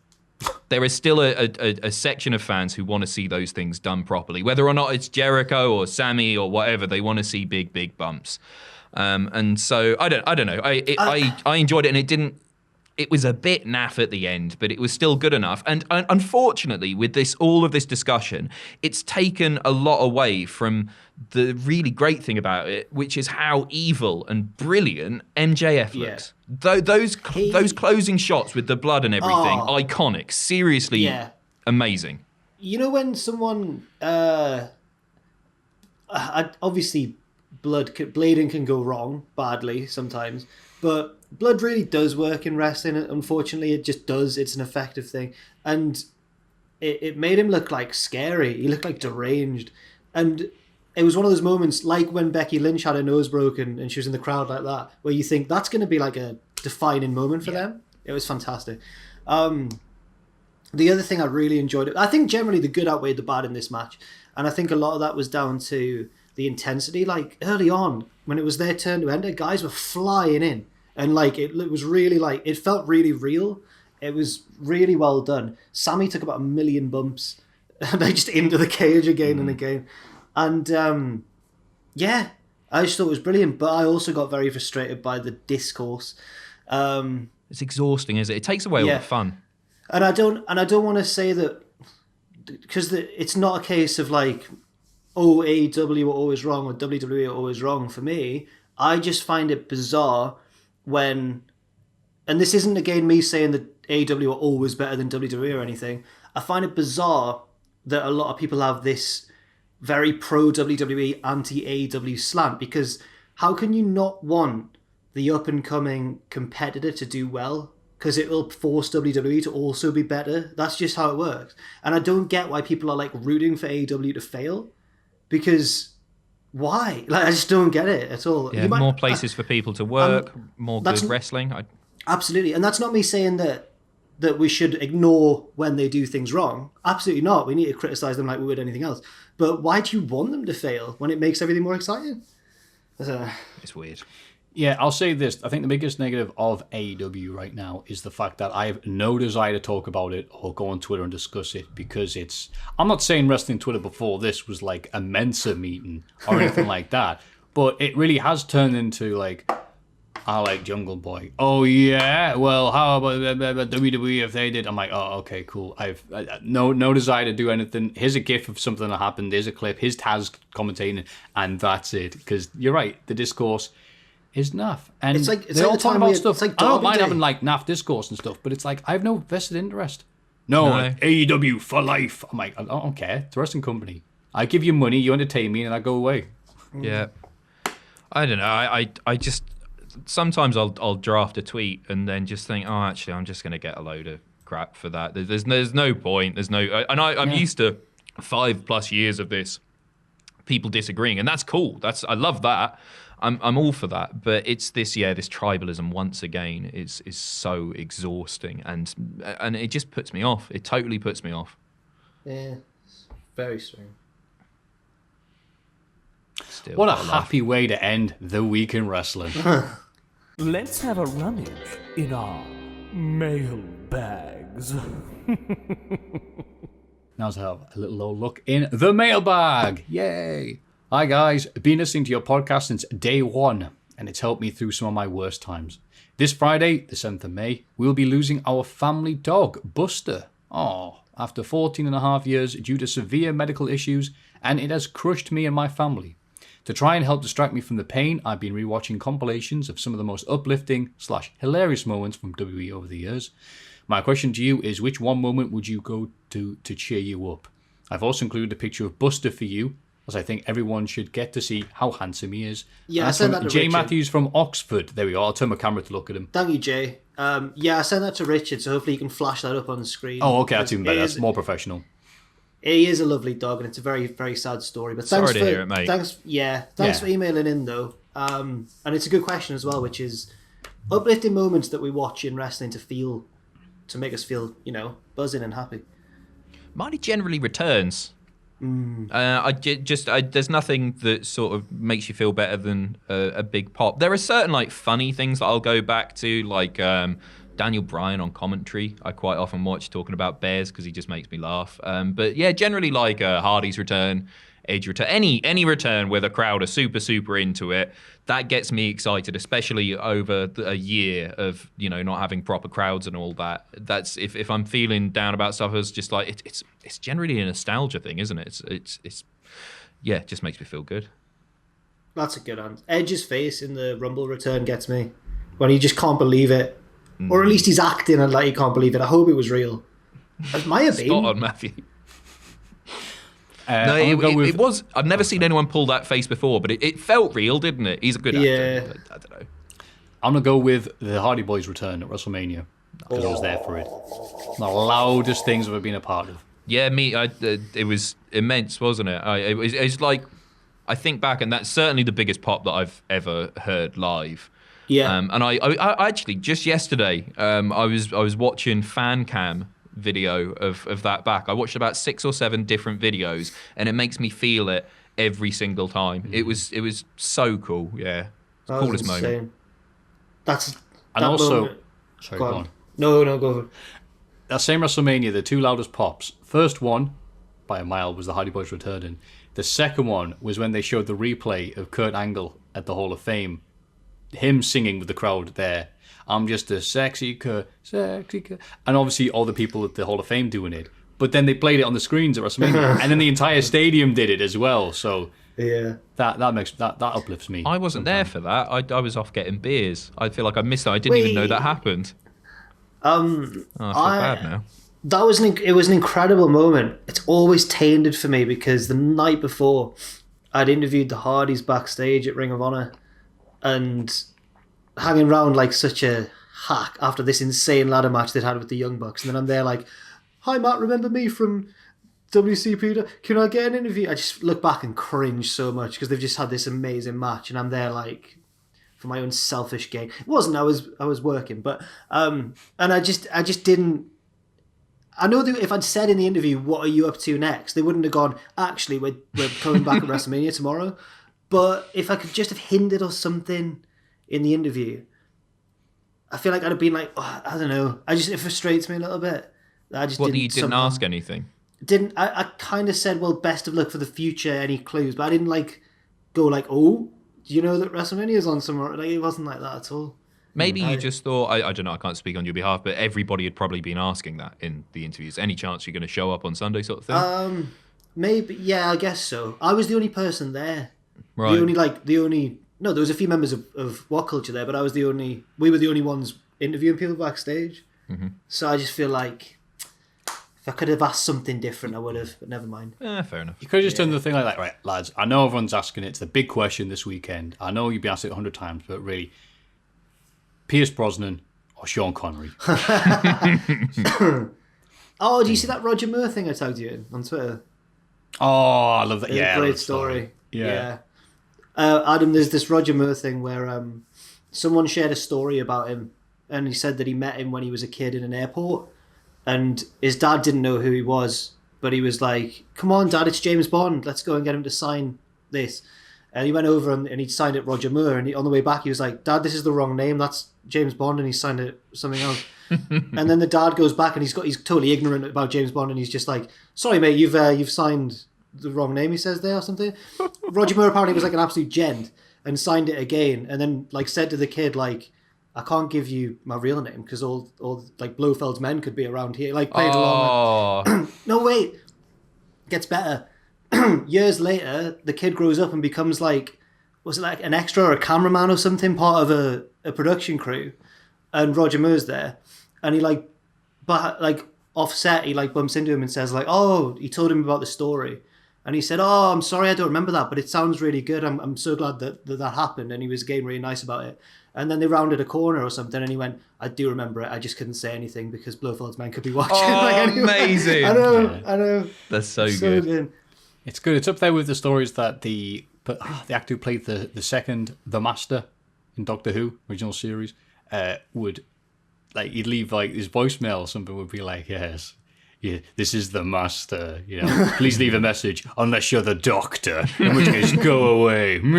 There is still a section of fans who want to see those things done properly. Whether or not it's Jericho or Sammy or whatever, they want to see big bumps. And so, I don't know. I enjoyed it, and it was a bit naff at the end, but it was still good enough. And unfortunately, with all of this discussion, it's taken a lot away from the really great thing about it, which is how evil and brilliant MJF looks. Those closing shots with the blood and everything, iconic. Seriously, amazing. You know when someone, obviously, blading can go wrong badly sometimes, but blood really does work in wrestling. Unfortunately, it just does. It's an effective thing. And it made him look like scary. He looked like deranged. And it was one of those moments, like when Becky Lynch had her nose broken and she was in the crowd like that, where you think that's going to be like a defining moment for them. It was fantastic. The other thing I really enjoyed, I think generally the good outweighed the bad in this match. And I think a lot of that was down to the intensity. Like early on, when it was their turn to enter, guys were flying in. And like it was really like, it felt really real. It was really well done. Sammy took about 1 million bumps and they just into the cage again and again. And I just thought it was brilliant. But I also got very frustrated by the discourse. It's exhausting, isn't it? It takes away all the fun. And I don't want to say that, because it's not a case of like, oh, AEW are always wrong or WWE are always wrong. For me, I just find it bizarre when, and this isn't again me saying that AEW are always better than WWE or anything. I find it bizarre that a lot of people have this very pro WWE, anti AEW slant, because how can you not want the up and coming competitor to do well? Because it will force WWE to also be better. That's just how it works. And I don't get why people are like rooting for AEW to fail, because why? Like, I just don't get it at all. Yeah, more places for people to work, more good wrestling. Absolutely. And that's not me saying that we should ignore when they do things wrong. Absolutely not. We need to criticize them like we would anything else. But why do you want them to fail when it makes everything more exciting? It's weird. Yeah, I'll say this. I think the biggest negative of AEW right now is the fact that I have no desire to talk about it or go on Twitter and discuss it, because it's... I'm not saying wrestling Twitter before this was like a Mensa meeting or anything like that, but it really has turned into like, I like Jungle Boy. Oh yeah, well, how about WWE if they did? I'm like, oh, okay, cool. I've no desire to do anything. Here's a gif of something that happened. There's a clip. Here's Taz commentating, and that's it. Because you're right, the discourse is naff. And it's they all talk about stuff. I don't mind having like naff discourse and stuff, but it's like, I have no vested interest. No. AEW for life. I'm like, I don't care. It's a wrestling company. I give you money, you entertain me, and I go away. Yeah. I don't know. I just... Sometimes I'll draft a tweet and then just think, oh, actually, I'm just going to get a load of crap for that. There's no point. There's no... And I'm used to 5+ years of this, people disagreeing, and that's cool. I love that. I'm all for that, but it's this tribalism once again is so exhausting, and it just puts me off. It totally puts me off. Yeah, it's very strange. Still, what a happy way to end the week in wrestling. Let's have a rummage in our mail bags. Now let's have a little old look in the mailbag. Yay! Hi guys, been listening to your podcast since day one, and it's helped me through some of my worst times. This Friday, the 7th of May, we'll be losing our family dog, Buster. After 14 and a half years due to severe medical issues, and it has crushed me and my family. To try and help distract me from the pain, I've been rewatching compilations of some of the most uplifting / hilarious moments from WWE over the years. My question to you is, which one moment would you go to cheer you up? I've also included a picture of Buster for you, as I think everyone should get to see how handsome he is. Yeah, I sent that to Jay Richard. Matthews from Oxford. There we are. I'll turn my camera to look at him. Thank you, Jay. Yeah, I sent that to Richard, so hopefully you can flash that up on the screen. Oh, okay, that's even better. That's more professional. He is a lovely dog, and it's a very, very sad story. But Sorry to hear it, mate. Thanks for emailing in, though. And it's a good question as well, which is uplifting moments that we watch in wrestling to make us feel, buzzing and happy. Mine generally returns. There's nothing that sort of makes you feel better than a big pop. There are certain funny things that I'll go back to, like Daniel Bryan on commentary. I quite often watch talking about bears because he just makes me laugh. But yeah, generally Hardy's return, Edge return, any return where the crowd are super into it. That gets me excited, especially over a year of not having proper crowds and all that. That's if I'm feeling down about stuff, it's just it's generally a nostalgia thing, isn't it? It's yeah, it just makes me feel good. That's a good answer. Edge's face in the Rumble return gets me when he just can't believe it, or at least he's acting like he can't believe it. I hope it was real. It might have been. Spot on, Maffew. No, it was. I've never seen anyone pull that face before, but it felt real, didn't it? He's a good actor. I don't know. I'm going to go with the Hardy Boys return at WrestleMania, because I was there for it. The loudest things I've ever been a part of. Yeah, it was immense, wasn't it? It's like, I think back, and that's certainly the biggest pop that I've ever heard live. Yeah. And I actually, just yesterday, I was watching fan cam video of that back. I watched about 6 or 7 different videos, and it makes me feel it every single time. It was so cool. Yeah, coolest moment. Sorry, go on. No, go for it. That same WrestleMania, the 2 loudest pops. First one, by a mile, was the Hardy Boys returning. The second one was when they showed the replay of Kurt Angle at the Hall of Fame, him singing with the crowd there. I'm just a sexy Kurt. And obviously all the people at the Hall of Fame doing it. But then they played it on the screens at WrestleMania. And then the entire stadium did it as well. So yeah, that uplifts me. I wasn't there for that. I was off getting beers. I feel like I missed that. I didn't even know that happened. I feel bad now. It was an incredible moment. It's always tainted for me because the night before I'd interviewed the Hardys backstage at Ring of Honor, and hanging around like such a hack after this insane ladder match they'd had with the Young Bucks. And then I'm there like, hi Matt, remember me from WCPW? Can I get an interview? I just look back and cringe so much because they've just had this amazing match, and I'm there like for my own selfish gain. It wasn't, I was working, but and I just didn't. I know that if I'd said in the interview, what are you up to next? They wouldn't have gone, actually, we're coming back at WrestleMania tomorrow. But if I could just have hinted or something in the interview, I feel like I'd have been like, oh, I don't know. It frustrates me a little bit. You didn't ask anything? I kind of said, well, best of luck for the future, any clues? But I didn't go oh, do you know that WrestleMania is on somewhere? It wasn't like that at all. Maybe you just thought, I don't know, I can't speak on your behalf, but everybody had probably been asking that in the interviews. Any chance you're going to show up on Sunday sort of thing? Maybe, yeah, I guess so. I was the only person there. Right. No, there was a few members of What Culture there, but we were the only ones interviewing people backstage. Mm-hmm. So I just feel like if I could have asked something different, I would have, but never mind. Fair enough. You could have just done the thing like that, right, lads? I know everyone's asking it. It's the big question this weekend. I know you've been asked it 100 times, but really, Pierce Brosnan or Sean Connery? Oh, do you see that Roger Moore thing I tagged you in on Twitter? Oh, I love that. Yeah, great story. Yeah. Adam, there's this Roger Moore thing where someone shared a story about him, and he said that he met him when he was a kid in an airport, and his dad didn't know who he was, but he was like, come on, Dad, it's James Bond. Let's go and get him to sign this. And he went over and he signed it Roger Moore, and on the way back he was like, Dad, this is the wrong name. That's James Bond, and he signed it something else. And then the dad goes back and he's totally ignorant about James Bond, and he's just like, sorry mate, you've signed the wrong name, he says there or something. Roger Moore apparently was like an absolute gent and signed it again, and then said to the kid I can't give you my real name because all like Blofeld's men could be around here, like played along. No, wait, gets better. Years later, the kid grows up and becomes like, was it like an extra or a cameraman or something, part of a production crew, and Roger Moore's there, and he like offset, he like bumps into him and says like, oh, he told him about the story. And he said, oh, I'm sorry, I don't remember that, but it sounds really good. I'm so glad that happened. And he was again really nice about it. And then they rounded a corner or something, and he went, I do remember it. I just couldn't say anything because Blofeld's men could be watching. Oh, anyway. amazing. I know. That's so good. It's good. It's up there with the stories that the actor who played the second The Master in Doctor Who original series would, like, he'd leave like his voicemail or something would be like, yes. Yeah, this is the master, please leave a message unless you're the doctor, in which case go away, And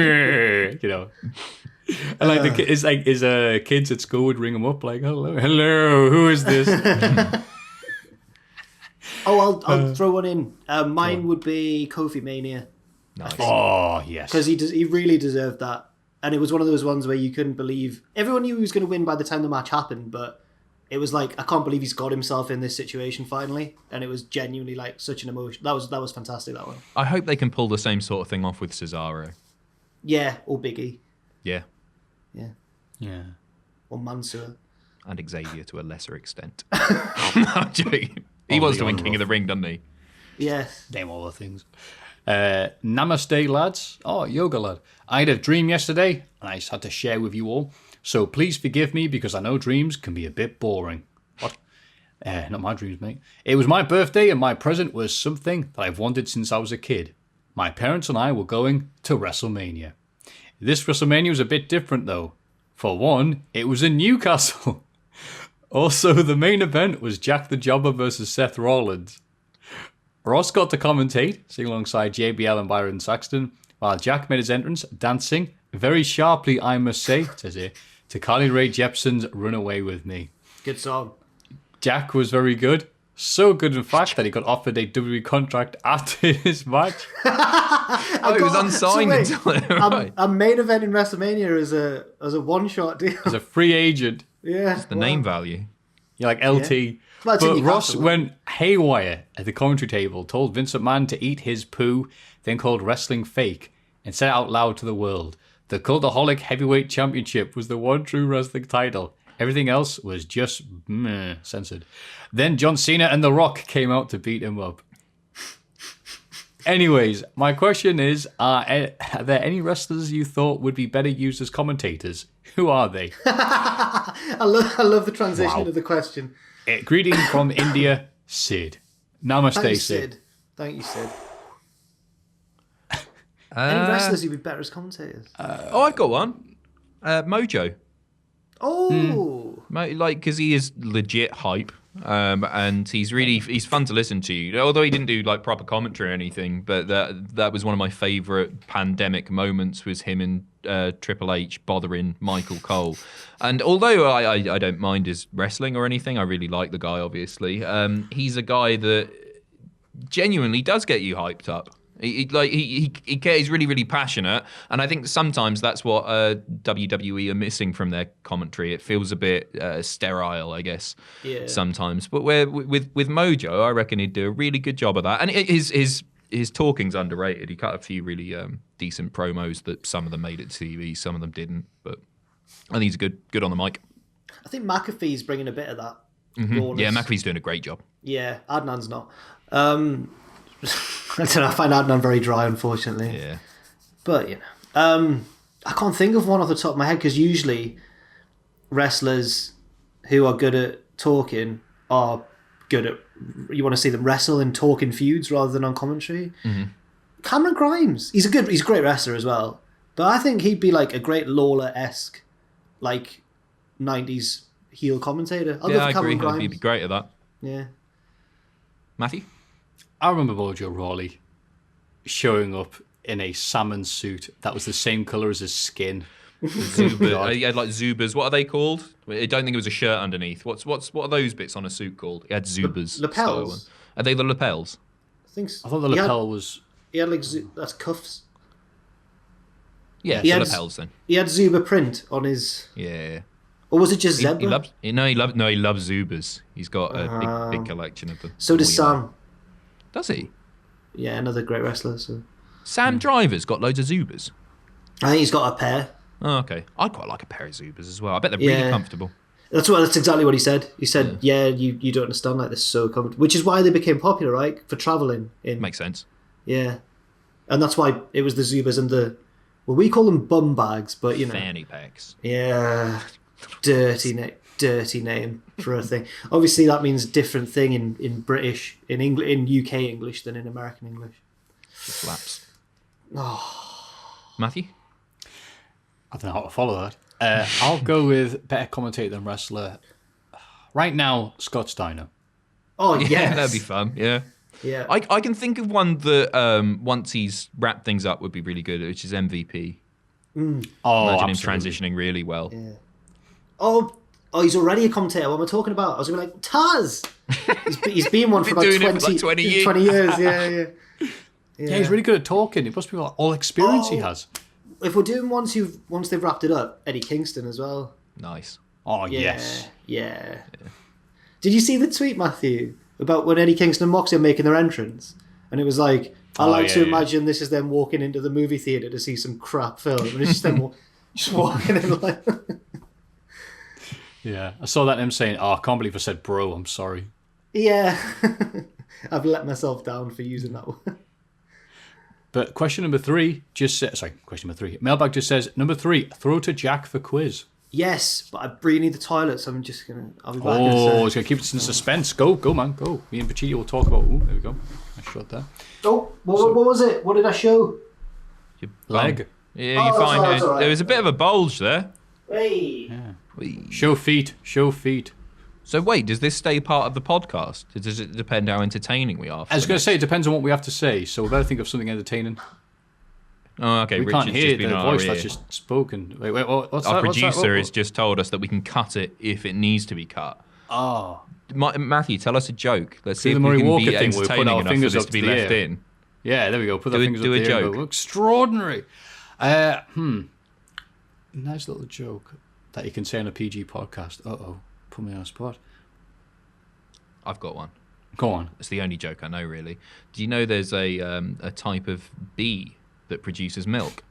like it's like his kids at school would ring him up like, hello, who is this? I'll throw one in. Mine would be Kofi Mania. Nice. Oh, yes. Because he really deserved that. And it was one of those ones where you couldn't believe, everyone knew he was going to win by the time the match happened, but it was like, I can't believe he's got himself in this situation finally. And it was genuinely like such an emotion. That was fantastic, that one. I hope they can pull the same sort of thing off with Cesaro. Yeah, or Biggie. Yeah. Yeah. Or Mansoor. And Xavier to a lesser extent. I'm joking. He wants to win King of the Ring, doesn't he? Yes. Name all the things. Namaste, lads. Oh, yoga lad. I had a dream yesterday, and I just had to share with you all. So please forgive me, because I know dreams can be a bit boring. What? Not my dreams, mate. It was my birthday, and my present was something that I've wanted since I was a kid. My parents and I were going to WrestleMania. This WrestleMania was a bit different, though. For one, it was in Newcastle. Also, the main event was Jack the Jobber versus Seth Rollins. Ross got to commentate, sing alongside JBL and Byron Saxton, while Jack made his entrance, dancing, very sharply, I must say, it says here, to Carly Rae Jepsen's Run Away With Me. Good song. Jack was very good. So good, in fact, that he got offered a WWE contract after his match. He was unsigned until it. Right. A main event in WrestleMania as a one-shot deal. As a free agent. Yeah. It's the name value. You're like LT. Yeah. Well, but Ross went haywire at the commentary table, told Vince McMahon to eat his poo, then called wrestling fake, and said out loud to the world, the Cultaholic Heavyweight Championship was the one true wrestling title. Everything else was just censored. Then John Cena and The Rock came out to beat him up. Anyways, my question is, are there any wrestlers you thought would be better used as commentators? Who are they? I love the transition of the question. Greeting from India, Sid. Namaste, Thanks, Sid. Thank you, Sid. Any wrestlers who'd be better as commentators? I've got one. Mojo. Oh. Like, because he is legit hype. And he's fun to listen to. Although he didn't do like proper commentary or anything, but that was one of my favourite pandemic moments, was him and Triple H bothering Michael Cole. And although I don't mind his wrestling or anything, I really like the guy. Obviously, he's a guy that genuinely does get you hyped up. He's really, really passionate, and I think sometimes that's what WWE are missing from their commentary. It feels a bit sterile, I guess, sometimes. But with Mojo, I reckon he'd do a really good job of that. And his talking's underrated. He cut a few really decent promos that some of them made it to TV, some of them didn't. But I think he's good on the mic. I think McAfee's bringing a bit of that. Mm-hmm. Yeah, McAfee's doing a great job. Yeah, Adnan's not. I don't know, I find Adnan very dry, unfortunately. Yeah. But, I can't think of one off the top of my head, because usually wrestlers who are good at talking are good at, you want to see them wrestle and talk in feuds rather than on commentary. Mm-hmm. Cameron Grimes, he's a great wrestler as well, but I think he'd be like a great Lawler-esque, like 90s heel commentator. I'll go for Cameron Grimes. He'd be great at that. Yeah. Maffew? I remember Mojo Rawley showing up in a salmon suit that was the same colour as his skin. Zuba. He had like Zubas. What are they called? I don't think it was a shirt underneath. What are those bits on a suit called? He had Zubas. Lapels. Are they the lapels? I think so. I thought the lapel was... He had like that's cuffs. Yeah, the lapels then. He had Zuba print on his... Yeah. Or was it just He Zebra? loves Zubas. He's got a big collection of them. So does Sam. Does he? Yeah, another great wrestler. So Sam Driver's got loads of Zubas. I think he's got a pair. Oh, okay. I'd quite like a pair of Zubas as well. I bet they're really comfortable. That's exactly what he said. He said, you don't understand, like, they're so comfortable. Which is why they became popular, right? For travelling. Makes sense. Yeah. And that's why it was the Zubas and the... Well, we call them bum bags, but, you know... Fanny packs. Yeah. Dirty name for a thing. Obviously, that means a different thing in British, in UK English than in American English. Just slaps. Oh. Maffew? I don't know how to follow that. I'll go with better commentator than wrestler. Right now, Scott Steiner. Oh, yeah, yes. that'd be fun. Yeah. Yeah. I can think of one that once he's wrapped things up would be really good, which is MVP. Oh, Imagine absolutely. him transitioning really well. Yeah. Oh, he's already a commentator. What am I talking about? I was going to be like, Taz! He's been one for about doing 20, it for like 20 years. 20 years, yeah. Yeah, he's really good at talking. It must be like all experience he has. If we're doing once they've wrapped it up, Eddie Kingston as well. Nice. Oh, Yeah, yes. yeah. Did you see the tweet, Maffew, about when Eddie Kingston and Moxley are making their entrance? And it was like, I like to imagine this is them walking into the movie theatre to see some crap film. And it's just them just walking in like... Yeah, I saw that him saying, "Oh, I can't believe I said bro, I'm sorry." Yeah. I've let myself down for using that one. But question number 3 question number 3. Mailbag just says, number 3, throw to Jack for quiz. Yes, but I really need the toilet, so I'm just going to... I'll be back in a Oh, sec. it's going to keep us in suspense. Go, man, go. Me and Vachiti will talk about... Ooh, there we go. Nice shot there. Oh, what was it? What did I show? Your Leg. Yeah, you're fine. that's all right. There was a bit of a bulge there. Hey. Yeah. Show feet. So wait, does this stay part of the podcast? Does it depend how entertaining we are? I was going to say, it depends on what we have to say, so we better think of something entertaining. Oh, okay. We Richard's can't hear just been the on our voice ear. that's just spoken. Wait, what's Our that? producer has just told us that we can cut it if it needs to be cut. Oh. Maffew, tell us a joke. Let's see Do if the we Murray can Walker be thing where we put entertaining our enough for fingers this up to be to the left air. in. Yeah, there we go. Put Do our a- fingers do up a there. joke. Go, extraordinary. Nice little joke that you can say on a PG podcast. Uh-oh. Put me on a spot. I've got one. Go on. It's the only joke I know, really. Do you know there's a type of bee that produces milk?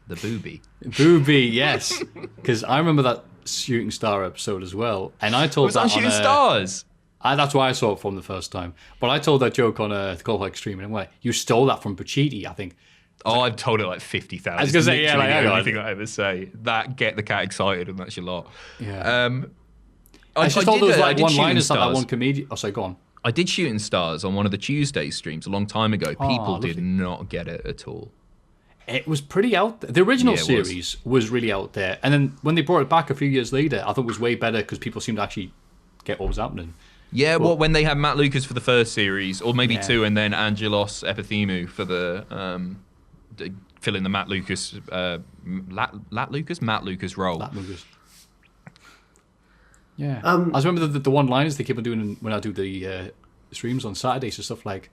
The booby. Booby, yes. Because I remember that Shooting Star episode as well. And I It told was that on Shooting a- Stars. That's why I saw it from the first time. But I told that joke on a Cultaholic Stream, and I'm like, you stole that from Pachiti, I think. Oh, I've told it like 50,000. I was gonna say, yeah, Literally like, the I only got thing I ever say. That get the cat excited, and that's your lot. Yeah. I It's just all those I like did Shooting one-liners that Stars. one comedian... Oh, sorry, go on. I did Shooting Stars on one of the Tuesday streams a long time ago. People did lovely. not get it at all. It was pretty out there. The original Yeah, it was. series was really out there. And then when they brought it back a few years later, I thought it was way better because people seemed to actually get what was happening. Yeah, well, when they had Matt Lucas for the first series, or maybe Yeah. 2, and then Angelos Epithemu for the fill in the Matt Lucas Matt Lucas role. That movie was... Yeah. I just remember the one-liners they keep on doing when I do the streams on Saturdays and stuff like,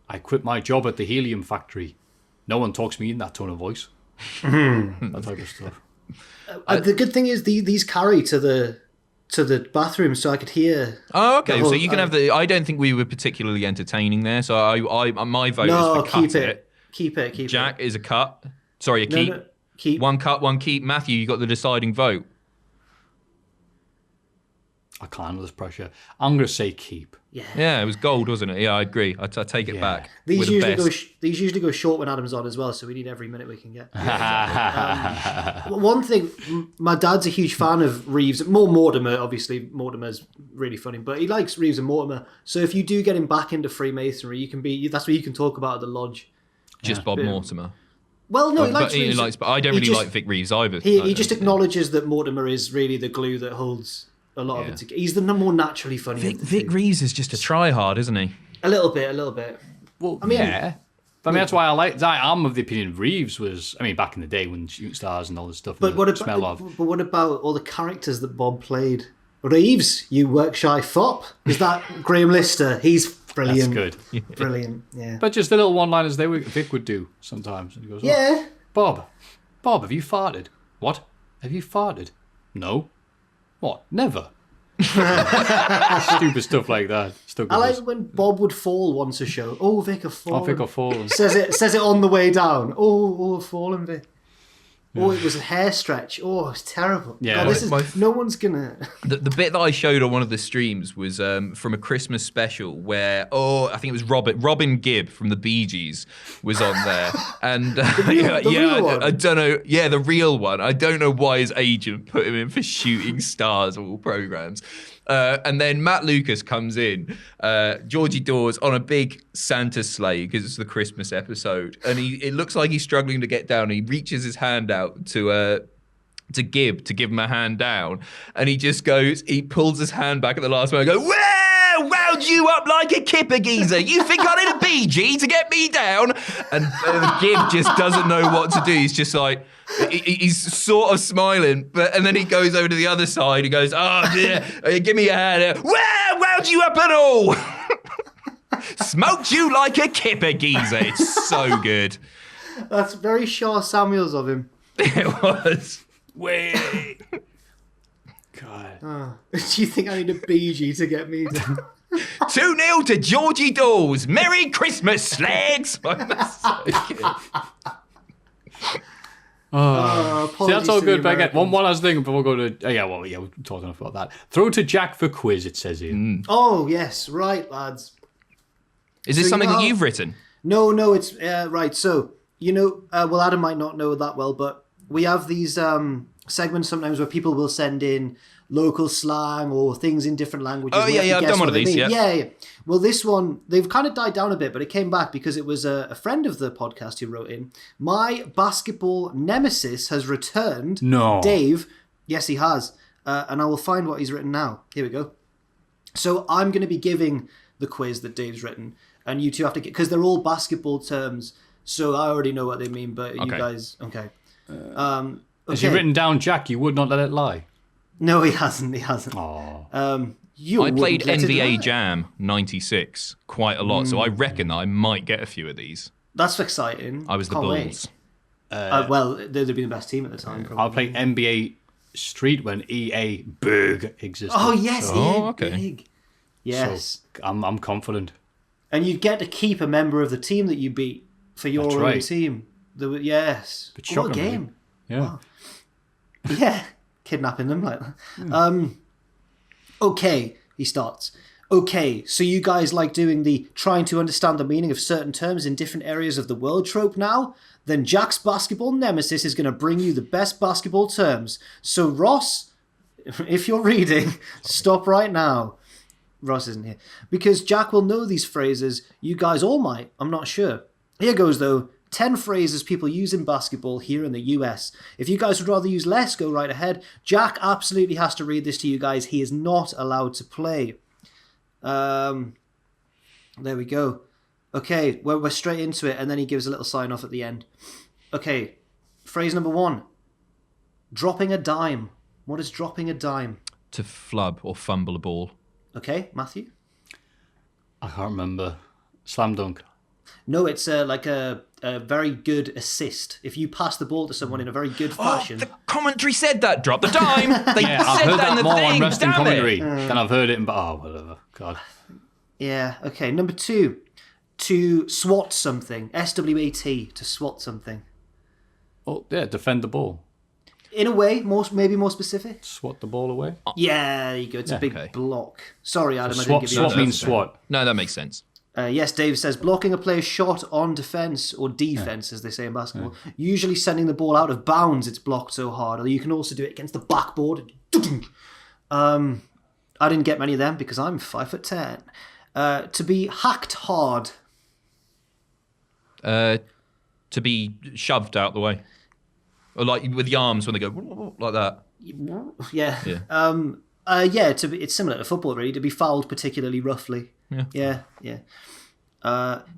I quit my job at the helium factory. No one talks to me in that tone of voice. That type of stuff. The good thing is these carry to the bathroom, so I could hear. Oh, okay. the whole- So you can have the. I don't think we were particularly entertaining there. So I my vote No, is for cut keep it. Keep it. Jack is a cut. Sorry, a No, keep. no, keep. One cut, one keep. Maffew, you got the deciding vote. I can't handle this pressure. I'm going to say keep. Yeah, it was gold, wasn't it? Yeah, I agree. I take it back. These We're the usually go short when Adam's on as well, so we need every minute we can get. One thing, my dad's a huge fan of Reeves, more Mortimer. Obviously, Mortimer's really funny, but he likes Reeves and Mortimer. So if you do get him back into Freemasonry, that's what you can talk about at the lodge. Just Bob Mortimer. Well, no, he likes But Reeves. but I don't He really just- like Vic Reeves either. He just acknowledges that Mortimer is really the glue that holds a lot of it together. He's the more naturally funny. of the Vic two. Reeves is just a tryhard, isn't he? A little bit. Well, I mean- yeah. But I mean, that's why I like that. I'm of the opinion Reeves was, I mean, back in the day when Shooting Stars and all this stuff. But what smell about? of. But what about all the characters that Bob played? Reeves, you work shy fop. Is that Graham Lister? He's brilliant. That's good. Brilliant. Yeah. But just the little one-liners Vic would do sometimes. And he goes, Yeah. Bob, have you farted? What? Have you farted? No. What? Never. Stupid stuff like that. I like when Bob would fall once a show. Oh, Vic, I've fallen. Oh, Vic, I've fallen. Says it on the way down. Oh, I've fallen, Vic. Oh, it was a hair stretch. Oh, it's terrible. Yeah. God, no one's gonna. The bit that I showed on one of the streams was from a Christmas special where I think it was Robin Gibb from the Bee Gees was on there, and real one. I don't know, the real one. I don't know why his agent put him in for Shooting Stars of all programs. And then Matt Lucas comes in, Georgie Dawes on a big Santa sleigh because it's the Christmas episode, and it looks like he's struggling to get down. He reaches his hand out to give him a hand down, and he pulls his hand back at the last moment and goes, "Well, wound you up like a kipper geezer. You think I need a BG to get me down?" And Gibb just doesn't know what to do. He's just like, he's sort of smiling, and then he goes over to the other side. He goes, "Oh, yeah, give me a hand. Well, wound you up at all. Smoked you like a kipper geezer." It's so good. That's very Shaw Samuels of him. It was. Wait. God. Do you think I need a BG to get me down? 2-0 to Georgie Dawes. Merry Christmas, slags. That's so good. See, that's all good, but again, one last thing before we go to... we're talking about that. Throw to Jack for quiz, it says here. Oh, yes. Right, lads. Is this something that you've written? No, it's... right, so, Adam might not know that well, but we have these segments sometimes where people will send in local slang or things in different languages. Oh, yeah, I've done one of these, yeah. Well, this one, they've kind of died down a bit, but it came back because it was a friend of the podcast who wrote in, "My basketball nemesis has returned." No. Dave. Yes, he has. And I will find what he's written now. Here we go. So I'm going to be giving the quiz that Dave's written, and you two have to get, because they're all basketball terms, so I already know what they mean, but you guys, okay. Has he written down, Jack, you would not let it lie? No, he hasn't. Oh. I played NBA Jam 96 quite a lot, so I reckon that I might get a few of these. That's exciting. I was the Can't Bulls. Well, they'd have been the best team at the time. Probably. I played NBA Street when EA Berg existed. Oh, yes, Oh, EA okay. Big. Yes. So I'm confident. And you get to keep a member of the team that you beat for your That's own right. team. Yes. But What a shockingly, game. Yeah. Wow. Yeah. Kidnapping them like that. Okay, he starts. Okay, so you guys like doing the trying to understand the meaning of certain terms in different areas of the world trope now? Then Jack's basketball nemesis is going to bring you the best basketball terms. So Ross, if you're reading, stop right now. Ross isn't here. Because Jack will know these phrases. You guys all might. I'm not sure. Here goes, though. 10 phrases people use in basketball here in the US. If you guys would rather use less, go right ahead. Jack absolutely has to read this to you guys. He is not allowed to play. There we go. Okay, we're straight into it, and then he gives a little sign off at the end. Okay, phrase number 1. Dropping a dime. What is dropping a dime? To flub or fumble a ball. Okay, Maffew? I can't remember. Slam dunk. No, it's like a very good assist. If you pass the ball to someone in a very good fashion. The commentary said that. Drop the dime. They I've said heard that in that the more thing. on wrestling Damn commentary it. than I've heard it in... whatever. God. Yeah, okay. Number 2. To swat something. SWAT, to swat something. Oh, yeah, defend the ball. In a way, maybe more specific. Swat the ball away. Yeah, there you go. It's a big okay. block. Sorry, Adam, I didn't Swat, give you swat that. means swat. No, that makes sense. Yes, Dave says, blocking a player's shot on defence, or defence, as they say in basketball. Usually sending the ball out of bounds, it's blocked so hard. Or you can also do it against the backboard. I didn't get many of them because I'm 5'10". To be hacked hard. To be shoved out the way. Or like with the arms when they go like that. Yeah. It's similar to football, really, to be fouled particularly roughly. Yeah.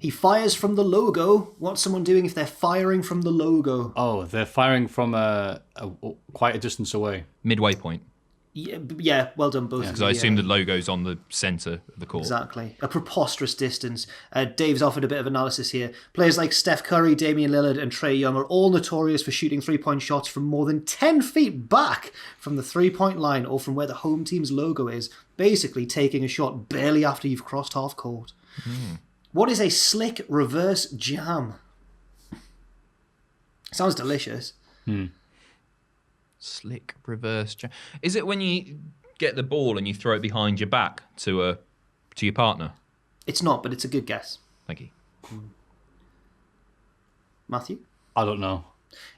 He fires from the logo. What's someone doing if they're firing from the logo? Oh, they're firing from quite a distance away. Midway point. Yeah, well done, both. Because I assume the logo's on the centre of the court. Exactly. A preposterous distance. Dave's offered a bit of analysis here. Players like Steph Curry, Damian Lillard and Trae Young are all notorious for shooting three-point shots from more than 10 feet back from the three-point line or from where the home team's logo is, basically taking a shot barely after you've crossed half court. What is a slick reverse jam? Sounds delicious. Slick reverse jam. Is it when you get the ball and you throw it behind your back to your partner? It's not, but it's a good guess. Thank you. Maffew? I don't know.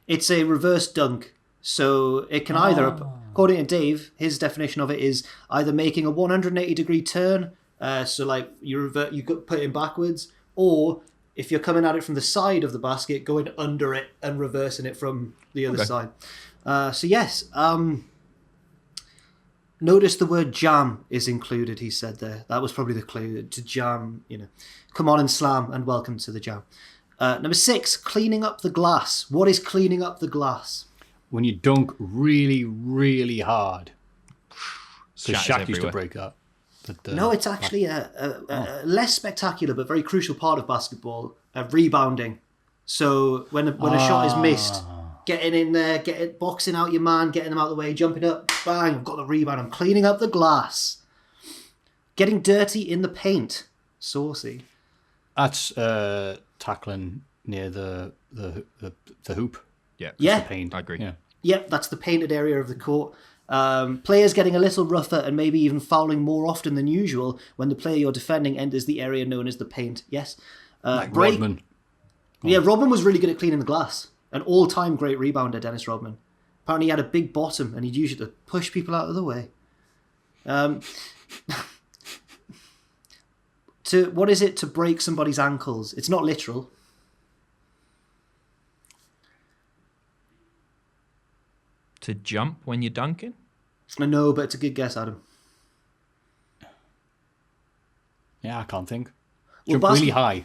It's a reverse dunk. So it can either, according to Dave, his definition of it is either making a 180-degree turn, so like you put it in backwards, or if you're coming at it from the side of the basket, going under it and reversing it from the other side. So yes, notice the word jam is included, he said there. That was probably the clue, to jam, come on and slam and welcome to the jam. Number 6, cleaning up the glass. What is cleaning up the glass? When you dunk really, really hard. So Shaq used to everywhere. break that. No, it's actually a less spectacular but very crucial part of basketball, rebounding. So when a shot is missed, getting in there, boxing out your man, getting them out of the way, jumping up, bang, I've got the rebound, I'm cleaning up the glass. Getting dirty in the paint. Saucy. That's tackling near the hoop. Yeah. Yeah. The paint. I agree. Yeah. Yep, that's the painted area of the court. Players getting a little rougher and maybe even fouling more often than usual when the player you're defending enters the area known as the paint. Yes. Like Rodman. Yeah, Rodman was really good at cleaning the glass. An all-time great rebounder, Dennis Rodman. Apparently he had a big bottom and he'd use it to push people out of the way. What is it to break somebody's ankles? It's not literal. To jump when you're dunking? I know, but it's a good guess, Adam. Yeah, I can't think. Well, Jump really high.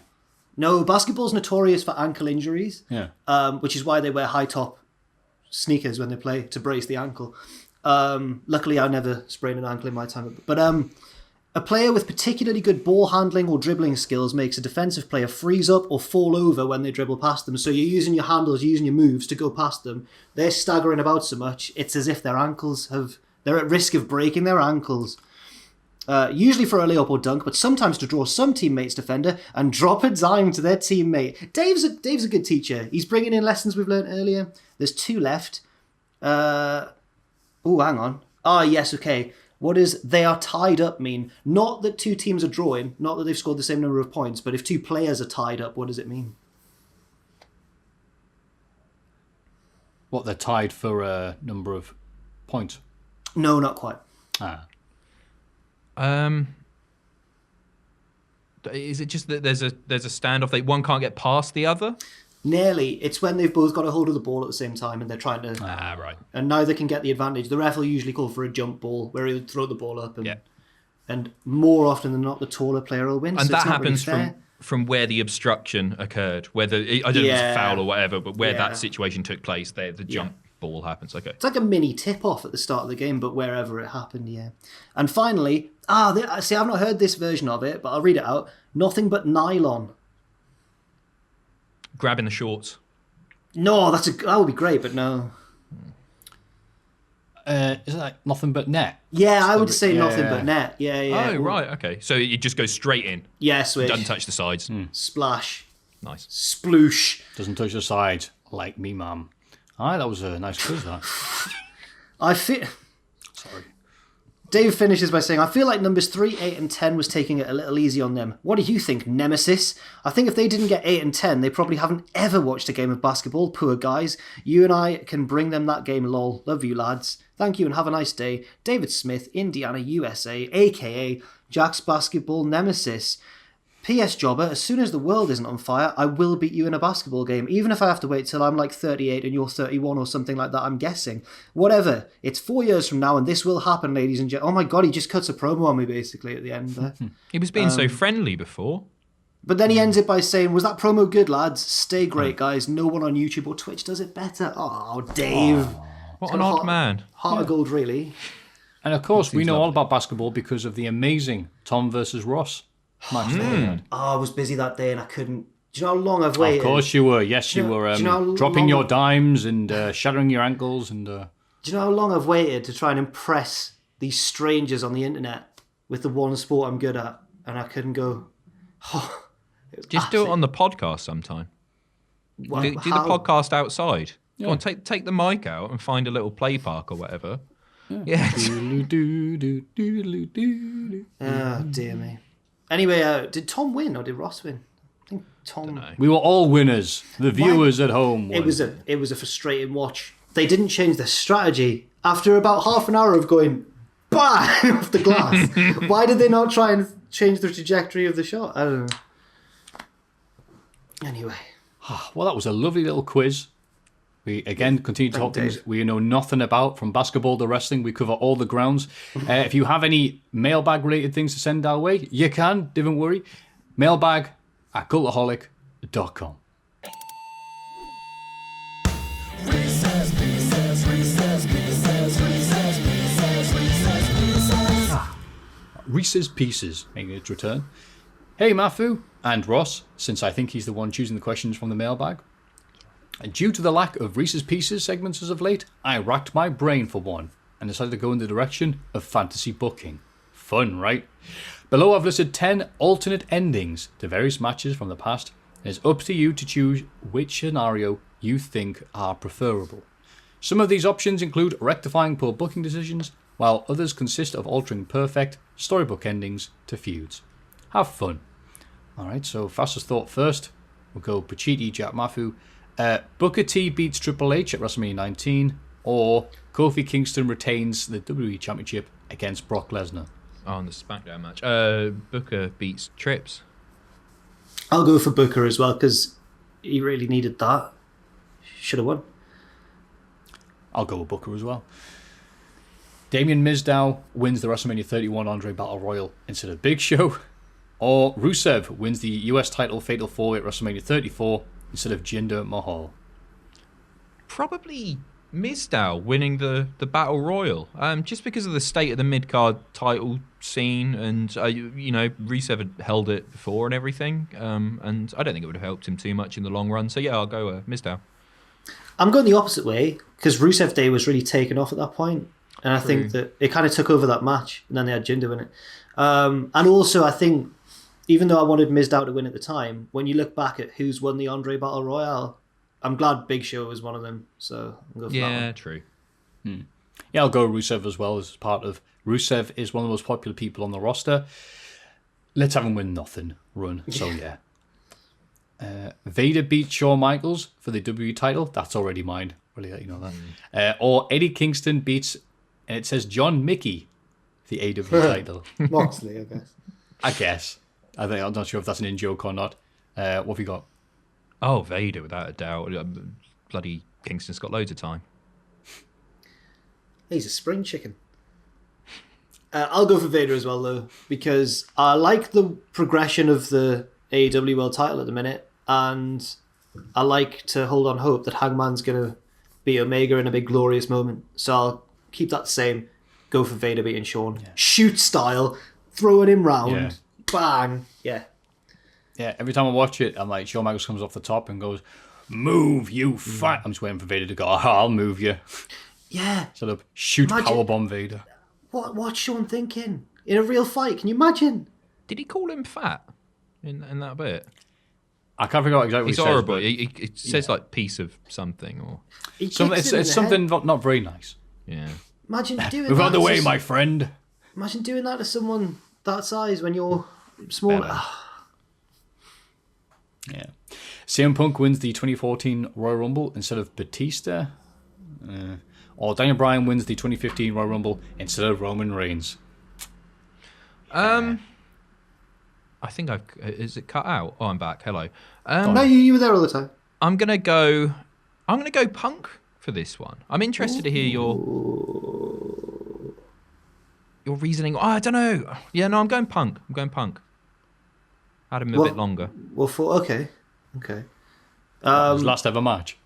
No, basketball's notorious for ankle injuries. Yeah. Which is why they wear high-top sneakers when they play to brace the ankle. Luckily, I never sprained an ankle in my time. But a player with particularly good ball handling or dribbling skills makes a defensive player freeze up or fall over when they dribble past them. So you're using your handles, you're using your moves to go past them. They're staggering about so much, it's as if they're at risk of breaking their ankles. Usually for a layup or dunk, but sometimes to draw some teammate's defender and drop a dime to their teammate. Dave's a good teacher. He's bringing in lessons we've learned earlier. There's 2 left. Hang on. Yes, okay. What does they are tied up mean? Not that 2 teams are drawing, not that they've scored the same number of points, but if 2 players are tied up, what does it mean? What, they're tied for a number of points? No, not quite. Is it just that there's a standoff? One can't get past the other? Nearly. It's when they've both got a hold of the ball at the same time and they're trying to... right. And neither can get the advantage. The ref will usually call for a jump ball where he'll throw the ball up and more often than not the taller player will win. And so that it's not happens really from where the obstruction occurred. Whether I don't know if it's a foul or whatever, but where that situation took place, there the jump ball happens. Okay. It's like a mini tip-off at the start of the game, but wherever it happened, yeah. And finally, see, I've not heard this version of it, but I'll read it out. Nothing but nylon. Grabbing the shorts. No, that would be great, but no. Is it like nothing but net? Yeah, I would say nothing but net. Yeah. Oh, right, okay. So it just goes straight in. Yeah, switch. Doesn't touch the sides. Splash. Nice. Sploosh. Doesn't touch the side like me, mum. Aye, that was a nice quiz, that. Sorry. Dave finishes by saying, I feel like numbers 3, 8 and 10 was taking it a little easy on them. What do you think, Nemesis? I think if they didn't get 8 and 10, they probably haven't ever watched a game of basketball. Poor guys. You and I can bring them that game, lol. Love you, lads. Thank you and have a nice day. David Smith, Indiana, USA, a.k.a. Jack's Basketball Nemesis. P.S. Jobber, as soon as the world isn't on fire, I will beat you in a basketball game, even if I have to wait till I'm like 38 and you're 31 or something like that, I'm guessing. Whatever. It's 4 years from now and this will happen, ladies and gentlemen. Oh my god, he just cuts a promo on me basically at the end there. He was being so friendly before. But then he ends it by saying, was that promo good, lads? Stay great, guys. No one on YouTube or Twitch does it better. Oh, Dave. What an odd man. Heart of gold, really. And of course, we know all about basketball because of the amazing Tom versus Ross match that we had. Oh, I was busy that day and I couldn't. Do you know how long I've waited? Of course you were. Yes, you were dropping your dimes and shattering your ankles. And do you know how long I've waited to try and impress these strangers on the internet with the one sport I'm good at, and I couldn't go. Oh, just do it on the podcast sometime. Well, do the podcast outside. Yeah. Go on, take the mic out and find a little play park or whatever. Yeah. Oh, dear me. Anyway, did Tom win or did Ross win? I think Tom. We were all winners. The viewers at home won. It was a frustrating watch. They didn't change their strategy after about half an hour of going bang off the glass. Why did they not try and change the trajectory of the shot? I don't know. Anyway. Well, that was a lovely little quiz. We, again, continue to talk things we know nothing about, from basketball to wrestling. We cover all the grounds. If you have any mailbag-related things to send our way, you can, don't worry. mailbag@cultaholic.com. Reese's Pieces making its return. Hey, Maffew and Ross, since I think he's the one choosing the questions from the mailbag. Due to the lack of Reese's Pieces segments as of late, I racked my brain for one and decided to go in the direction of fantasy booking. Fun, right? Below I've listed 10 alternate endings to various matches from the past. It's up to you to choose which scenario you think are preferable. Some of these options include rectifying poor booking decisions, while others consist of altering perfect storybook endings to feuds. Have fun. Alright, so fastest thought first. We'll go Pachiti, Jack Maffew. Booker T beats Triple H at WrestleMania 19, or Kofi Kingston retains the WWE Championship against Brock Lesnar. Oh, on the SmackDown match. Booker beats Trips. I'll go for Booker as well, because he really needed that. Should have won. I'll go with Booker as well. Damien Mizdow wins the WrestleMania 31 Andre Battle Royal instead of Big Show. Or Rusev wins the US title Fatal 4 at WrestleMania 34 instead of Jinder Mahal. Probably Mizdow winning the Battle Royal. Just because of the state of the mid-card title scene, and Rusev had held it before and everything, and I don't think it would have helped him too much in the long run. So yeah, I'll go Mizdow. I'm going the opposite way, because Rusev Day was really taken off at that point, and I think that it kind of took over that match, and then they had Jinder in it. And also, I think, even though I wanted Mizdow to win at the time, when you look back at who's won the Andre Battle Royale, I'm glad Big Show was one of them. So I'll go for that one. Yeah, true. Yeah, I'll go Rusev as well, as part of Rusev is one of the most popular people on the roster. Let's have him win nothing run. So yeah. Vader beats Shawn Michaels for the WWE title. That's already mine. Really let you know that. Or Eddie Kingston beats, and it says John Mickey, the AW title. Moxley, I guess. I'm not sure if that's an in-joke or not. What have you got? Oh, Vader, without a doubt. Bloody Kingston's got loads of time. He's a spring chicken. I'll go for Vader as well, though, because I like the progression of the AEW World title at the minute, and I like to hold on hope that Hangman's going to beat Omega in a big glorious moment. So I'll keep that the same. Go for Vader beating Shawn. Yeah. Shoot style, throwing him round. Yeah. Bang. Yeah. Yeah, every time I watch it, I'm like, Shawn Michaels comes off the top and goes, "Move, you fat." I'm just waiting for Vader to go, "I'll move you." Yeah. Shut up. Shoot powerbomb Vader. What's Shawn thinking? In a real fight, can you imagine? Did he call him fat in that bit? I can't figure out exactly what he says. He's horrible. It says like piece of something or... It's something not very nice. Yeah. Imagine doing that. Move out of the way, my friend. Imagine doing that to someone that size when you're smaller. Yeah. CM Punk wins the 2014 Royal Rumble instead of Batista. Or Daniel Bryan wins the 2015 Royal Rumble instead of Roman Reigns. I think is it cut out? Oh, I'm back. Hello. No, you were there all the time. I'm gonna go Punk for this one. I'm interested to hear your reasoning. Oh, I don't know. Yeah, no, I'm going Punk. Had him a bit longer. Okay. His last ever match.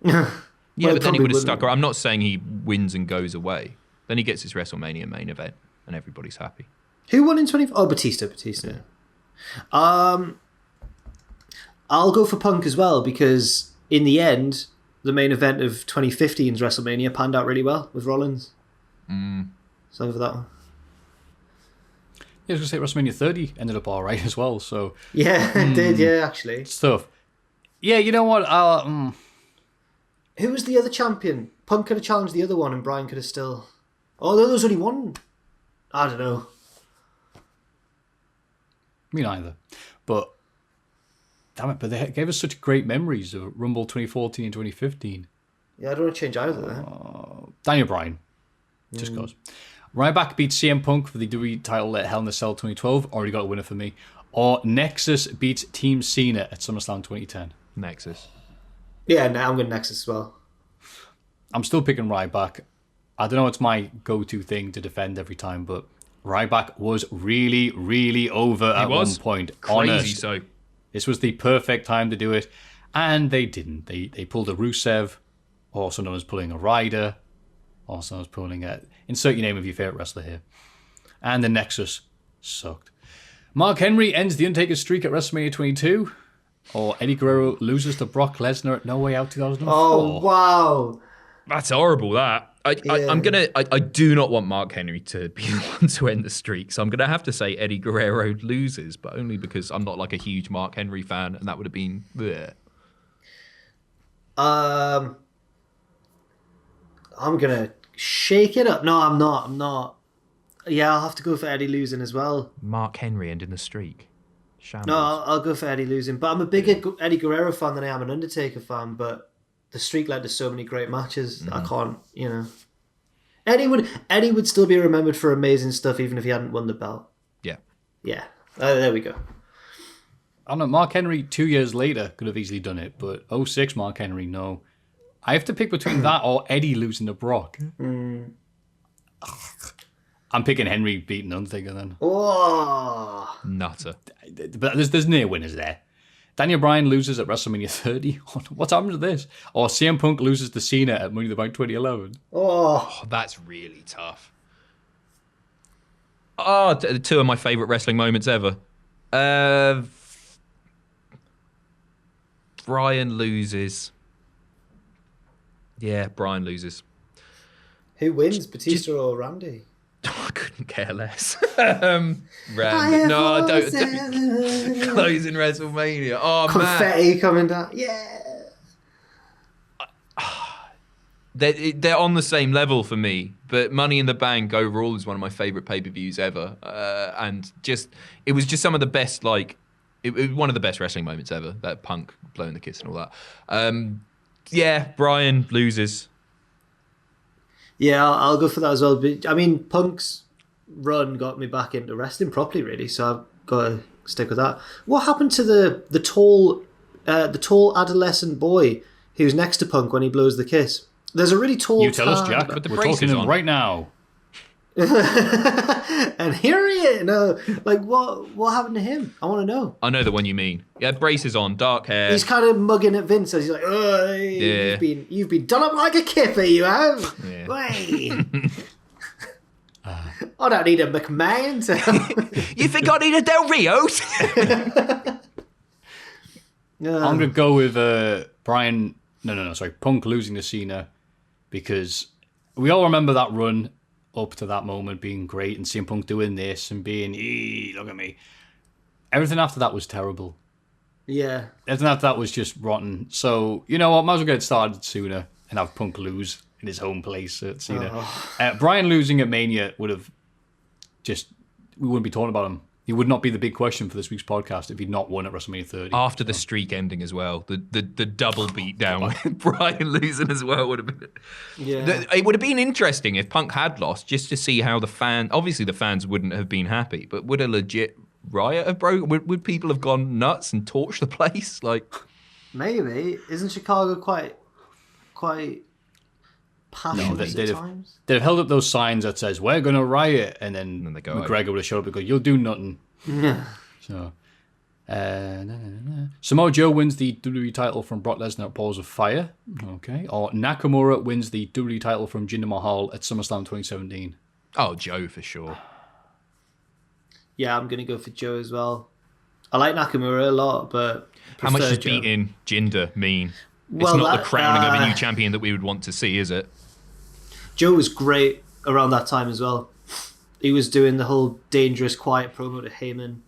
Yeah, but then he would have stuck around. I'm not saying he wins and goes away. Then he gets his WrestleMania main event, and everybody's happy. Who won in 20? Oh, Batista. Yeah. I'll go for Punk as well, because in the end, the main event of 2015's WrestleMania panned out really well with Rollins. So for that one. Yeah, I was going to say WrestleMania 30 ended up all right as well. So Yeah, it did, yeah, actually. stuff. Yeah, you know what? Who was the other champion? Punk could have challenged the other one and Bryan could have still... Oh, there was only one. I don't know. Me neither. But, damn it, but they gave us such great memories of Rumble 2014 and 2015. Yeah, I don't want to change either there. Daniel Bryan. Just goes. Ryback beats CM Punk for the WWE title at Hell in a Cell 2012. Already got a winner for me. Or Nexus beats Team Cena at SummerSlam 2010. Nexus. Yeah, no, I'm going Nexus as well. I'm still picking Ryback. I don't know, it's my go-to thing to defend every time, but Ryback was really, really over at one point. Crazy Honest. so. This was the perfect time to do it. And they didn't. They pulled a Rusev, also known as pulling a Ryder, also known as pulling a... Insert your name of your favourite wrestler here. And the Nexus sucked. Mark Henry ends the Undertaker streak at WrestleMania 22. Or Eddie Guerrero loses to Brock Lesnar at No Way Out 2004. Oh, wow. That's horrible, that. I do not want Mark Henry to be the one to end the streak, so I'm going to have to say Eddie Guerrero loses, but only because I'm not like a huge Mark Henry fan, and that would have been... Bleh. I'm going to shake it up. No, I'm not. Yeah, I'll have to go for Eddie losing as well. Mark Henry ending the streak. Shambles. No, I'll go for Eddie losing. But I'm a bigger Eddie Guerrero fan than I am an Undertaker fan, but the streak led to so many great matches. I can't, Eddie would still be remembered for amazing stuff even if he hadn't won the belt. Yeah. Yeah. There we go. I don't know, Mark Henry 2 years later could have easily done it, but 06 Mark Henry, no. I have to pick between that or Eddie losing to Brock. I'm picking Henry beating Undertaker then. Oh. Nutter. But there's near winners there. Daniel Bryan loses at WrestleMania 30. What's happened to this? Or CM Punk loses to Cena at Money in the Bank 2011. Oh, that's really tough. Oh, two of my favourite wrestling moments ever. Bryan loses. Yeah, Bryan loses. Who wins, Batista or Randy? I couldn't care less. Randy. No, I don't. Closing WrestleMania. Oh, confetti coming down. Yeah. They're on the same level for me, but Money in the Bank overall is one of my favourite pay-per-views ever, and it was just some of the best, it was one of the best wrestling moments ever. That Punk blowing the kiss and all that. Yeah, Bryan loses. Yeah, I'll go for that as well. But, I mean, Punk's run got me back into wrestling properly, really. So I've got to stick with that. What happened to the tall adolescent boy who's next to Punk when he blows the kiss? There's a really tall. You tell us, Jack. But We're talking to him right now. And here he is. No, what happened to him? I want to know. I know the one you mean. Yeah, braces on, dark hair. He's kind of mugging at Vince as he's like, Yeah. you've been done up like a kipper, you have. Yeah. Wait. I don't need a McMahon to... You think I need a Del Rio's? I'm going to go with Bryan... Sorry, Punk losing to Cena, because we all remember that run up to that moment being great and CM Punk doing this and being, look at me. Everything after that was terrible. Yeah. Everything after that was just rotten. So, you know what, might as well get it started sooner and have Punk lose in his home place at Cena. Bryan losing at Mania we wouldn't be talking about him. He would not be the big question for this week's podcast if he'd not won at WrestleMania 30. After the streak ending as well, the double beatdown with Bryan losing as well would have been... Yeah. It would have been interesting if Punk had lost, just to see how obviously the fans wouldn't have been happy, but would a legit riot have broken? Would people have gone nuts and torched the place? Maybe. Isn't Chicago quite passionate at times? They've held up those signs that says, we're going to riot, and then they go McGregor would have showed up and go, you'll do nothing. Yeah. So, Samoa Joe wins the WWE title from Brock Lesnar at Balls of Fire. Okay. Or Nakamura wins the WWE title from Jinder Mahal at SummerSlam 2017. Oh, Joe for sure. Yeah, I'm going to go for Joe as well. I like Nakamura a lot, but how much does Joe. beating Jinder mean? Well, it's not that, the crowning of a new champion that we would want to see, is it? Joe was great around that time as well. He was doing the whole dangerous, quiet promo to Heyman.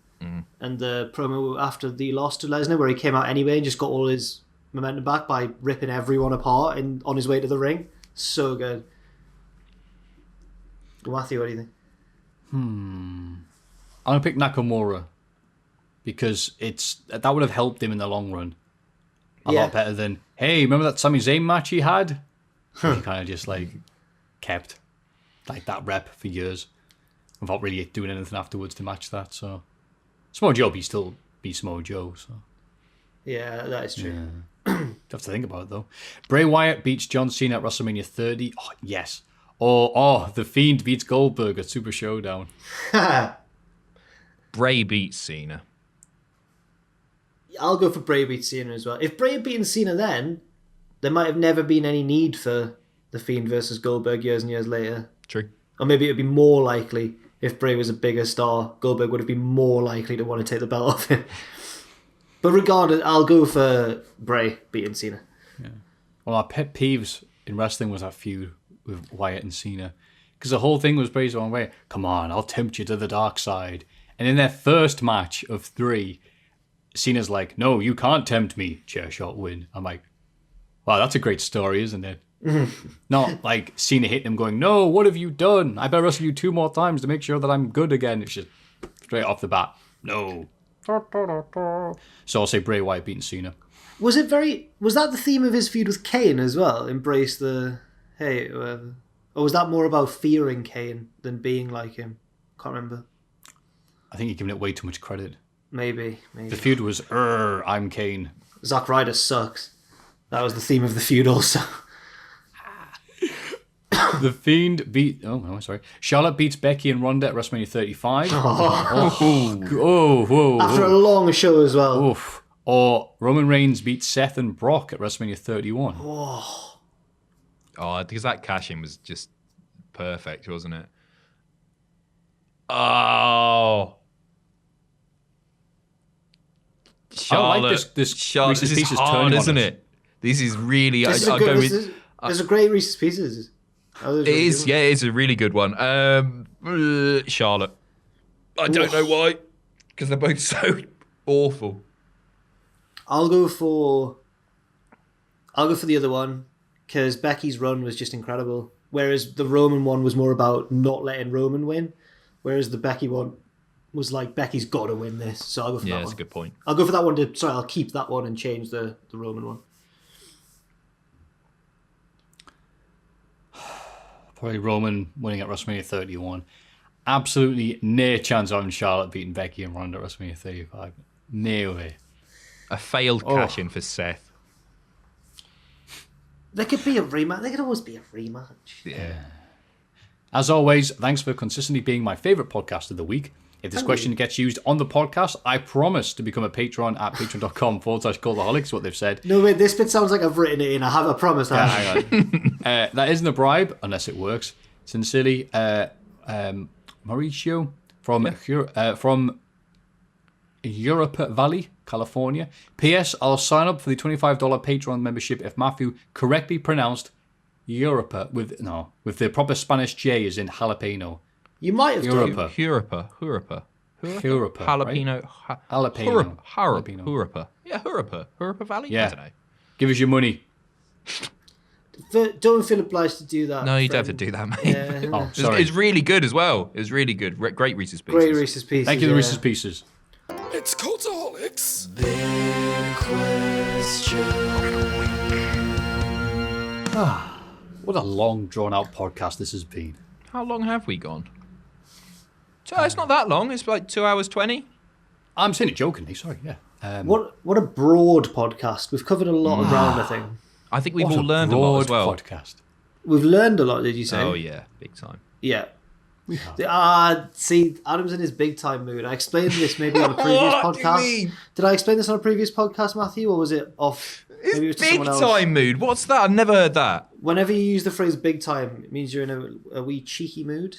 And the promo after the loss to Lesnar, where he came out anyway and just got all his momentum back by ripping everyone apart on his way to the ring. So good. Maffew, what do you think? I'm going to pick Nakamura because that would have helped him in the long run a lot better than, hey, remember that Sami Zayn match he had? He kind of just kept that rep for years without really doing anything afterwards to match that. So Samoa Joe still be Samoa Joe. So yeah, that is true. Yeah. You have to think about it though. Bray Wyatt beats John Cena at WrestleMania 30. Oh yes. Or The Fiend beats Goldberg at Super Showdown. Bray beats Cena. I'll go for Bray beats Cena as well. If Bray had beaten Cena then, there might have never been any need for The Fiend versus Goldberg years and years later. True. Or maybe it would be more likely if Bray was a bigger star, Goldberg would have been more likely to want to take the belt off him. But regardless, I'll go for Bray beating Cena. Yeah. Well, our pet peeves in wrestling was that feud with Wyatt and Cena. Because the whole thing was Bray's one way. Come on, I'll tempt you to the dark side. And in their first match of 3, Cena's like, no, you can't tempt me. Chair shot win. I'm like, wow, that's a great story, isn't it? Not like Cena hitting him going, no, what have you done? I better wrestle you 2 more times to make sure that I'm good again. It's just straight off the bat. No. So I'll say Bray Wyatt beating Cena. Was that the theme of his feud with Kane as well? Embrace the hate, or whatever. Or was that more about fearing Kane than being like him? Can't remember. I think you're giving it way too much credit. Maybe. The feud was, I'm Kane. Zack Ryder sucks. That was the theme of the feud also. The Fiend beat... Oh, sorry. Charlotte beats Becky and Ronda at WrestleMania 35. After a long show as well. Oof. Or Roman Reigns beats Seth and Brock at WrestleMania 31. Oh, because that cash-in was just perfect, wasn't it? Oh. Charlotte. I like this Charlotte, Reese's this is Pieces hard, turning on isn't us. it? This is really... there's a great Reese's Pieces. It is, yeah, it's a really good one. Charlotte. I don't know why, because they're both so awful. I'll go for the other one, because Becky's run was just incredible. Whereas the Roman one was more about not letting Roman win, whereas the Becky one was like, Becky's got to win this. So I'll go for that one. Yeah, that's a good point. I'll go for that one. I'll keep that one and change the Roman one. Probably Roman winning at WrestleMania 31. Absolutely no chance of having Charlotte beating Becky and Ronda at WrestleMania 35. No way. A failed cash-in for Seth. There could be a rematch. There could always be a rematch. Yeah. As always, thanks for consistently being my favourite podcast of the week. If this question gets used on the podcast, I promise to become a patron at patreon.com/Cultaholics, what they've said. No, wait, this bit sounds like I've written it in. I have a promise. Hang on. That isn't a bribe, unless it works. Sincerely, Mauricio from Europe Valley, California. P.S. I'll sign up for the $25 Patreon membership if Maffew correctly pronounced Europa with the proper Spanish J as in jalapeno. You might have done. Hurapa. Jalapeno. Right? Jalapeno. Hurapa. Yeah, Hurapa Valley? Yeah. I don't know. Give us your money. Don't feel obliged to do that. No, you don't have to do that, mate. Yeah. Oh, sorry. It's really good as well. It was really good. Great Reese's Pieces. Great Reese's Pieces. Thank you, the Reese's Pieces. It's Cultaholics. What a long, drawn-out podcast this has been. How long have we gone? So it's not that long. It's like 2 hours 20. I'm saying it jokingly, sorry, yeah. What a broad podcast. We've covered a lot of ground, I think. I think we've What all learned a lot as broad well. podcast. We've learned a lot, did you say? Oh, yeah. Big time. Yeah. See, Adam's in his big time mood. I explained this maybe on a previous podcast. Did I explain this on a previous podcast, Maffew, or was it off? Maybe it was to Big someone else. time mood. What's that? I've never heard that. Whenever you use the phrase "big time," it means you're in a wee cheeky mood.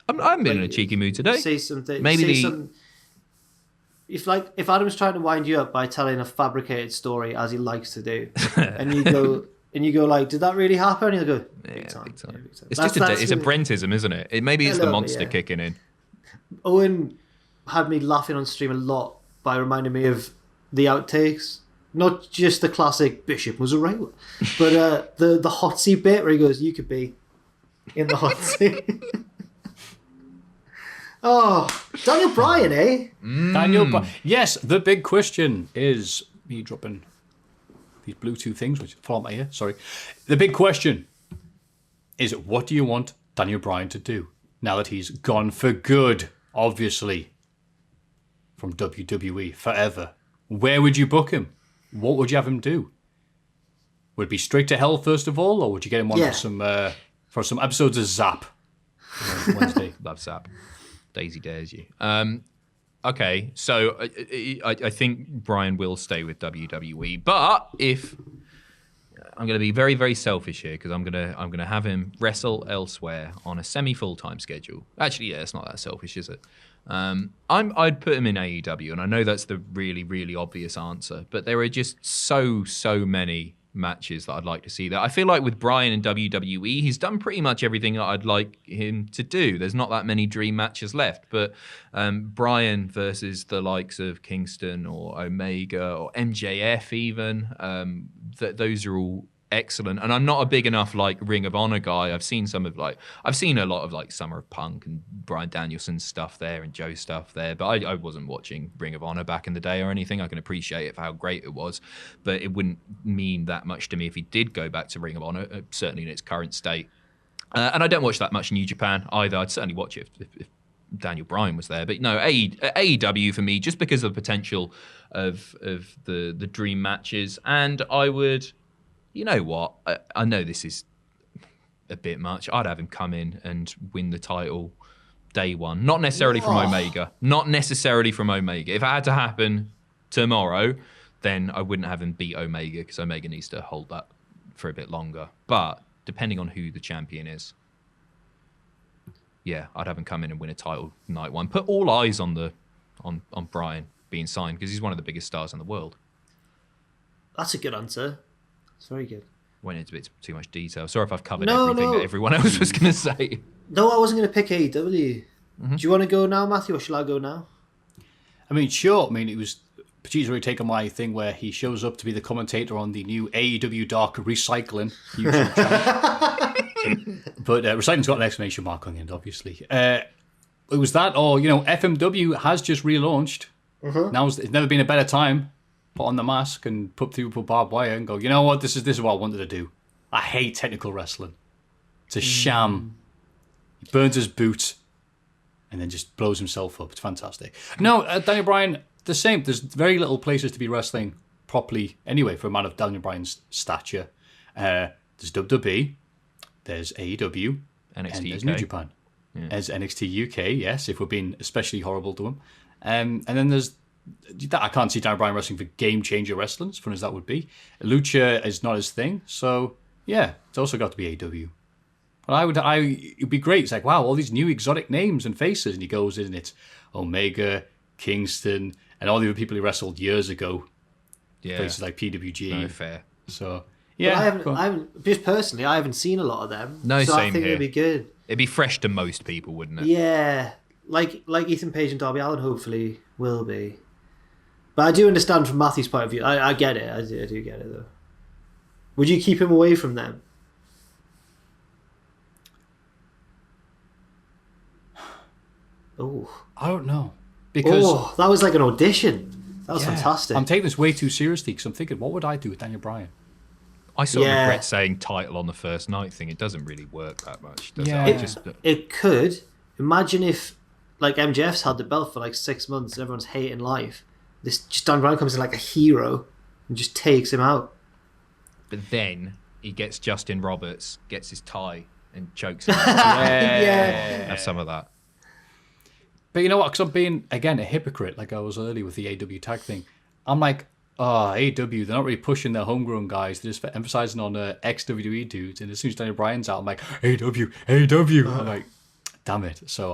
I'm in a cheeky mood today. Say something. Maybe if Adam's trying to wind you up by telling a fabricated story as he likes to do, and you go like, "Did that really happen?" And he'll go, "Big time." Big time. Yeah, big time. It's it's a Brentism, isn't it? Maybe it's the monster bit, kicking in. Owen had me laughing on stream a lot by reminding me of the outtakes. Not just the classic Bishop was a right one, but the hot seat bit where he goes, "You could be in the hot seat." Oh, Daniel Bryan, eh? Daniel Bryan. Yes, the big question is me dropping these Bluetooth things, which fall out my ear. Sorry. The big question is, what do you want Daniel Bryan to do now that he's gone for good, obviously, from WWE forever? Where would you book him? What would you have him do? Would it be straight to hell first of all, or would you get him on for some episodes of Zap on Wednesday? Love Zap. Daisy dares you. Okay, so I think Bryan will stay with WWE, but if I'm going to be very, very selfish here because I'm gonna have him wrestle elsewhere on a semi full-time schedule. Actually, yeah, it's not that selfish, is it? I'd put him in AEW, and I know that's the really, really obvious answer, but there are just so many matches that I'd like to see there. I feel like with Bryan in WWE, he's done pretty much everything that I'd like him to do. There's not that many dream matches left, but Bryan versus the likes of Kingston or Omega or MJF even, those are all excellent. And I'm not a big enough like Ring of Honor guy. I've seen a lot of like Summer of Punk and Bryan Danielson's stuff there and Joe's stuff there, but I wasn't watching Ring of Honor back in the day or anything. I can appreciate it for how great it was, but it wouldn't mean that much to me if he did go back to Ring of Honor, certainly in its current state. And I don't watch that much New Japan either. I'd certainly watch it if Daniel Bryan was there, but no, AEW for me, just because of the potential of the dream matches. And I would, you know what? I know this is a bit much. I'd have him come in and win the title day one. Not necessarily from Omega. Not necessarily from Omega. If it had to happen tomorrow, then I wouldn't have him beat Omega because Omega needs to hold that for a bit longer. But depending on who the champion is, yeah, I'd have him come in and win a title night one. Put all eyes on Bryan being signed because he's one of the biggest stars in the world. That's a good answer. It's very good. Went into a bit too much detail. Sorry if I've covered everything that everyone else was going to say. No, I wasn't going to pick AEW. Do you want to go now, Maffew, or shall I go now? I mean, sure. I mean, it was Pachi's already taken my thing where he shows up to be the commentator on the new AEW Dark Recycling YouTube channel. But recycling's got an exclamation mark on the end, obviously. It was that, or, FMW has just relaunched. Now it's never been a better time. Put on the mask and put people barbed wire and go, you know what, this is what I wanted to do. I hate technical wrestling. It's a sham. He burns his boot and then just blows himself up. It's fantastic. No, Daniel Bryan, the same. There's very little places to be wrestling properly anyway for a man of Daniel Bryan's stature. There's WWE, there's AEW, and there's New Japan. Yeah. There's NXT UK, yes, if we're being especially horrible to him. And then there's I can't see Daniel Bryan wrestling for game changer wrestling, as fun as that would be. Lucha is not his thing, so yeah, it's also got to be AEW. But it'd be great. It's like, wow, all these new exotic names and faces, and he goes in, and it's Omega, Kingston, and all the other people he wrestled years ago. Yeah, places like PWG. No fair. So yeah, I haven't just personally, I haven't seen a lot of them. No, so same I think here. it'd be good. It'd be fresh to most people, wouldn't it? Yeah, like Ethan Page and Darby Allin hopefully will be. But I do understand from Matthew's point of view. I get it. I do get it, though. Would you keep him away from them? Oh, I don't know. Because that was like an audition. That was fantastic. I'm taking this way too seriously because I'm thinking, what would I do with Daniel Bryan? I sort of regret saying title on the first night thing. It doesn't really work that much, does it? It could. Imagine if, like, MJF's had the belt for like 6 months and everyone's hating life. This just Dan Bryan comes in like a hero and just takes him out. But then he gets Justin Roberts, gets his tie, and chokes him. Yeah. Have some of that. But you know what? Because I'm being, again, a hypocrite like I was early with the AW tag thing. I'm like, AW, they're not really pushing their homegrown guys. They're just emphasizing on ex-WWE dudes. And as soon as Daniel Bryan's out, I'm like, AW. I'm like, damn it. So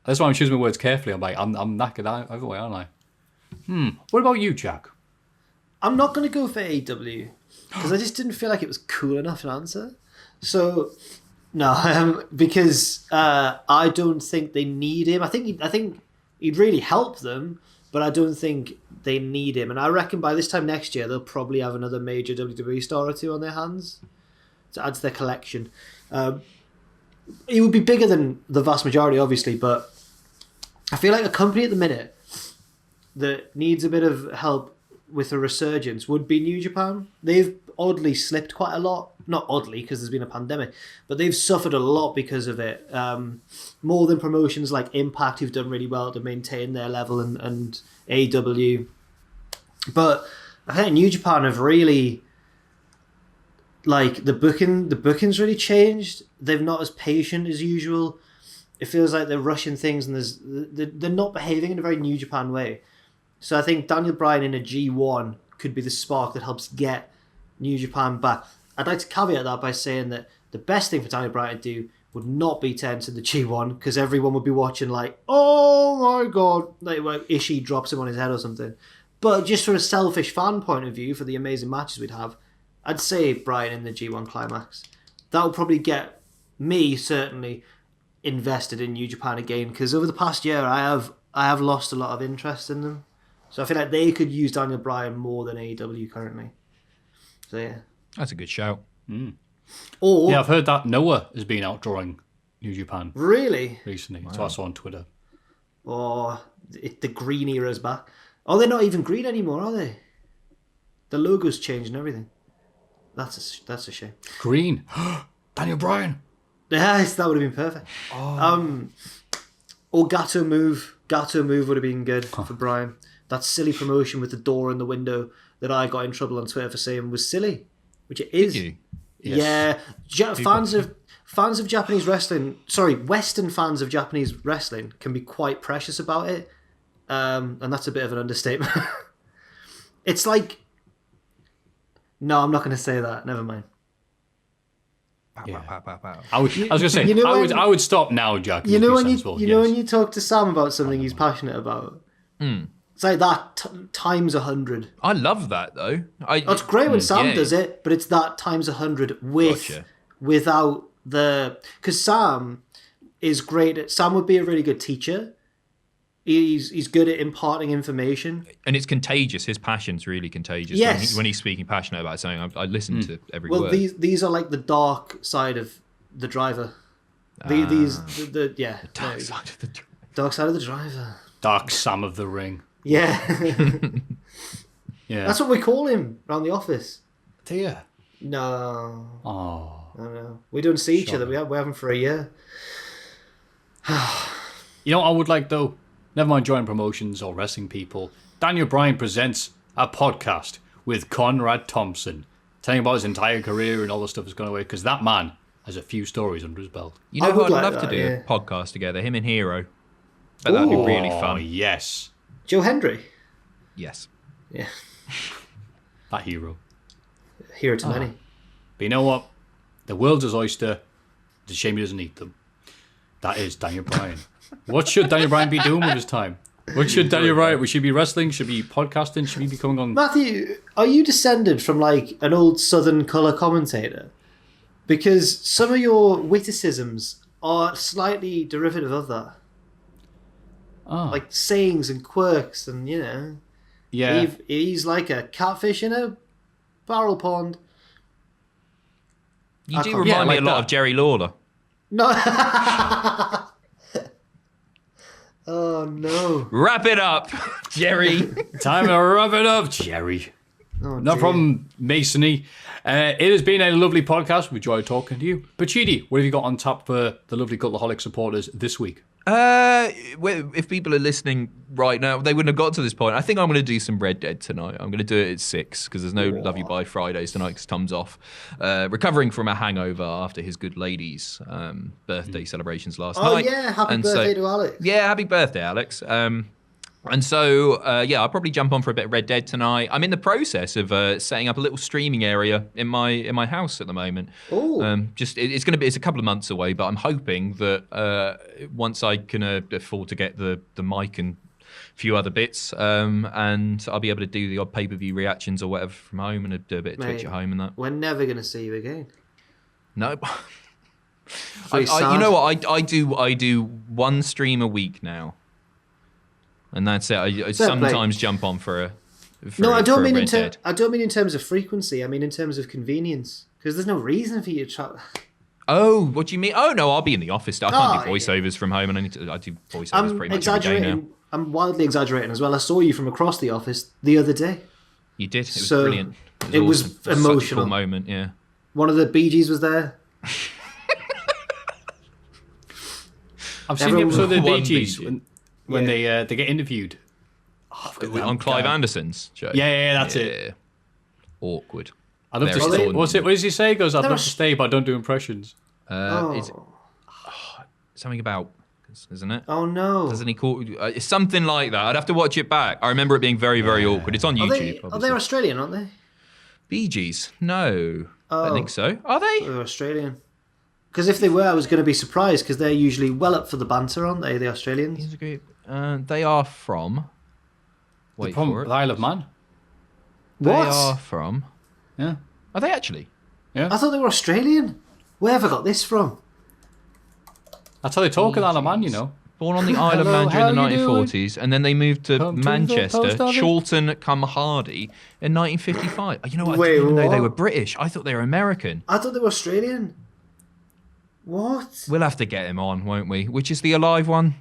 that's why I'm choosing my words carefully. I'm like, I'm knackered either way, aren't I? What about you, Jack? I'm not going to go for AW because I just didn't feel like it was cool enough an answer. So, no, because I don't think they need him. I think he'd really help them, but I don't think they need him. And I reckon by this time next year, they'll probably have another major WWE star or two on their hands to add to their collection. He would be bigger than the vast majority, obviously, but I feel like a company at the minute that needs a bit of help with a resurgence would be New Japan. They've oddly slipped quite a lot. Not oddly, because there's been a pandemic, but they've suffered a lot because of it. More than promotions like Impact, who've done really well to maintain their level, and AW. But I think New Japan have really, like, the booking's really changed. They're not as patient as usual. It feels like they're rushing things, and they're not behaving in a very New Japan way. So I think Daniel Bryan in a G1 could be the spark that helps get New Japan back. I'd like to caveat that by saying that the best thing for Daniel Bryan to do would not be to enter the G1, because everyone would be watching like, oh my god, like when Ishii drops him on his head or something. But just from a selfish fan point of view, for the amazing matches we'd have, I'd say Bryan in the G1 climax. That would probably get me, certainly, invested in New Japan again, because over the past year I have lost a lot of interest in them. So I feel like they could use Daniel Bryan more than AEW currently. So yeah. That's a good shout. Or Yeah, I've heard that Noah has been outdrawing New Japan really? recently. That's what I saw on Twitter. Or the green era's back. Oh, they're not even green anymore, are they? The logo's changed and everything. That's a shame. Green. Daniel Bryan. Yes, that would have been perfect. Or Gato Move. Gato Move would have been good for Bryan. That silly promotion with the door in the window that I got in trouble on Twitter for saying was silly, which it is. Did you? Yeah, fans of Japanese wrestling, Western fans of Japanese wrestling can be quite precious about it, and that's a bit of an understatement. It's like, no, I'm not going to say that. Never mind. Yeah. Pow. I was going to say, You know I would stop now, Jack. You know when Yes. when you talk to Sam about something he's passionate about, it's like that times 100. I love that though. It's great when Sam does it, but it's that times 100 without the, because Sam is great. Sam would be a really good teacher. He's good at imparting information, and it's contagious. His passion's really contagious. Yes. When he's speaking passionate about something, I listen to every well, word. these are like the dark side of the driver. Dark Side of the driver. Dark Sam of the Ring. Yeah. Yeah. That's what we call him around the office. Dear. No. Oh. I don't know. We don't see each other. We haven't for a year. You know what I would like, though? Never mind joining promotions or wrestling people. Daniel Bryan presents a podcast with Conrad Thompson, telling about his entire career and all the stuff that's gone away, because that man has a few stories under his belt. You know I who would I'd like love to that, do yeah. a podcast together? Him and Hero. But that'd be really Oh, fun. yes. Joe Hendry. Yes. Yeah. That hero. Hero to many. But you know what? The world's his oyster. It's a shame he doesn't eat them. That is Daniel Bryan. What should Daniel Bryan be doing with his time? What should Daniel Bryan? We should be wrestling? Should be podcasting? Should we be coming on? Maffew, are you descended from like an old Southern colour commentator? Because some of your witticisms are slightly derivative of that. Oh, Like sayings and quirks, and you know, yeah. he's like a catfish in a barrel pond. You do can't- remind Yeah, me like a lot that. of Jerry Lawler. No. Oh no. Wrap it up, Jerry. Time to wrap it up, Jerry. Oh, No dear. problem, Masony. It has been a lovely podcast. We enjoyed talking to you. But Chidi, what have you got on tap for the lovely Cultaholic supporters this week? If people are listening right now, they wouldn't have got to this point. I think I'm going to do some Red Dead tonight. I'm going to do it at 6 because there's no Love You Bye Fridays tonight because Tom's off. Recovering from a hangover after his good lady's birthday celebrations last night. Oh, yeah. Happy birthday to Alex. Yeah, happy birthday, Alex. And so, I'll probably jump on for a bit of Red Dead tonight. I'm in the process of setting up a little streaming area in my house at the moment. Oh, It's a couple of months away, but I'm hoping that once I can afford to get the mic and a few other bits, and I'll be able to do the odd pay-per-view reactions or whatever from home and do a bit of Twitch at home and that. We're never going to see you again. No. You know what? I do one stream a week now. And that's it. I sometimes jump on I don't mean in terms of frequency. I mean in terms of convenience. Because there's no reason for you to try. Oh, what do you mean? Oh no, I'll be in the office. I can't do voiceovers from home, and I do voiceovers pretty much every day now. I'm wildly exaggerating as well. I saw you from across the office the other day. You did. It was brilliant. It was emotional. Such a cool moment. Yeah. One of the Bee Gees was there. I've seen the episode of the Bee Gees when they get interviewed. On Clive Anderson's show. Yeah, that's it. Awkward. I'd love to stay. What does he say? He goes, I'd love to stay, but I don't do impressions. It's something about, isn't it? Oh, no. Doesn't he call it's something like that. I'd have to watch it back. I remember it being very, very awkward. It's on YouTube. Are they Australian, aren't they? Bee Gees? No. I think so. Are they? They're Australian. Because if they were, I was going to be surprised because they're usually well up for the banter, aren't they, the Australians? They are from... Wait for it. The Isle of Man. They are from... Yeah. Are they actually? Yeah. I thought they were Australian. Where have I got this from? That's how they talk in Isle of Man, you know. Born on the Isle of Man during the 1940s, and then they moved to Manchester, Chorlton cum Hardy, in 1955. You know what? I didn't even know they were British. I thought they were American. I thought they were Australian. What? We'll have to get him on, won't we? Which is the alive one?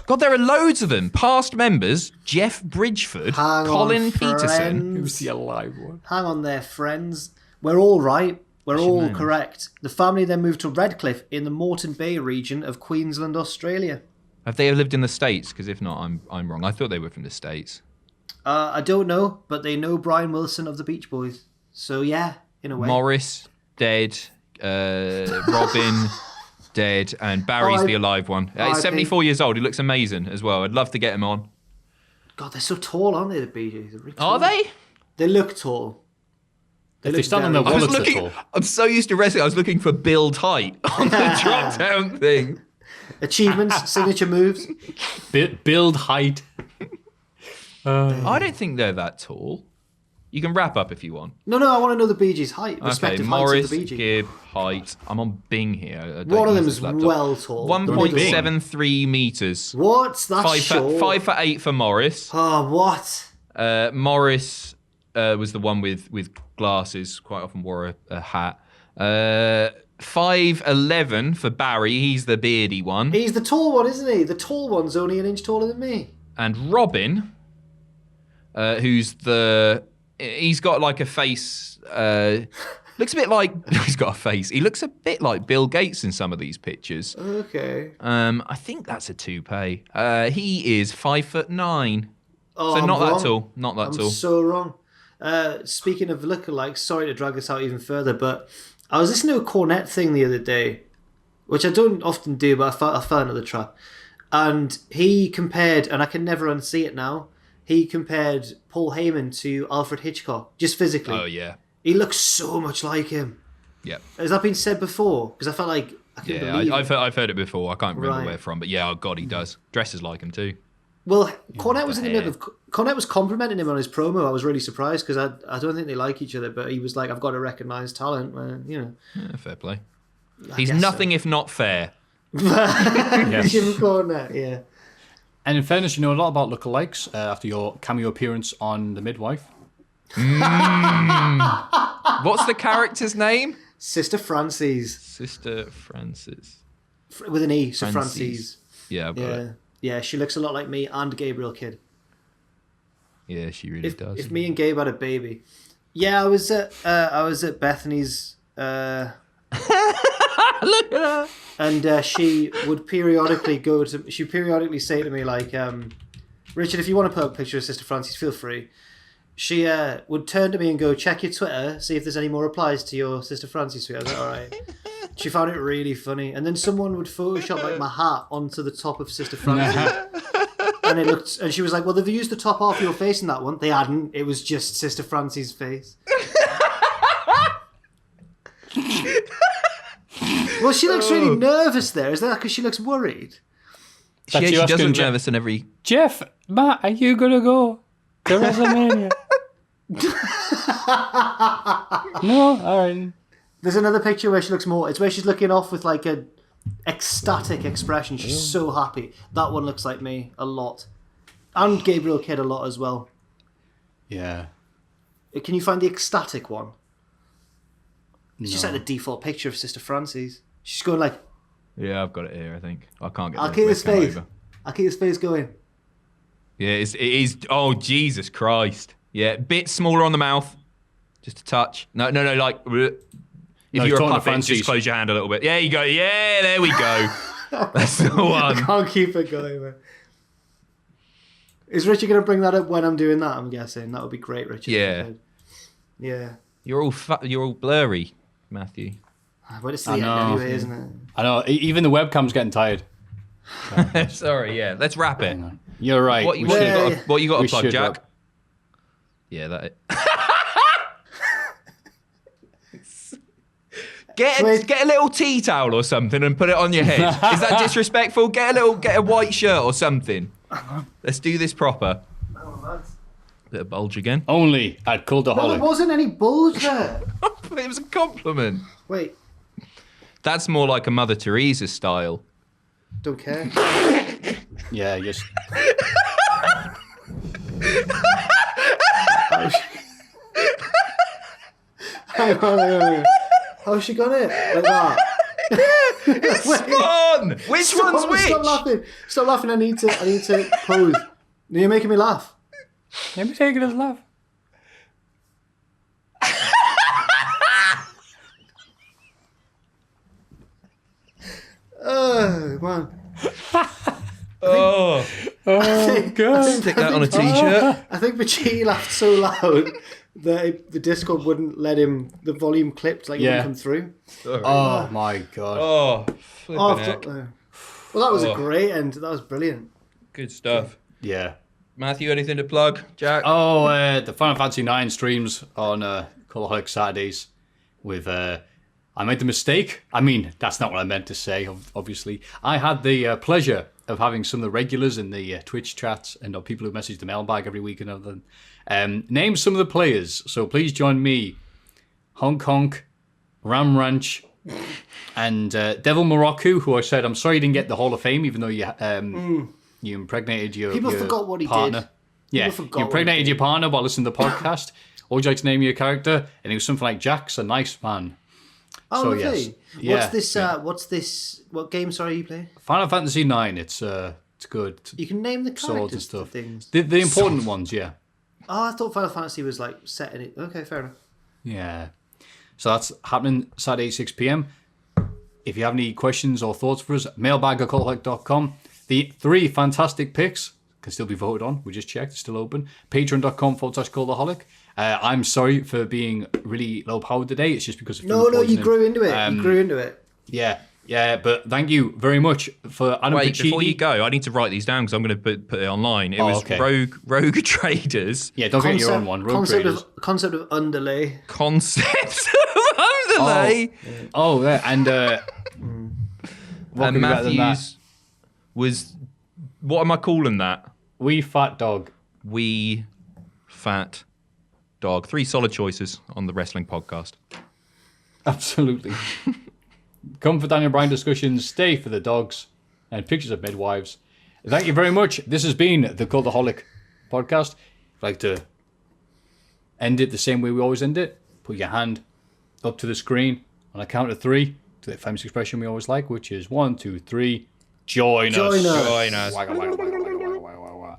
God, there are loads of them. Past members: Jeff Bridgeford, Colin Peterson. Who's the alive one? Hang on there, friends. We're all right. We're all correct. The family then moved to Redcliffe in the Moreton Bay region of Queensland, Australia. Have they lived in the States? Because if not, I'm wrong. I thought they were from the States. I don't know, but they know Brian Wilson of the Beach Boys. So yeah, in a way. Morris, dead. Robin, dead. And Barry's the alive one. He's 74 years old. He looks amazing as well. I'd love to get him on. God, they're so tall, aren't they, the Bee Gees? Are they? They look tall. If they stand on their wallets, they're tall. I'm so used to wrestling, I was looking for build height on the drop-down thing. Achievements, signature moves. Build height. I don't think they're that tall. You can wrap up if you want. No, I want to know the Bee Gees' height. Respective Morris, heights of the Bee Gees. Gibb, height. I'm on Bing here. One of them is well tall. 1.73 metres. What? That's short. 5'8" for Morris. Oh, what? Morris was the one with glasses. Quite often wore a hat. 5'11" for Barry. He's the beardy one. He's the tall one, isn't he? The tall one's only an inch taller than me. And Robin, who's the... He's got like a face... looks a bit like... He's got a face. He looks a bit like Bill Gates in some of these pictures. Okay. I think that's a toupee. He is 5'9". Oh, so not wrong. that tall. Not that tall. I'm so wrong. Speaking of lookalikes, sorry to drag this out even further, but I was listening to a Cornette thing the other day, which I don't often do, but I fell into the trap. And he compared, and I can never unsee it now, he compared Paul Heyman to Alfred Hitchcock, just physically. Oh, yeah. He looks so much like him. Yeah. Has that been said before? Because I felt like I couldn't believe it. I've heard it before. I can't remember where from, but yeah, oh God, he does. Dresses like him too. Well, Cornette was in the middle of... Cornette was complimenting him on his promo. I was really surprised because I don't think they like each other, but he was like, I've got to recognise talent. Yeah, fair play. He's nothing if not fair. Jim Cornette, yeah. And in fairness, you know a lot about lookalikes after your cameo appearance on The Midwife. What's the character's name? Sister Frances. Sister Frances. With an E, so Frances. Yeah, I've got it. Yeah, she looks a lot like me and Gabriel Kidd. Yeah, she really does. If me and Gabe had a baby. Yeah, I was at Bethany's Look at her. And she would periodically say to me, like, Richard, if you want to put up a picture of Sister Frances, feel free. She would turn to me and go, check your Twitter, see if there's any more replies to your Sister Frances tweet. I was like, all right. She found it really funny. And then someone would Photoshop like my hat onto the top of Sister Frances. And she was like, well, they've used the top half of your face in that one. They hadn't. It was just Sister Frances' face. Well, she looks really nervous there. Is that because she looks worried? She does look nervous in every... Jeff, Matt, are you going to go to WrestleMania? No? All right. There's another picture where she looks more... It's where she's looking off with like a ecstatic expression. She's so happy. That one looks like me a lot. And Gabriel Kidd a lot as well. Yeah. Can you find the ecstatic one? It's just like the default picture of Sister Frances. She's going like... Yeah, I've got it here, I think. I can't get I'll keep his face. I'll keep his face going. Yeah, it is. Oh, Jesus Christ. Yeah, bit smaller on the mouth. Just a touch. No, like... If you're a puppet, just close your hand a little bit. Yeah, you go. Yeah, there we go. That's the one. I can't keep it going, man. Is Richard going to bring that up when I'm doing that, I'm guessing? That would be great, Richard. Yeah. Yeah. You're all blurry, Maffew. But it's the end anyway, isn't it? I know. Even the webcam's getting tired. Sorry, yeah. Let's wrap it. You're right. What you got to plug, Jack? Wrap. Yeah, that... Get a little tea towel or something and put it on your head. Is that disrespectful? Get a white shirt or something. Let's do this proper. Bit of bulge again. Only at Cultaholic. No, there wasn't any bulge there. It was a compliment. Wait. That's more like a Mother Teresa style. Don't care. Yeah, just... Hang on. How's she got it? Like that? It's fun! Which one's which? Stop laughing. I need to pose. You're making me laugh. Let me take it as laugh. Oh, man. God. Stick that on a t-shirt. I think Veggie laughed so loud that the Discord wouldn't let him, the volume clipped, like it wouldn't come through. Sorry. Oh, my God. Oh, Well, that was a great end. That was brilliant. Good stuff. Yeah. Maffew, anything to plug? Jack? Oh, the Final Fantasy 9 streams on Cultaholic Saturdays with... I made the mistake. I mean, that's not what I meant to say, obviously. I had the pleasure of having some of the regulars in the Twitch chats and people who message the mailbag every week and other than name some of the players. So please join me, Honk Honk, Ram Ranch, and Devil Morocco, who I said, I'm sorry you didn't get the Hall of Fame, even though you impregnated your People your forgot what he partner. did. Yeah, you impregnated your partner while listening to the podcast. Or would you like to name your character? And it was something like Jack's a nice man. Oh, so, okay. Yes. What's this? What game? Sorry, you play? Final Fantasy 9. It's good. You can name the characters Swords and stuff. Things. The important ones, yeah. Oh, I thought Final Fantasy was like set in it. Okay, fair enough. Yeah. So that's happening Saturday 6 p.m. If you have any questions or thoughts for us, mailbag@cultaholic.com. The 3 fantastic picks can still be voted on. We just checked. It's still open. Patreon.com/Cultaholic. I'm sorry for being really low powered today. It's just because of No, you grew into it. You grew into it. Yeah, but thank you very much for Adam Wait, Piccini. before you go, I need to write these down because I'm going to put it online. It was okay. Rogue Traders. Yeah, don't get your own one. Rogue Traders. Concept of underlay. Concept of underlay. Oh, yeah, and and Maffew's was, what am I calling that? Wee Fat Dog. Wee Fat Dog. 3 solid choices on the wrestling podcast. Absolutely. Come for Daniel Bryan discussions, stay for the dogs, and pictures of midwives. Thank you very much. This has been the Cultaholic Podcast. I'd like to end it the same way we always end it. Put your hand up to the screen on a count of 3 to the famous expression we always like, which is 1, 2, 3. Join us. Join us. Join us. Waggle, waggle, waggle, waggle.